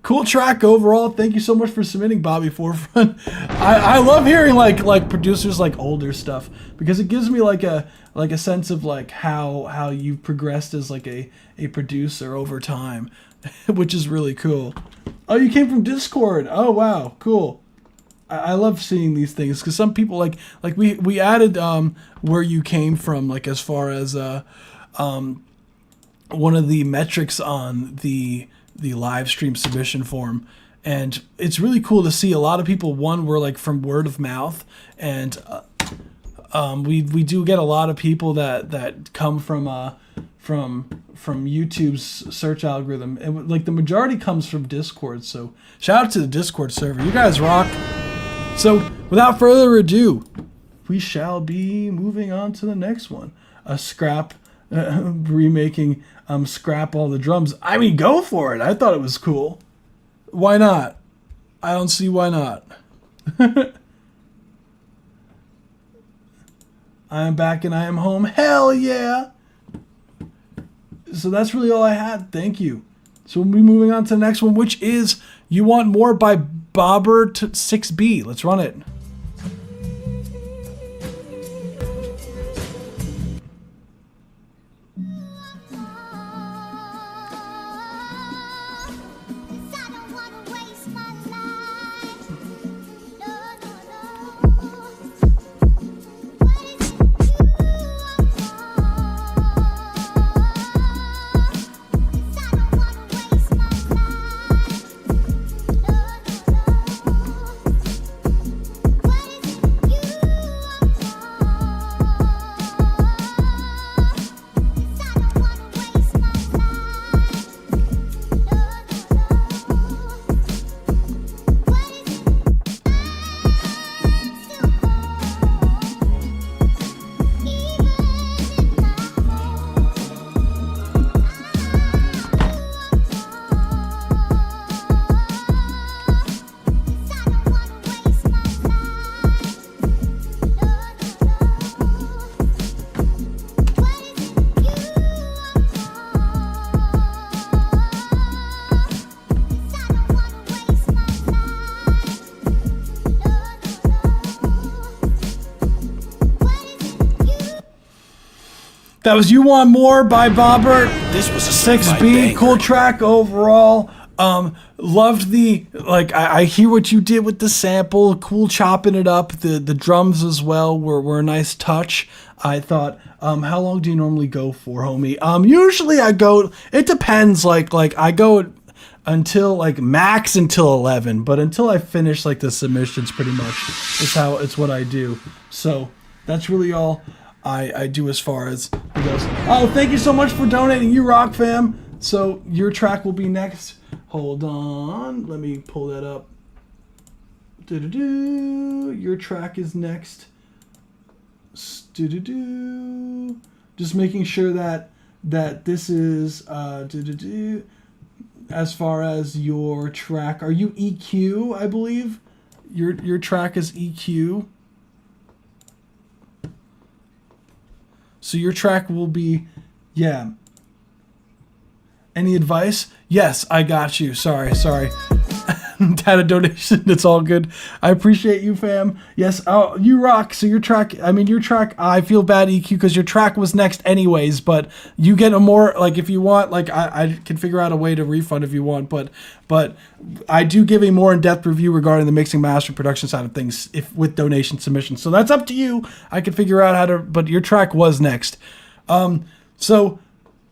Cool track overall. Thank you so much for submitting, Bobby Forefront. I love hearing like producers like older stuff, because it gives me like a sense of like how you've progressed as like a producer over time, which is really cool. Oh, you came from Discord. Oh wow, cool. I love seeing these things, because some people like we added where you came from, like as far as one of the metrics on the live stream submission form, and it's really cool to see a lot of people were like from word of mouth, and we do get a lot of people that come from YouTube's search algorithm, and like the majority comes from Discord. So shout out to the Discord server, you guys rock. So without further ado, we shall be moving on to the next one. A Scrap remaking Scrap All the Drums. I mean, go for it. I thought it was cool. Why not? I don't see why not. I am back and I am home. Hell yeah! So that's really all I had. Thank you. So we'll be moving on to the next one, which is You Want More by Bobber 6B. Let's run it. That was You Want More by Bobber. This was a 6B. banger. Cool track overall. Loved the, like, I hear what you did with the sample. Cool chopping it up. The drums as well were a nice touch. I thought, how long do you normally go for, homie? Usually I go, it depends. Like I go until like max until 11, but until I finish like the submissions pretty much it's what I do. So that's really all I do as far as it goes. Oh, thank you so much for donating, You Rock fam. So your track will be next. Hold on, let me pull that up. Your track is next. Just making sure that this is as far as your track. Are you EQ? I believe your track is EQ. So your track will be, yeah. Any advice? Yes, I got you. Sorry. Data donation, it's all good. I appreciate you, fam. Yes, oh, You Rock. So your track, I feel bad, EQ, because your track was next anyways, but you get a more, like, if you want, like, I can figure out a way to refund if you want, but I do give a more in-depth review regarding the mixing, master, production side of things with donation submissions. So that's up to you. I can figure out how to, but your track was next. So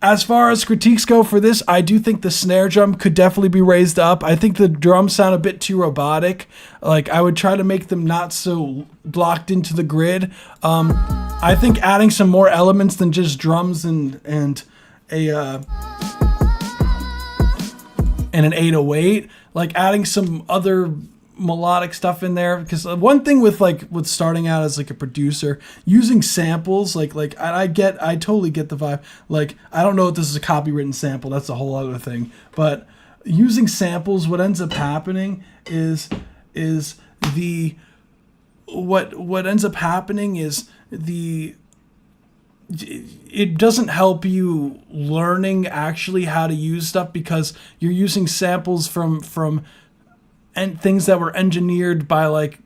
as far as critiques go for this, I do think the snare drum could definitely be raised up. I think the drums sound a bit too robotic. Like, I would try to make them not so blocked into the grid. I think adding some more elements than just drums and an 808, like adding some other melodic stuff in there, because one thing with starting out as like a producer, using samples, like I totally get the vibe. Like, I don't know if this is a copywritten sample, that's a whole other thing, but using samples, what ends up happening is it doesn't help you learning actually how to use stuff, because you're using samples from and things that were engineered by like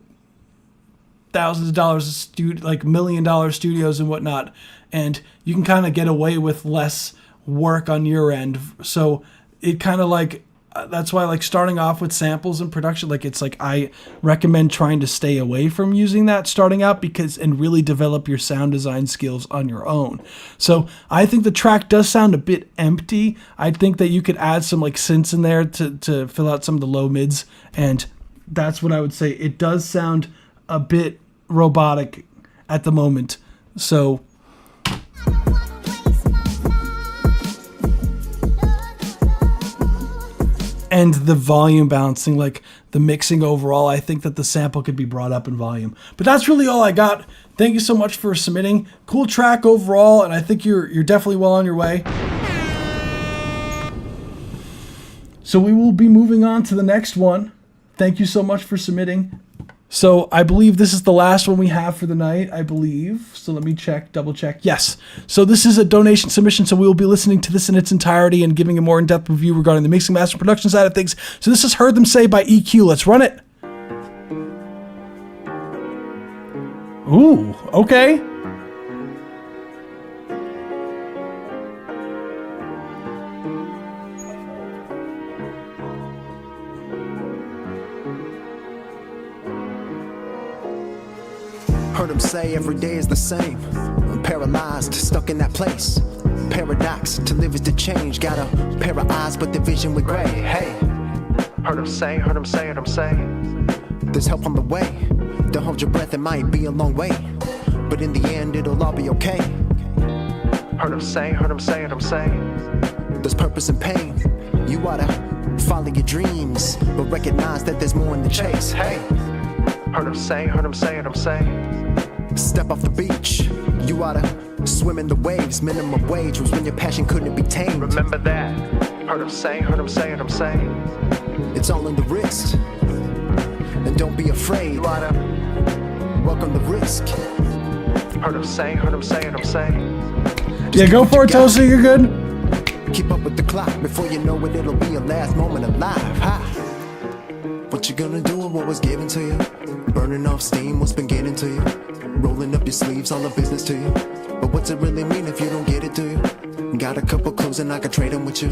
thousands of dollars, like $1 million studios and whatnot, and you can kind of get away with less work on your end. So it kind of like, that's why, like, starting off with samples and production, like, it's like I recommend trying to stay away from using that starting out, and really develop your sound design skills on your own. So I think the track does sound a bit empty. I think that you could add some like synths in there to fill out some of the low mids, and that's what I would say. It does sound a bit robotic at the moment. So and the volume balancing, like the mixing overall, I think that the sample could be brought up in volume. But that's really all I got. Thank you so much for submitting. Cool track overall, and I think you're definitely well on your way. So we will be moving on to the next one. Thank you so much for submitting. So I believe this is the last one we have for the night, I believe. So let me double check. Yes. So this is a donation submission, so we will be listening to this in its entirety and giving a more in-depth review regarding the mixing, master, production side of things. So this is Heard Them Say by EQ. Let's run it. Ooh, okay. Heard him say every day is the same. I'm paralyzed, stuck in that place. Paradox, to live is to change. Got a pair of eyes, but the vision with gray. Hey, heard him say, heard him say, heard him say. There's help on the way. Don't hold your breath, it might be a long way, but in the end, it'll all be okay. Heard him say, heard him say, heard him say. There's purpose in pain. You oughta follow your dreams, but recognize that there's more in the chase. Hey, heard him say, heard him say, heard him say. Step off the beach, you oughta swim in the waves. Minimum wage was when your passion couldn't be tamed. Remember that. Heard him say, heard him say, heard him say. It's all in the wrist, and don't be afraid. You oughta welcome the risk. Heard him say, heard him say, heard him say. Yeah, go for it, Tosa, you're good. Keep up with the clock before you know it, it'll be your last moment alive. Ha! What you gonna do with what was given to you? Burning off steam, what's been getting to you? Rolling up your sleeves, all the business to you. But what's it really mean if you don't get it, do you? Got a couple clues and I can trade them with you.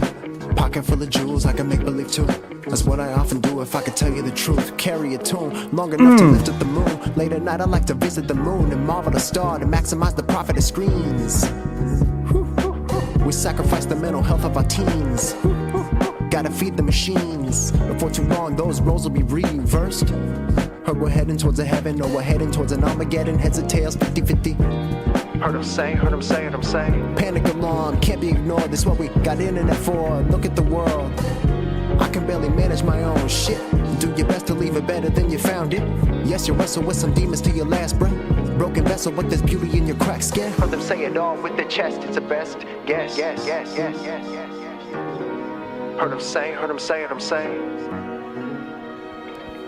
Pocket full of jewels, I can make believe too. That's what I often do if I could tell you the truth. Carry a tune long enough to lift up the moon. Late at night I like to visit the moon and marvel the star to maximize the profit of screens. We sacrifice the mental health of our teens. Gotta feed the machines. Before too long those roles will be reversed. Heard we're heading towards a heaven, or we're heading towards an Armageddon. Heads or tails, 50-50. Heard him say, heard him say, heard him say. Panic alarm, can't be ignored. That's what we got internet for. Look at the world. I can barely manage my own shit. Do your best to leave it better than you found it. Yes, you wrestle with some demons to your last breath. Broken vessel with this beauty in your cracked skin. Heard them say it all with the chest, it's the best. Yes, yes, yes, yes, yes, yes, yes. Heard them say, heard them say, heard them say.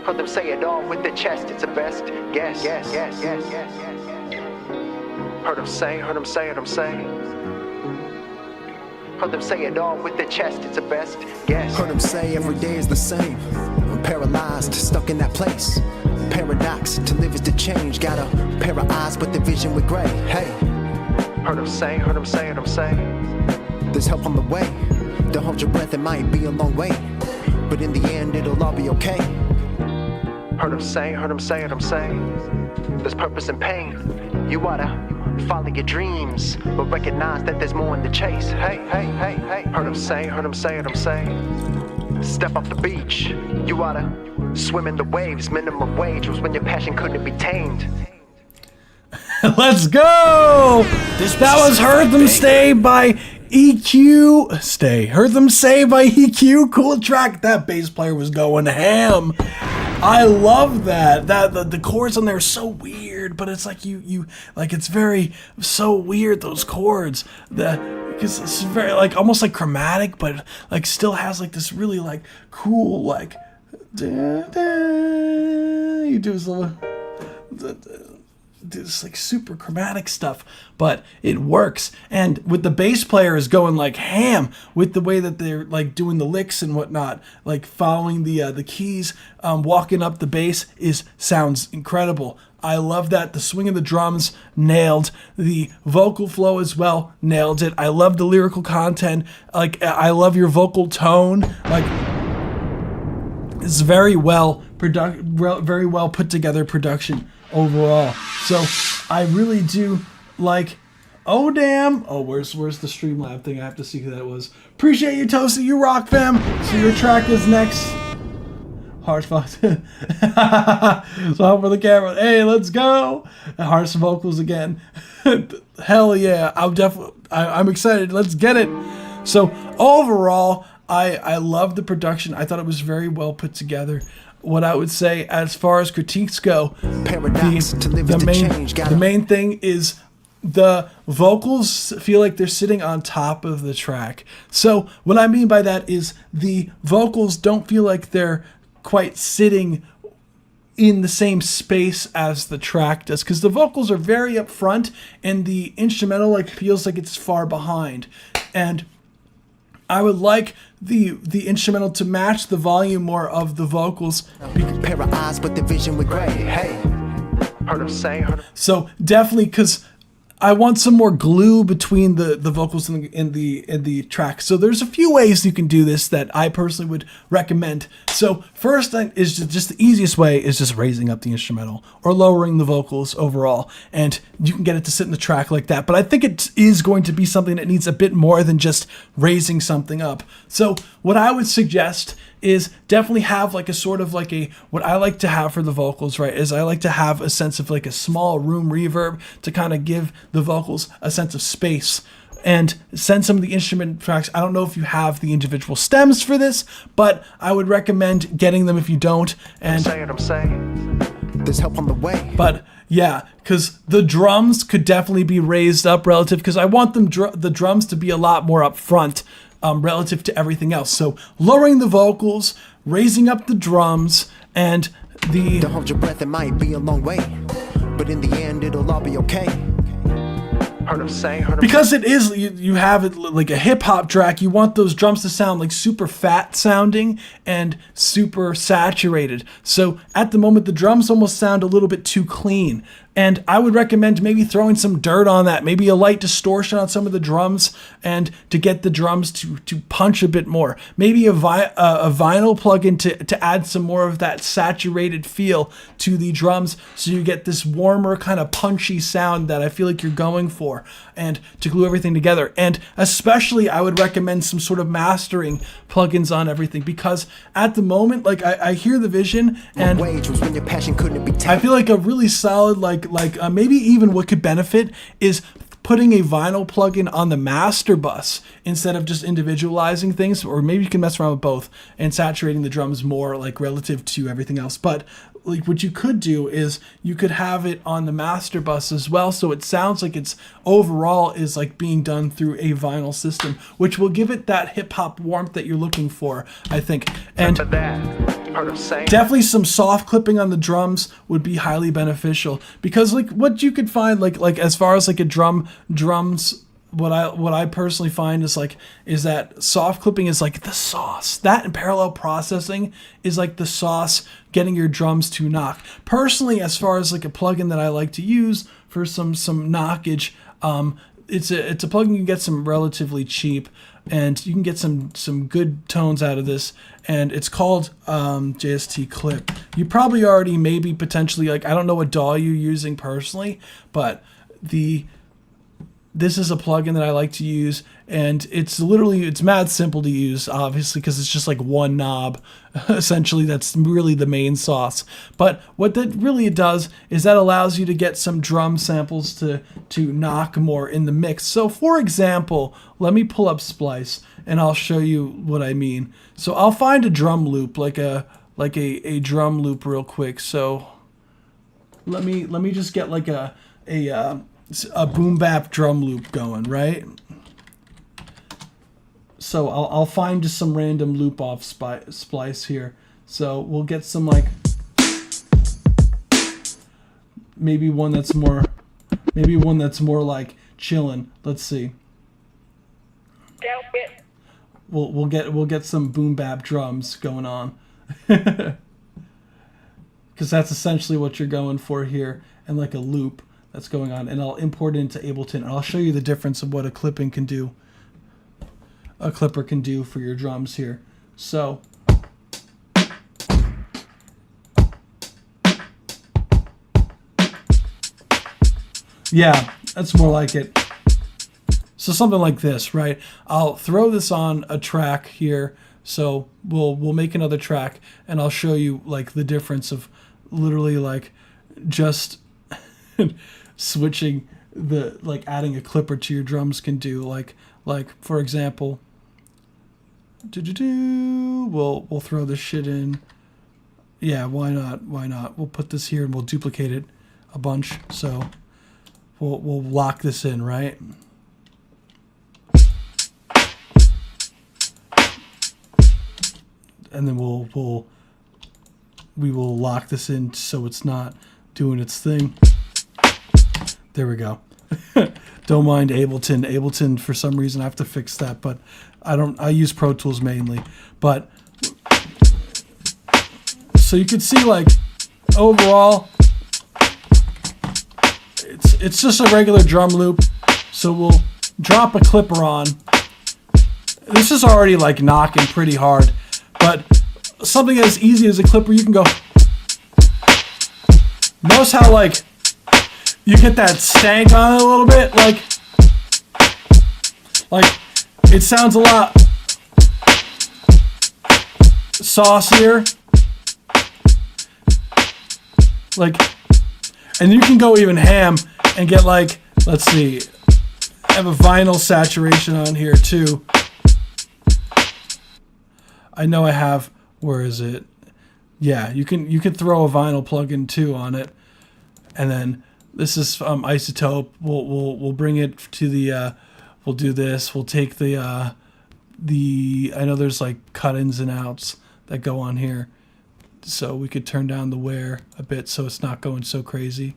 Heard them say it all with the chest, it's the best. Yes, yes, yes, yes, yes, yes, yes. Heard them say, heard them say, heard them say. Heard them say it all with the chest, it's the best. Yes. Heard them say every day is the same. I'm paralyzed, stuck in that place. Paradox, to live is to change. Got a pair of eyes, but the vision with gray. Hey, heard them say, heard them say, heard them say. There's help on the way. Don't hold your breath, it might be a long way, but in the end, it'll all be okay. Heard them say, heard them say, heard them say. There's purpose in pain. You oughta follow your dreams, but recognize that there's more in the chase. Hey, hey, hey, hey. Heard them say, heard them say, heard them say. Step off the beach. You oughta swim in the waves. Minimum wage was when your passion couldn't be tamed. Let's go! That was Heard Them Stay by EQ. Heard Them Say by EQ. Cool track. That bass player was going ham. I love that. The chords on there are so weird, but it's like you like it's very so weird, those chords. Because it's very like almost like chromatic, but like still has like this really like cool like you do this little this like super chromatic stuff, but it works. And with the bass player is going like ham with the way that they're like doing the licks and whatnot, like following the keys, walking up the bass sounds incredible. I love that. The swing of the drums nailed. The vocal flow as well nailed it. I love the lyrical content. Like I love your vocal tone. Like it's very well very well put together production overall. So I really do like. Oh damn! Oh, where's the Streamlab thing? I have to see who that was. Appreciate you, Toasty. You rock, fam. So your track is next. Harsh vocals. So out for the camera. Hey, let's go. Harsh vocals again. Hell yeah! I'm excited. Let's get it. So overall, I love the production. I thought it was very well put together. What I would say as far as critiques go, the main thing is the vocals feel like they're sitting on top of the track. So what I mean by that is the vocals don't feel like they're quite sitting in the same space as the track does, because the vocals are very up front and the instrumental like feels like it's far behind. And I would like the instrumental to match the volume more of the vocals. Pair of eyes, but the vision with gray. Hey, heard him say, So definitely, because I want some more glue between the vocals in the track. So there's a few ways you can do this that I personally would recommend. So first is just the easiest way is just raising up the instrumental or lowering the vocals overall, and you can get it to sit in the track like that. But I think it is going to be something that needs a bit more than just raising something up. So what I would suggest is definitely have like a sort of like a, what I like to have for the vocals, right, is I like to have a sense of like a small room reverb to kind of give the vocals a sense of space. And send some of the instrument tracks. I don't know if you have the individual stems for this, but I would recommend getting them if you don't. And I'm saying, there's help on the way. But yeah, because the drums could definitely be raised up relative, because I want them the drums to be a lot more up front relative to everything else. So lowering the vocals, raising up the drums, and the... Don't hold your breath, it might be a long way, but in the end it'll all be okay. Because it is, you have it like a hip hop track, you want those drums to sound like super fat sounding and super saturated. So at the moment, the drums almost sound a little bit too clean. And I would recommend maybe throwing some dirt on that, maybe a light distortion on some of the drums, and to get the drums to punch a bit more. Maybe a vinyl plugin to add some more of that saturated feel to the drums, so you get this warmer kind of punchy sound that I feel like you're going for, and to glue everything together. And especially I would recommend some sort of mastering plugins on everything, because at the moment, like I hear the vision, and I feel like a really solid maybe even what could benefit is putting a vinyl plugin on the master bus instead of just individualizing things, or maybe you can mess around with both and saturating the drums more like relative to everything else. But like what you could do is you could have it on the master bus as well, so it sounds like it's overall is like being done through a vinyl system, which will give it that hip hop warmth that you're looking for, I think. And definitely some soft clipping on the drums would be highly beneficial, because like what you could find like as far as like a drums, what I personally find is that soft clipping is like the sauce. That and parallel processing is like the sauce getting your drums to knock. Personally, as far as like a plugin that I like to use for some knockage, it's a plugin you can get some relatively cheap, and you can get some good tones out of this, and it's called JST Clip. You probably already maybe potentially, like, I don't know what DAW you're using personally, but this is a plugin that I like to use, and it's mad simple to use, obviously, because it's just like one knob, essentially. That's really the main sauce. But what that really does is that allows you to get some drum samples to knock more in the mix. So for example, let me pull up Splice and I'll show you what I mean. So I'll find a drum loop, like a drum loop real quick. So let me just get like a boom bap drum loop going, right? So I'll find just some random loop off Splice here. So we'll get some like maybe one that's more like chillin'. Let's see. We'll get some boom bap drums going on. Because that's essentially what you're going for here, and like a loop that's going on, and I'll import it into Ableton, and I'll show you the difference of what a clipper can do for your drums here. So yeah, that's more like it. So something like this, right? I'll throw this on a track here. So we'll make another track, and I'll show you like the difference of literally like just switching adding a clipper to your drums can do. Like for example, we'll throw this shit in. Yeah, why not? We'll put this here and we'll duplicate it a bunch. So we'll lock this in, right? And then we'll we will lock this in so it's not doing its thing. There we go. Don't mind Ableton. Ableton, for some reason, I have to fix that, but I use Pro Tools mainly. But so you can see, like, overall, it's just a regular drum loop. So we'll drop a clipper on. This is already like knocking pretty hard, but something as easy as a clipper, you can go. Notice how, like, you get that stank on it a little bit, like it sounds a lot saucier, like, and you can go even ham and get, like, let's see, I have a vinyl saturation on here too. I know I have, where is it? Yeah, you can throw a vinyl plugin too on it, and then this is Isotope. We'll bring it to the. We'll do this. We'll take the. I know there's like cut-ins and outs that go on here, so we could turn down the wear a bit so it's not going so crazy.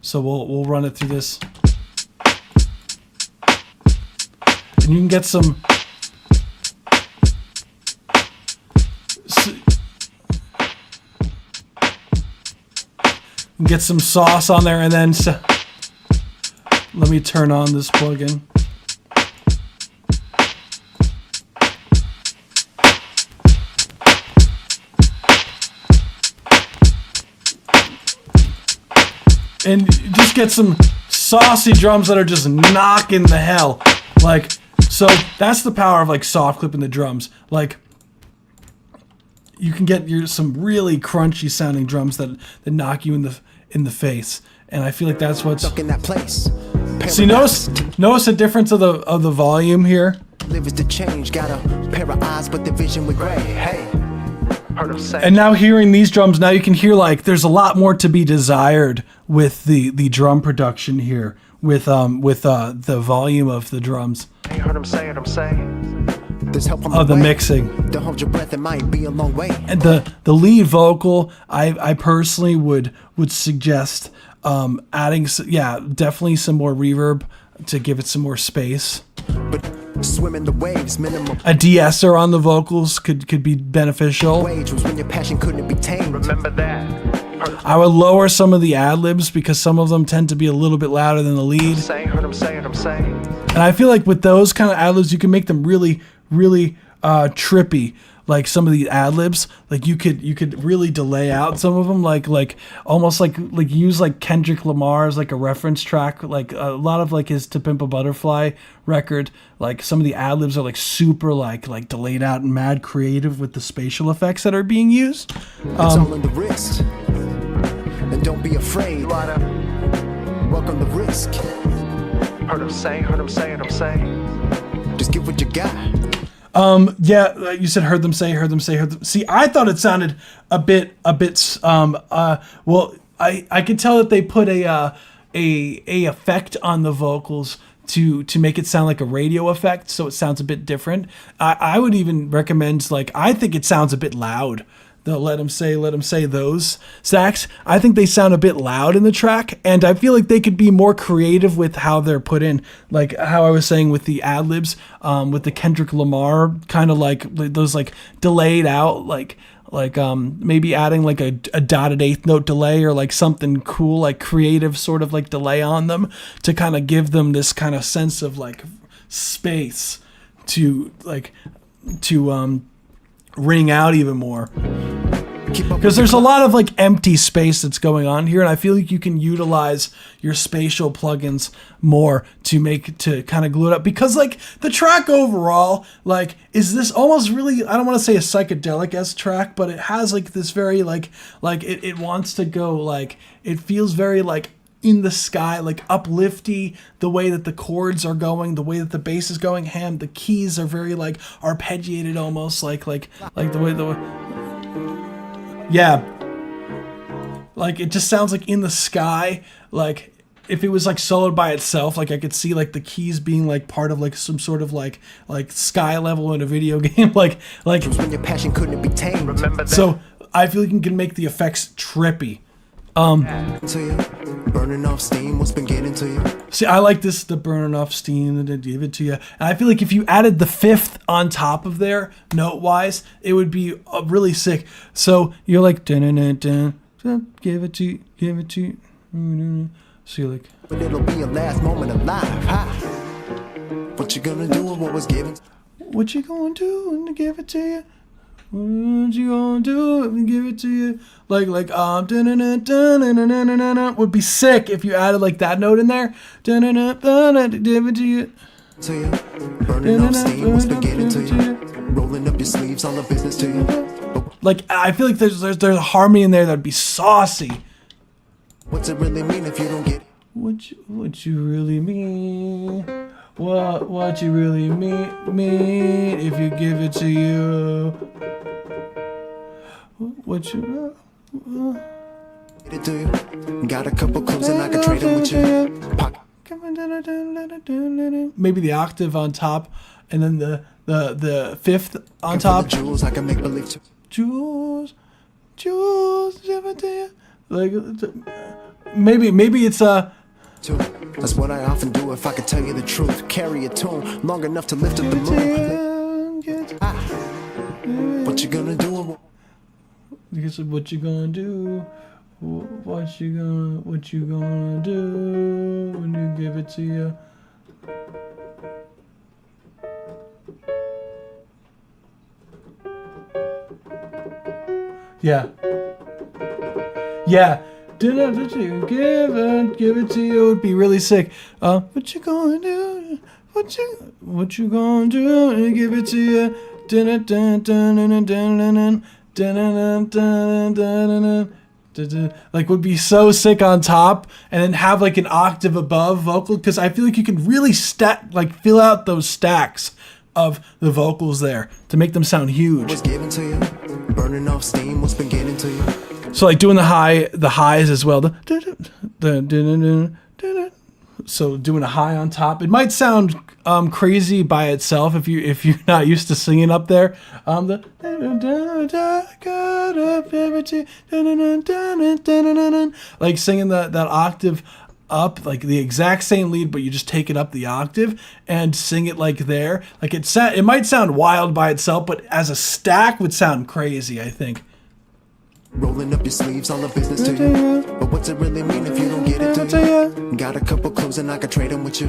So we'll run it through this, and you can get some. Get some sauce on there, and then let me turn on this plugin. And just get some saucy drums that are just knocking the hell. Like, so that's the power of, like, soft clipping the drums. Like, you can get some really crunchy sounding drums that knock you in the face, and I feel like that's what's stuck in that place. See, notice the difference of the volume here. Live is the change, got a pair of eyes, but the vision with gray. Hey, heard him say. And now hearing these drums, now you can hear, like, there's a lot more to be desired with the drum production here, with the volume of the drums. Hey, heard him say. There's help on the way. Mixing. Don't hold your breath, it might be a long way. And the lead vocal, I personally would suggest adding, definitely some more reverb to give it some more space. But swim in the waves, minimum. A de-esser on the vocals could be beneficial. Wage was when your passion couldn't be tamed. Remember that. I would lower some of the ad-libs because some of them tend to be a little bit louder than the lead. Heard him say. And I feel like with those kind of ad-libs, you can make them really, really trippy. Like some of the ad-libs, like you could really delay out some of them, like almost like use like Kendrick Lamar as like a reference track, like a lot of like his To Pimp a Butterfly record. Like some of the ad-libs are like super like delayed out and mad creative with the spatial effects that are being used. It's all in the wrist, and don't be afraid. Welcome the risk. Heard him say. Just give what you got. You said heard them say. See, I thought it sounded a bit, well, I could tell that they put a effect on the vocals to make it sound like a radio effect, so it sounds a bit different. I would even recommend, like, I think it sounds a bit loud. The let them say those sax. I think they sound a bit loud in the track, and I feel like they could be more creative with how they're put in. Like how I was saying with the ad-libs, with the Kendrick Lamar, kind of like those like delayed out, like maybe adding like a dotted eighth note delay or like something cool, like creative sort of like delay on them to kind of give them this kind of sense of like space to ring out even more. Because there's a lot of like empty space that's going on here, and I feel like you can utilize your spatial plugins more to kind of glue it up. Because like the track overall, like, is this almost really, I don't want to say a psychedelic-esque track, but it has like this very like it wants to go, like, it feels very like in the sky, like uplifty, the way that the chords are going, the way that the bass is going ham, the keys are very like arpeggiated almost, like the way yeah, like it just sounds like in the sky. Like if it was like soloed by itself, like I could see like the keys being like part of like some sort of like sky level in a video game, like when your passion couldn't be tamed. Remember that. So I feel like you can make the effects trippy. To you, burning off steam, what's been getting to you? See, I like this, the burning off steam, and give it to you. And I feel like if you added the fifth on top of there, note-wise, it would be really sick. So you're like, dun, dun, dun, dun, give it to you, give it to you. So you're like, but it'll be your last moment alive. Ha! What you gonna do with what was given? what you gonna do when I give it to you? What you gonna do if we give it to you? Like would be sick if you added like that note in there. Give it to you. To you, burning off steam, what's been getting to you? Rolling up your sleeves, all the business to you. Like I feel like there's a harmony in there that'd be saucy. What's it really mean if you don't get it? What you really mean? What you really mean if you give it to you? What you it to you? Got a couple clues and I can trade them with you. Maybe the octave on top, and then the fifth on top. Jewels I can make believe to. Jewels, give it to you. Like maybe it's a. That's what I often do if I could tell you the truth. Carry a tune long enough to lift up the moon. What you gonna do? Because of what you gonna do? What you gonna do when you give it to you? Yeah. Give it to you would be really sick. What you gonna do? What you gonna do when you give it to you? Like would be so sick on top, and then have like an octave above vocal, because I feel like you can really fill out those stacks of the vocals there to make them sound huge. What's given to you? Burning off steam, what's been getting to you? So like doing the highs as well. So doing a high on top. It might sound crazy by itself if you're not used to singing up there. Like singing that octave up, like the exact same lead, but you just take it up the octave and sing it like there. Like it might sound wild by itself, but as a stack would sound crazy, I think. Rolling up your sleeves, all the business to you. But what's it really mean if you don't get it to you? Got a couple clues and I can trade them with you.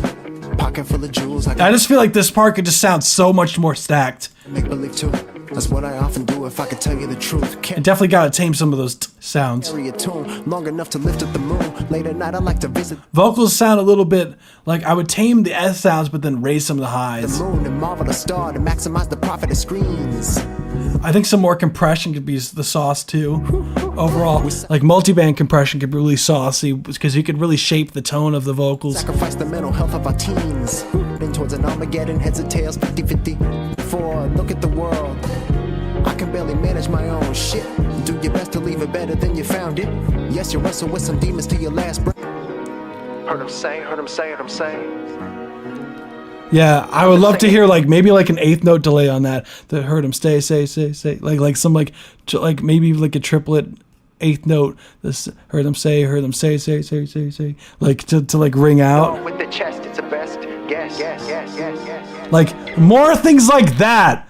Pocket full of jewels. I just feel like this part could just sound so much more stacked. Make believe too. That's what I often do if I could tell you the truth. It definitely gotta tame some of those sounds. Carry a tune long enough to lift up the moon. Late at night I like to visit. Vocals sound a little bit like I would tame the S sounds, but then raise some of the highs. The moon and marvel a star to maximize the profit of screens. I think some more compression could be the sauce too. Overall, like multiband compression could be really saucy because you could really shape the tone of the vocals. Sacrifice the mental health of our teens. Then towards an Armageddon, heads and tails, 50-50. For look at the world. I can barely manage my own shit. Do your best to leave it better than you found it. Yes, you wrestle with some demons to your last breath. Heard him say. Yeah, I would love to hear like maybe like an eighth note delay on that. That heard him say. Like some like maybe like a triplet eighth note. This heard them say. Like to like ring out. With the chest, it's a best. Yes. Like more things like that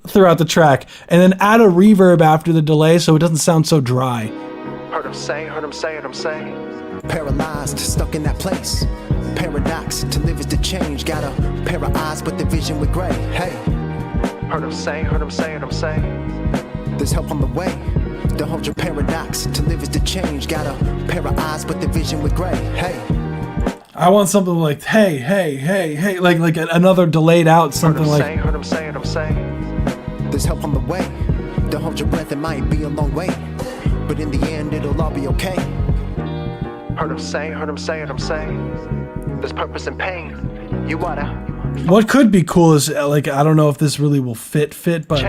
throughout the track, and then add a reverb after the delay so it doesn't sound so dry. Heard him say. Paralyzed, stuck in that place. Paradox, to live is to change. Got a pair of eyes, but the vision with gray. Hey, heard him say. There's help on the way. Don't hold your paradox. To live is to change. Got a pair of eyes, but the vision with gray. Hey, I want something like hey, like another delayed out something like. Heard him say. There's help on the way. Don't hold your breath, it might be a long way, but in the end it'll all be okay. Heard him say. There's purpose in pain. You oughta. What could be cool is like I don't know if this really will fit, but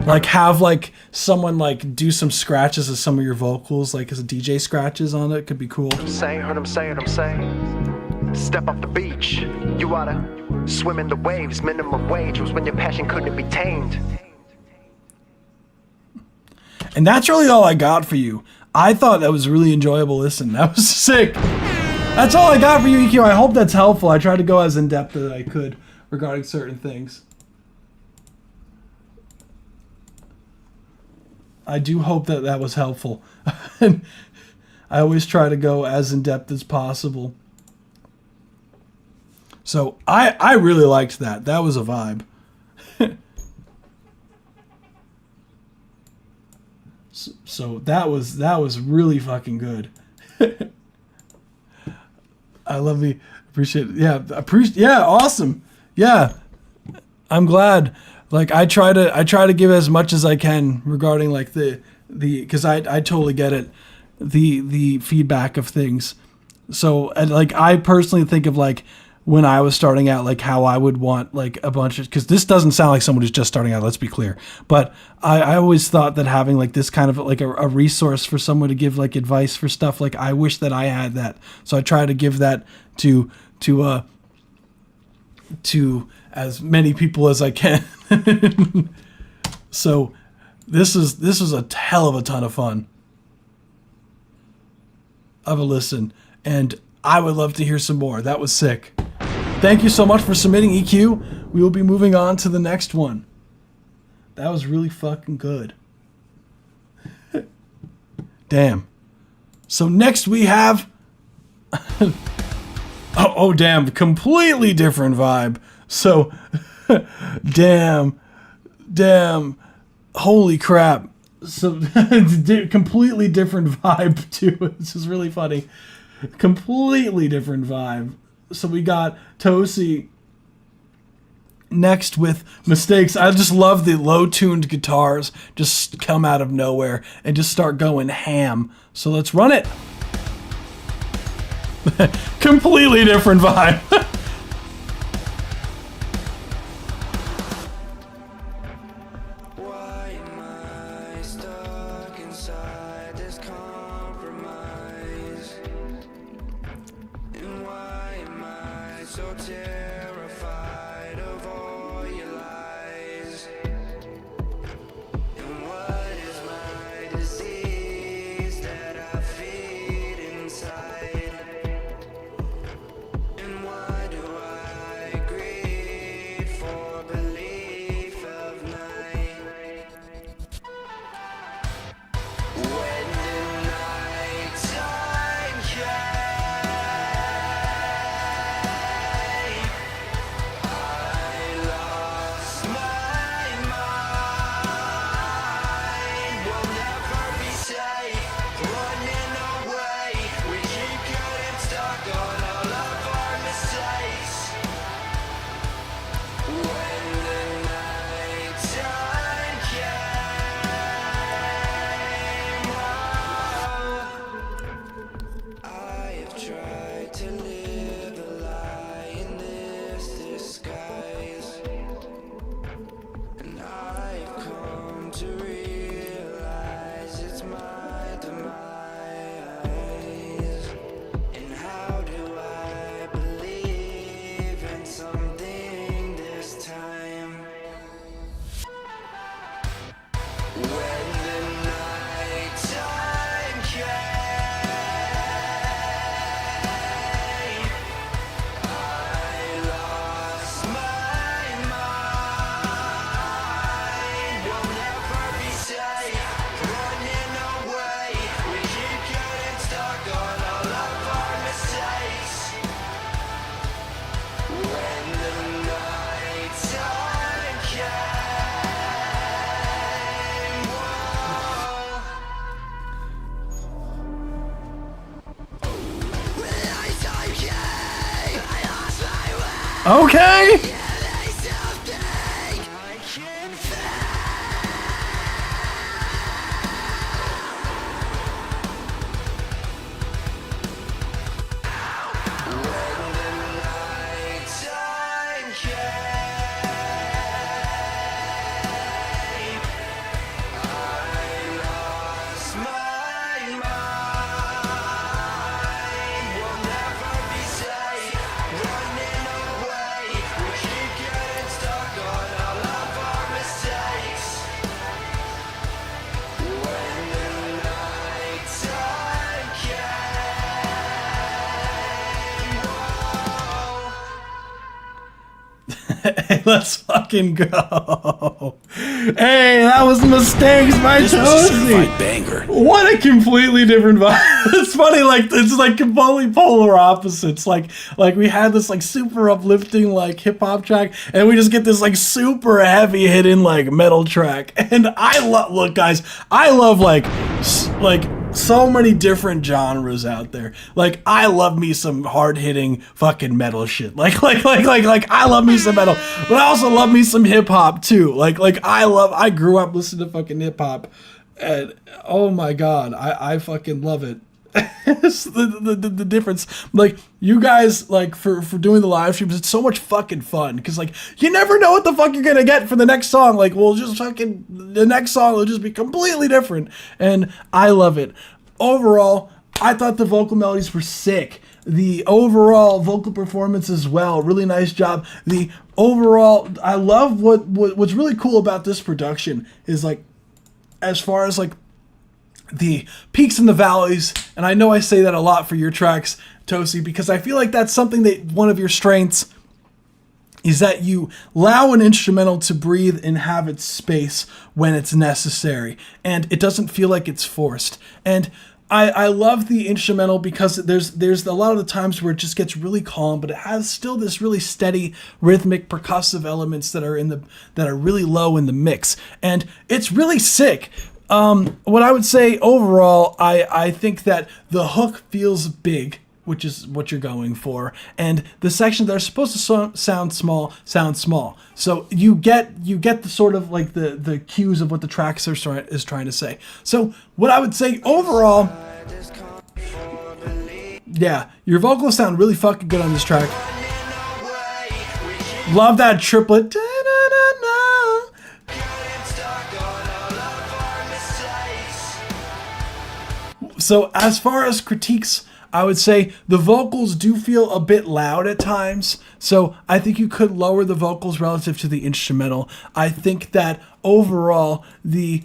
like have like someone like do some scratches of some of your vocals, like as a DJ scratches on it could be cool. Heard him say. Step off the beach. You oughta swim in the waves. Minimum wage was when your passion couldn't be tamed. And that's really all I got for you. I thought that was a really enjoyable listen. That was sick. That's all I got for you, EQ. I hope that's helpful. I tried to go as in-depth as I could regarding certain things. I do hope that that was helpful. I always try to go as in-depth as possible. So I really liked that. That was a vibe. So that was really fucking good. I love the appreciate it. Yeah, awesome. Yeah. I'm glad. Like I try to give as much as I can regarding like the because I totally get it. The feedback of things. So and like I personally think of like when I was starting out, like how I would want like a bunch of, because this doesn't sound like someone who's just starting out, let's be clear. But I always thought that having like this kind of like a resource for someone to give like advice for stuff, like I wish that I had that. So I try to give that to as many people as I can. So this was a hell of a ton of fun of a listen, and I would love to hear some more. That was sick. Thank you so much for submitting, EQ. We will be moving on to the next one. That was really fucking good. Damn. So next we have oh damn, completely different vibe. So damn, holy crap. So completely different vibe too. This is really funny. Completely different vibe. So we got Tosi next with Mistakes. I just love the low-tuned guitars just come out of nowhere and just start going ham. So let's run it. Completely different vibe. Okay. Okay, let's fucking go. Hey, that was Mistakes by This was a Tozy. certified banger. What a completely different vibe. It's funny, like it's like completely polar opposites. Like we had this like super uplifting like hip hop track, and we just get this like super heavy hitting like metal track. And I love, look guys, I love like so many different genres out there. Like I love me some hard hitting fucking metal shit. Like I love me some metal, but I also love me some hip hop too. Like I grew up listening to fucking hip hop, and oh my god, I fucking love it. It's the difference, like you guys, like for doing the live streams, it's so much fucking fun because like you never know what the fuck you're gonna get for the next song. Like we'll just fucking, the next song will just be completely different, and I love it. Overall, I thought the vocal melodies were sick. The overall vocal performance as well, really nice job. The overall, I love what's really cool about this production is like, as far as like the peaks and the valleys, and I know I say that a lot for your tracks, Tozy, because I feel like that's something that one of your strengths is that you allow an instrumental to breathe and have its space when it's necessary, and it doesn't feel like it's forced. And I love the instrumental because there's a lot of the times where it just gets really calm, but it has still this really steady rhythmic percussive elements that are really low in the mix, and it's really sick. What I would say overall, I think that the hook feels big, which is what you're going for, and the sections that are supposed to sound small. So you get the sort of like the cues of what the tracks is trying to say. So what I would say overall, yeah, your vocals sound really fucking good on this track. Love that triplet. So as far as critiques, I would say the vocals do feel a bit loud at times. So I think you could lower the vocals relative to the instrumental. I think that overall the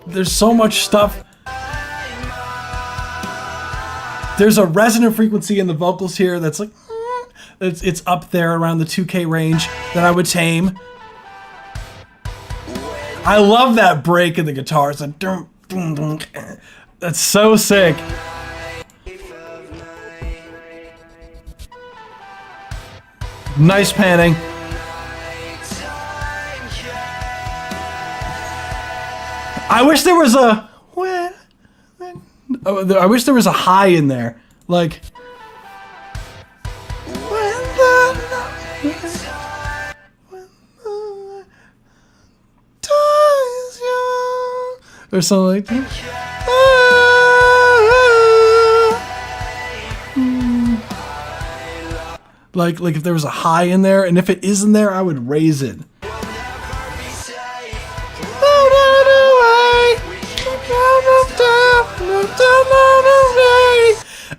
there's so much stuff. There's a resonant frequency in the vocals here that's like, it's up there around the 2K range that I would tame. I love that break in the guitar. It's like, dum, dum, dum. That's so sick. Nice panning. I wish there was a I wish there was a high in there, like or something like that. Like if there was a high in there, and if it isn't there, I would raise it.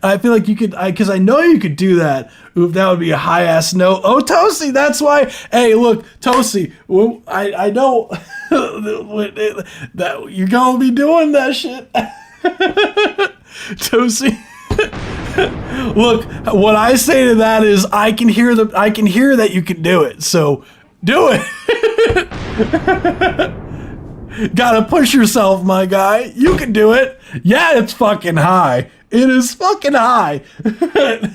I feel like you could, because I know you could do that. Oof, that would be a high ass note. Oh, Tozy, that's why. Hey, look, Tozy, I know that you're gonna be doing that shit. Tozy, look, what I say to that is, I can hear that you can do it. So do it. Gotta push yourself, my guy. You can do it. Yeah, it's fucking high. It is fucking high. It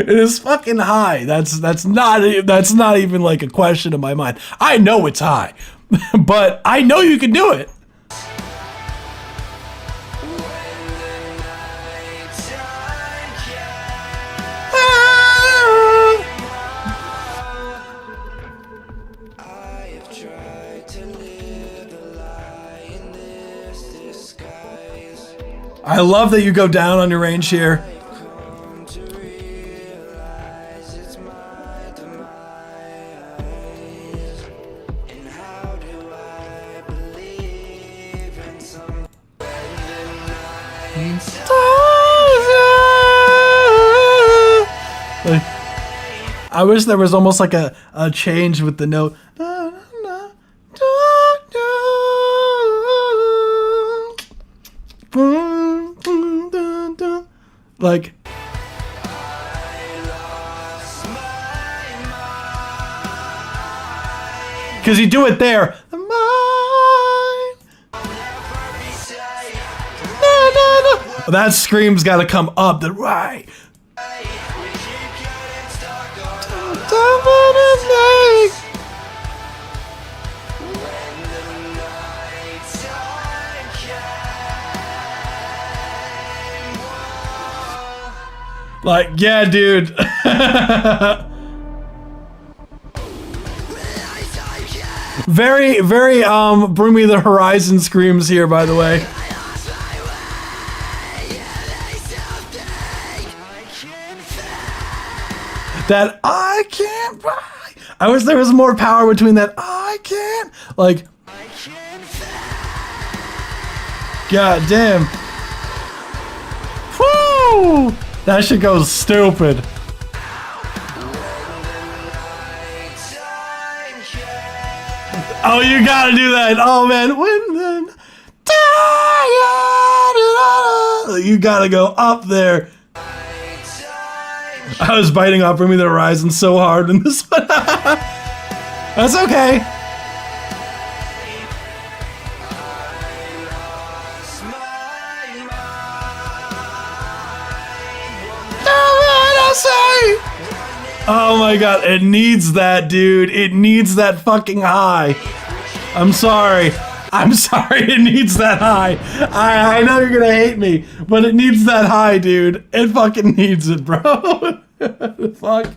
is fucking high. That's not even like a question in my mind. I know it's high, but I know you can do it. I love that you go down on your range here. I wish there was almost like a change with the note. Like, because you do it there. That scream's got to come up. The right. Like, yeah, dude. Very, very, Bring Me the Horizon screams here, by the way. That I can't buy. I wish there was more power between that I can't. Like, God damn. Woo! That shit goes stupid. Oh, you gotta do that. Oh man, when then you gotta go up there. I was biting off Bring Me the Horizon so hard in this one. That's okay. Oh my god, it needs that, dude. It needs that fucking high. I'm sorry. I'm sorry, it needs that high. I know you're gonna hate me, but it needs that high, dude. It fucking needs it, bro. Fuck.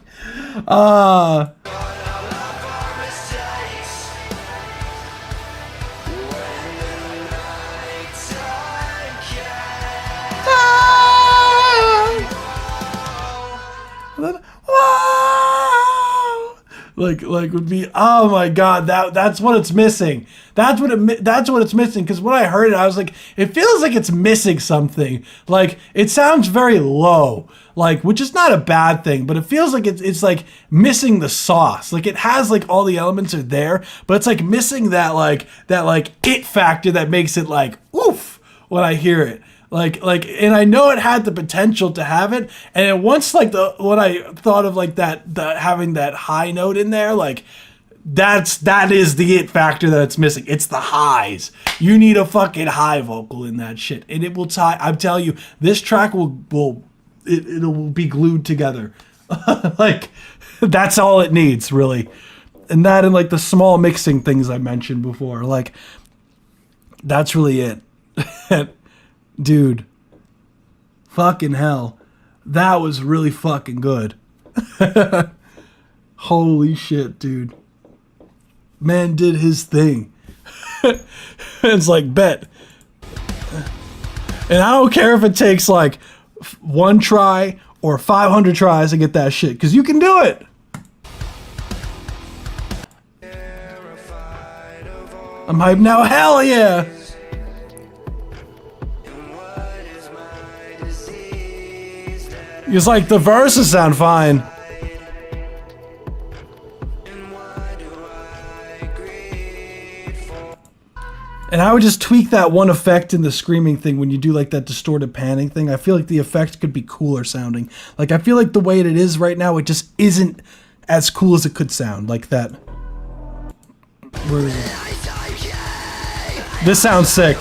Like would be, oh my god, that's what it's missing. That's what it's missing. Because when I heard it, I was like, it feels like it's missing something. Like, it sounds very low, like, which is not a bad thing, but it feels like it's like missing the sauce. Like, it has like all the elements are there, but it's like missing that it factor that makes it like oof when I hear it. Like, and I know it had the potential to have it, and once like when I thought of like having that high note in there, like that is the it factor that it's missing. It's the highs. You need a fucking high vocal in that shit, and it will tie. I'm telling you, this track it'll be glued together. Like, that's all it needs, really, and that and like the small mixing things I mentioned before, like that's really it. Dude, fucking hell, that was really fucking good. Holy shit, dude. Man did his thing. It's like, bet. And I don't care if it takes like one try or 500 tries to get that shit, because you can do it. I'm hyped now, hell yeah. It's like the verses sound fine. And I would just tweak that one effect in the screaming thing when you do like that distorted panning thing. I feel like the effect could be cooler sounding. Like, I feel like the way it is right now, it just isn't as cool as it could sound. Like that. Where is it? This sounds sick.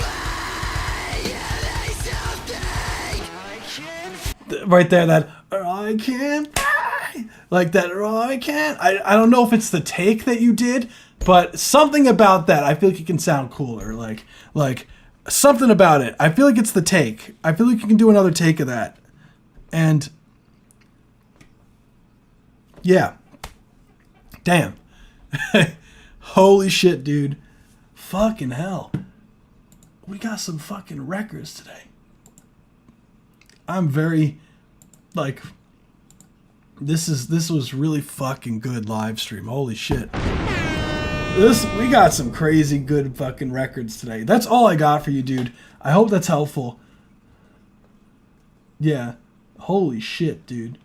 Right there, that I can't die, like that. I can't. I don't know if it's the take that you did, but something about that, I feel like it can sound cooler. Like something about it. I feel like it's the take. I feel like you can do another take of that, and yeah, damn, holy shit, dude, fucking hell, we got some fucking records today. I'm very. Like, this was really fucking good live stream. Holy shit. We got some crazy good fucking records today. That's all I got for you, dude. I hope that's helpful. Yeah. Holy shit, dude.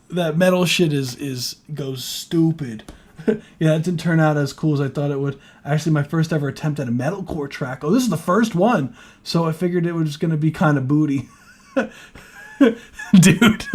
That metal shit goes stupid. Yeah, it didn't turn out as cool as I thought it would. Actually, my first ever attempt at a metalcore track. Oh, this is the first one. So I figured it was going to be kind of booty. Dude,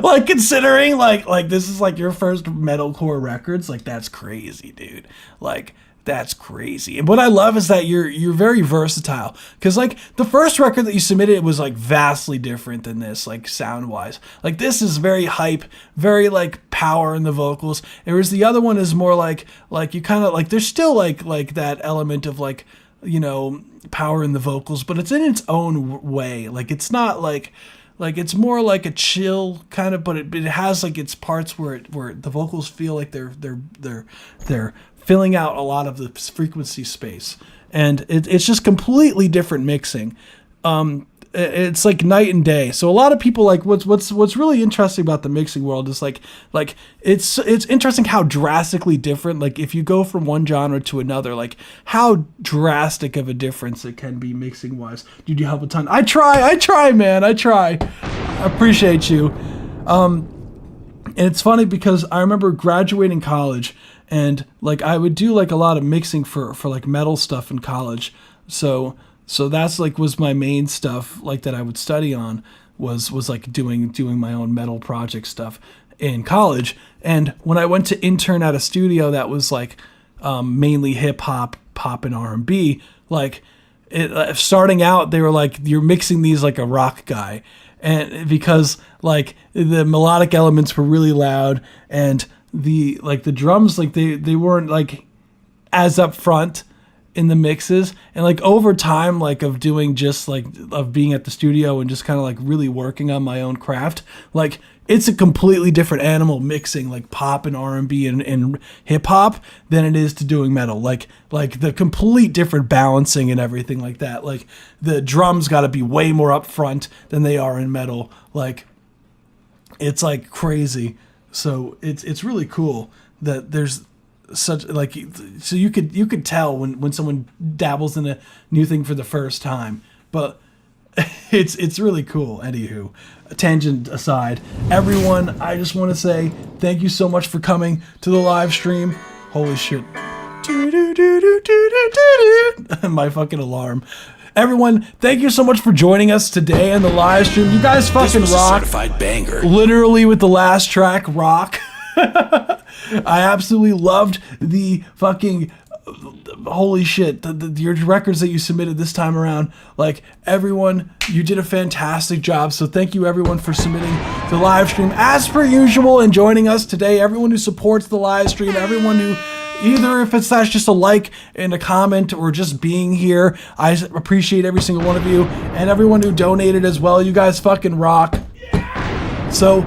like considering like this is like your first metalcore records, like that's crazy, dude. Like that's crazy. And what I love is that you're very versatile, because like the first record that you submitted was like vastly different than this, like sound wise. Like this is very hype, very like power in the vocals, whereas the other one is more like you kind of like there's still like that element of like, you know, power in the vocals, but it's in its own way. Like it's not like it's more like a chill kind of, but it has like its parts where the vocals feel like they're filling out a lot of the frequency space, and it's just completely different mixing. It's like night and day. So a lot of people like what's really interesting about the mixing world is like it's interesting how drastically different, like if you go from one genre to another, like how drastic of a difference it can be mixing wise. Dude, you help a ton. I try, man. I try. I appreciate you. And it's funny because I remember graduating college, and like I would do like a lot of mixing for like metal stuff in college. So that's like was my main stuff like that I would study on was like doing my own metal project stuff in college. And when I went to intern at a studio that was like mainly hip hop, pop and R&B, like starting out they were like, you're mixing these like a rock guy, and because like the melodic elements were really loud, and the drums like they weren't like as up front in the mixes, and like over time like of doing just like of being at the studio and just kind of like really working on my own craft, like it's a completely different animal mixing like pop and R&B and hip hop than it is to doing metal. Like the complete different balancing and everything like that. Like the drums got to be way more up front than they are in metal. Like it's like crazy. So it's really cool that there's such like, so you could tell when someone dabbles in a new thing for the first time, but it's really cool. Anywho, tangent aside, everyone, I just want to say thank you so much for coming to the live stream. Holy shit. My fucking alarm. Everyone, thank you so much for joining us today on the live stream. You guys fucking This was rock. a certified banger. Literally with the last track, rock. I absolutely loved the fucking holy shit, your records that you submitted this time around. Like everyone, you did a fantastic job. So thank you everyone for submitting the live stream as per usual and joining us today. Everyone who supports the live stream, everyone who either if that's just a like and a comment or just being here, I appreciate every single one of you, and everyone who donated as well. You guys fucking rock. So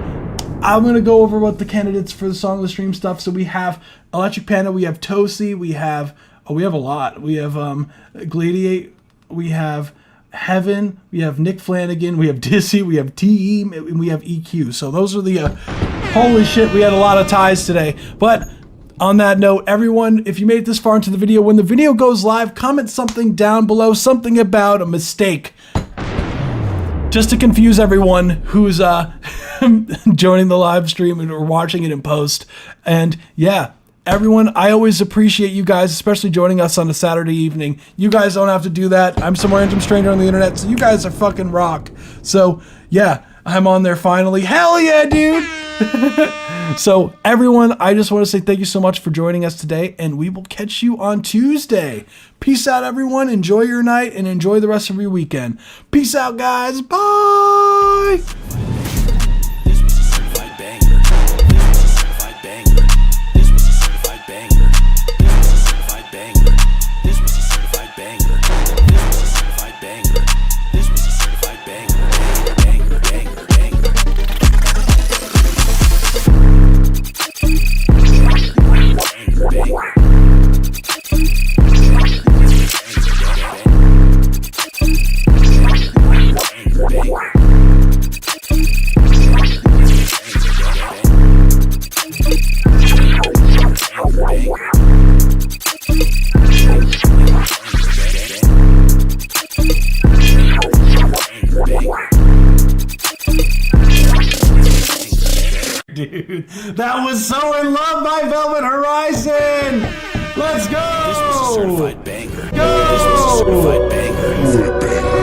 I'm going to go over what the candidates for the Song of the Stream stuff. So we have Electric Panda, we have Tosi, we have a lot. We have Gladiate, we have Heaven, we have Nick Flanagan, we have Dizzy, we have TE, and we have EQ. So those are the holy shit, we had a lot of ties today. But on that note, everyone, if you made it this far into the video, when the video goes live, comment something down below, something about a mistake, just to confuse everyone who's joining the live stream or watching it in post. And yeah, everyone, I always appreciate you guys, especially joining us on a Saturday evening. You guys don't have to do that. I'm some random stranger on the internet, so you guys are fucking rock. So yeah, I'm on there finally. Hell yeah, dude! So everyone, I just want to say thank you so much for joining us today, and we will catch you on Tuesday. Peace out, everyone. Enjoy your night and enjoy the rest of your weekend. Peace out, guys. Bye. This was a certified banger. This was a certified banger. This was a certified banger. This was a certified banger. This was a certified banger. This was a certified banger. This was a certified banger. Banger, banger, banger. Banger, banger. Dude, that was So In Love by Velvet Horizon. Let's go. This was a certified banger. Go. This was a certified banger.